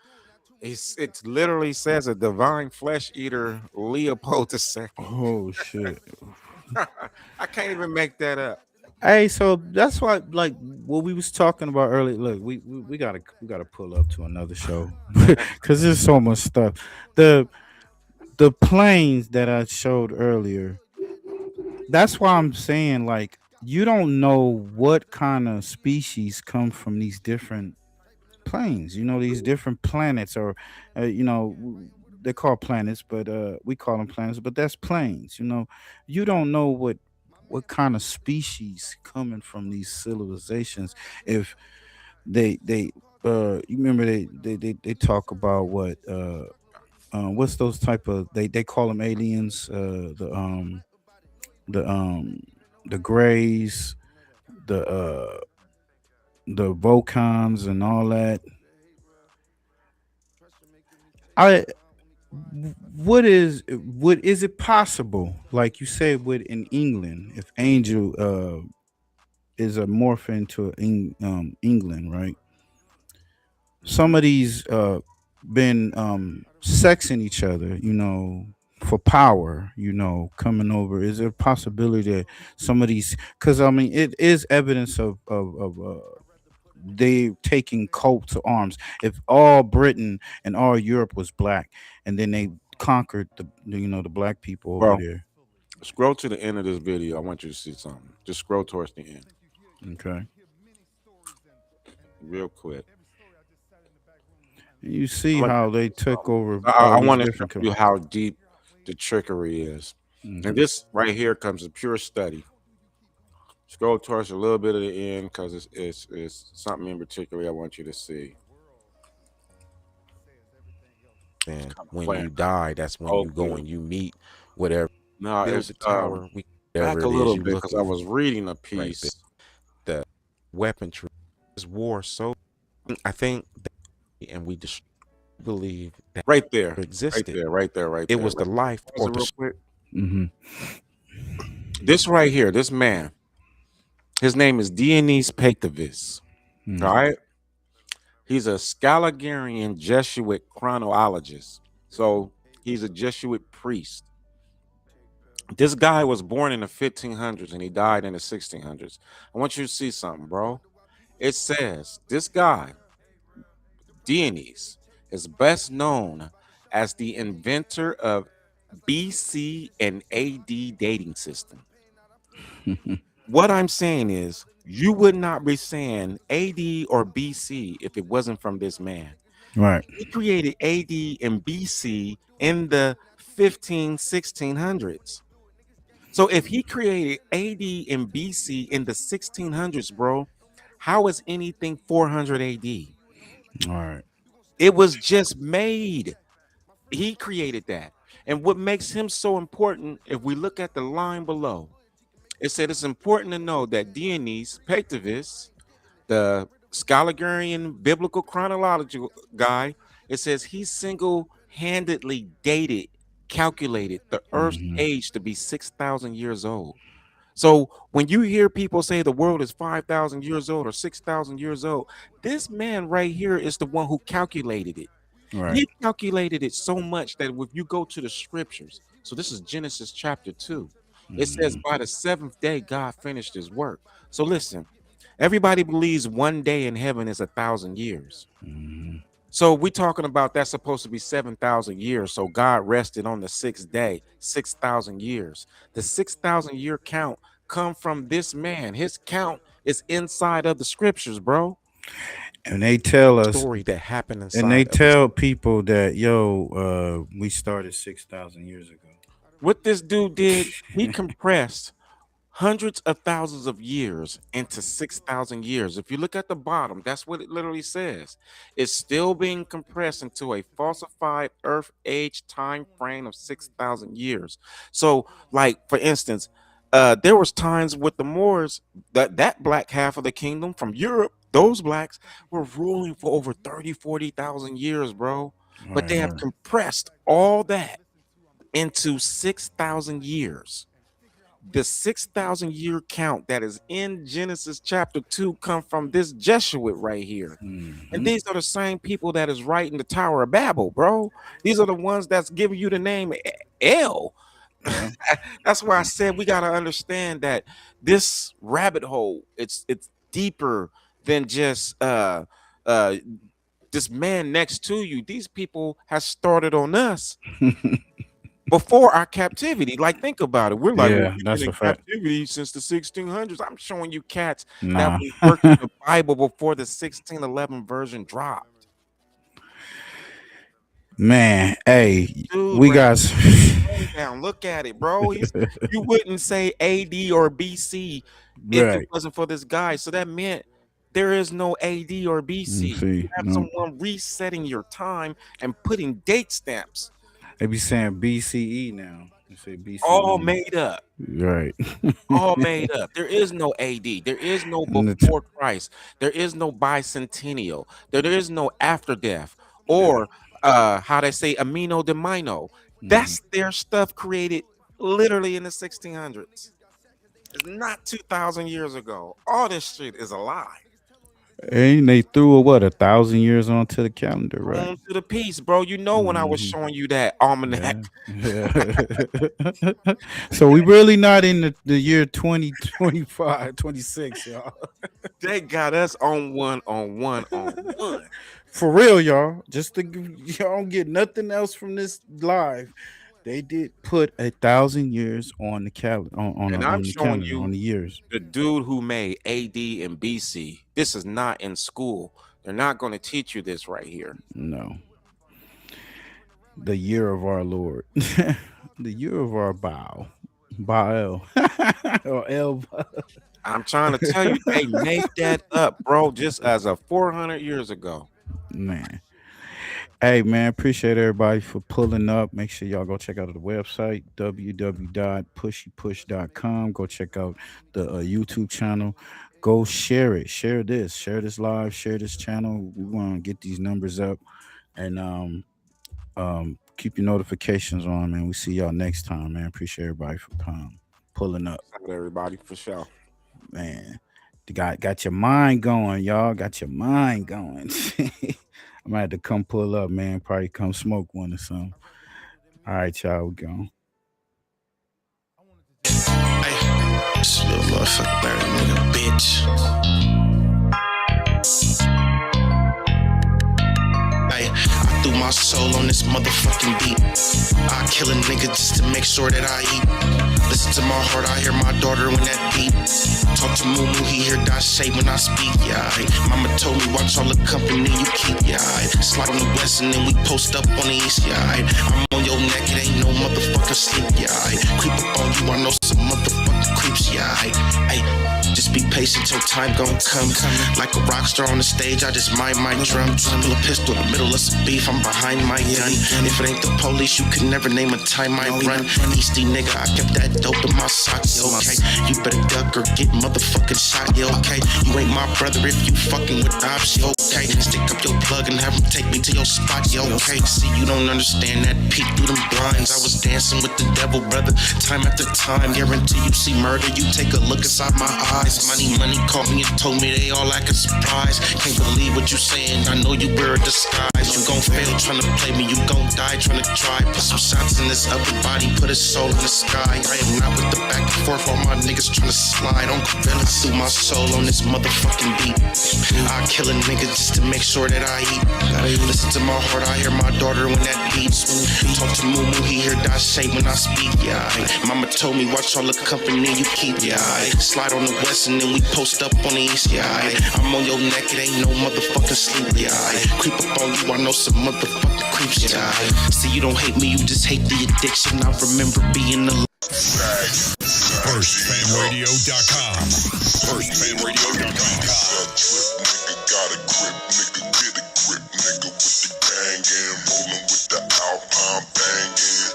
It literally says a divine flesh eater, Leopold II. Oh, shit. I can't even make that up. Hey, so that's why, like, what we was talking about earlier. Look, we gotta pull up to another show because there's so much stuff. The planes that I showed earlier. That's why I'm saying, like, you don't know what kind of species come from these different planes. You know, these different planets, or they're called planets, but we call them planets. But that's planes. You know, you don't know what kind of species coming from these civilizations. If they you remember they talk about what's those type of they call them aliens, the the grays, the Vocons and all that. I what is it possible, like you said, with in England, if Angel is a morph into England, right? Some of these been sexing each other, for power, coming over. Is there a possibility that some of these, because I mean it is evidence of they taking coat to arms. If all Britain and all Europe was black, and then they conquered the black people over Bro, there. scroll to the end of this video. I want you to see something. Just scroll towards the end. Okay. Real quick. You see how they took over. I all these want to different show you how deep the trickery is. And this right here comes a pure study. Scroll towards a little bit of the end because it's something in particular I want you to see. And when you die, that's when you go and you meet whatever. No, Build the tower. Back a little bit because I was reading a piece. Right, the weaponry is war. So I think, and we just believe that Right there, existed. right there. It was the life. Or real quick. This right here, this man, his name is Dionys Pactavis. All right. He's a Scalagarian Jesuit chronologist. So he's a Jesuit priest. This guy was born in the 1500s and he died in the 1600s. I want you to see something, bro. It says this guy, Dionys, is best known as the inventor of BC and AD dating system. What I'm saying is, you would not be saying AD or BC if it wasn't from this man. Right. He created AD and BC in the 1600s. So if he created AD and BC in the 1600s, bro, how is anything 400 AD? All right. It was just made. He created that. And what makes him so important, if we look at the line below, it said it's important to know that Dionys Pactavis, the Scholarian biblical chronological guy, it says he single-handedly calculated the Earth's age to be 6,000 years old. So when you hear people say the world is 5,000 years old or 6,000 years old, this man right here is the one who calculated it. Right. He calculated it so much that if you go to the scriptures, so this is Genesis chapter 2, it says by the seventh day God finished his work. So listen, everybody believes one day in heaven is 1,000 years. So we're talking about that's supposed to be 7,000 years. So God rested on the sixth day, 6,000 years. The 6,000 year count come from this man. His count is inside of the scriptures, bro. And they tell us story that happened inside. And they tell people that we started 6,000 years ago. What this dude did, he compressed hundreds of thousands of years into 6,000 years. If you look at the bottom, that's what it literally says. It's still being compressed into a falsified Earth age time frame of 6,000 years. So, like for instance, there was times with the Moors that black half of the kingdom from Europe, those blacks were ruling for over 40,000 years, bro. But they have compressed all that into 6,000 years. The 6,000 year count that is in Genesis chapter 2 come from this Jesuit right here. And these are the same people that is writing the Tower of Babel, bro. These are the ones that's giving you the name L. That's why I said we got to understand that this rabbit hole, it's deeper than just this man next to you. These people have started on us before our captivity. Like, think about it. We're like, well, we've been in captivity since the 1600s. I'm showing you cats that was working the Bible before the 1611 version dropped. Man, hey, dude, we bro, got down. Look at it, bro. You wouldn't say AD or BC if it wasn't for this guy. So that meant there is no AD or BC. You have someone resetting your time and putting date stamps. They be saying BCE now. They say BCE. All made up. Right. All made up. There is no AD. There is no before Christ. There is no bicentennial. There is no after death. Or how they say amino de mino. That's their stuff created literally in the 1600s. It's not 2,000 years ago. All this shit is a lie. And they threw 1,000 years onto the calendar, right? On to the piece, bro. You know when I was showing you that almanac. Yeah. So we really not in the year 2025, 26, y'all. They got us on one. For real, y'all. Just to y'all don't get nothing else from this live. They did put 1,000 years on the calendar, on the years. The dude who made AD and BC. This is not in school. They're not going to teach you this right here. No. The year of our Lord. The year of our Baal. Or El. I'm trying to tell you, they made that up, bro, just as of 400 years ago. Man. Hey, man, appreciate everybody for pulling up. Make sure y'all go check out the website, www.pushypush.com. Go check out the YouTube channel. Go share it. Share this live. Share this channel. We want to get these numbers up. And keep your notifications on, man. We see y'all next time, man. Appreciate everybody for pulling up. Everybody, for sure. Man, got your mind going, y'all. Got your mind going. I might have to come pull up, man. Probably come smoke one or something. All right, y'all, we go. Hey, this little motherfucker bird nigga, bitch. Hey, threw my soul on this motherfucking beat. I kill a nigga just to make sure that I eat. Listen to my heart, I hear my daughter when that beat. Talk to Moo, he hear reshape when I speak, yeah. Mama told me watch all the company you keep, yeah. Slide on the west and then we post up on the east, yeah. I'm on your neck, it ain't no motherfucking sleep, yeah. Creep up on you, I know some motherfucking creeps, yeah. Hey, just be patient till time gon' come. Like a rock star on the stage, I just mind my drum. Pull a pistol in the middle of some beef, I'm behind my gun. If it ain't the police, you could never name a time I run. Easty nigga, I kept that dope in my socks, okay. You better duck or get motherfucking shot, yeah, okay. You ain't my brother if you fucking with ops, yeah, okay. Stick up your plug and have him take me to your spot, yeah, okay. See, you don't understand that peek through them blinds. I was dancing with the devil, brother, time after time. Guarantee you see murder, you take a look inside my eyes. Money caught me and told me they all acting surprised. Can't believe what you saying, I know you wear a disguise. You gon' fail trying to play me, you gon' die trying to try. Put some shots in this upper body, put his soul in the sky. I am not with the back and forth, all my niggas trying to slide. On I threw my soul on this motherfucking beat. I kill a nigga just to make sure that I eat. Listen to my heart, I hear my daughter when that beats. Talk to Moo, he hear reshape when I speak, yeah. Mama told me watch all the company you keep, yeah. Slide on the west and then we post up on the east, yeah. I'm on your neck, it ain't no motherfucking sleep, yeah. Creep up on you, I know some motherfucking creeps, yeah. See, you don't hate me, you just hate the addiction. I remember being the FirstFamRadio.com. FirstFamRadio.com. Nigga got a grip, nigga get a grip, nigga with the gang and rolling with the Alpine banging.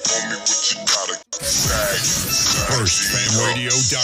Tell me what you gotta say. FirstFamRadio.com.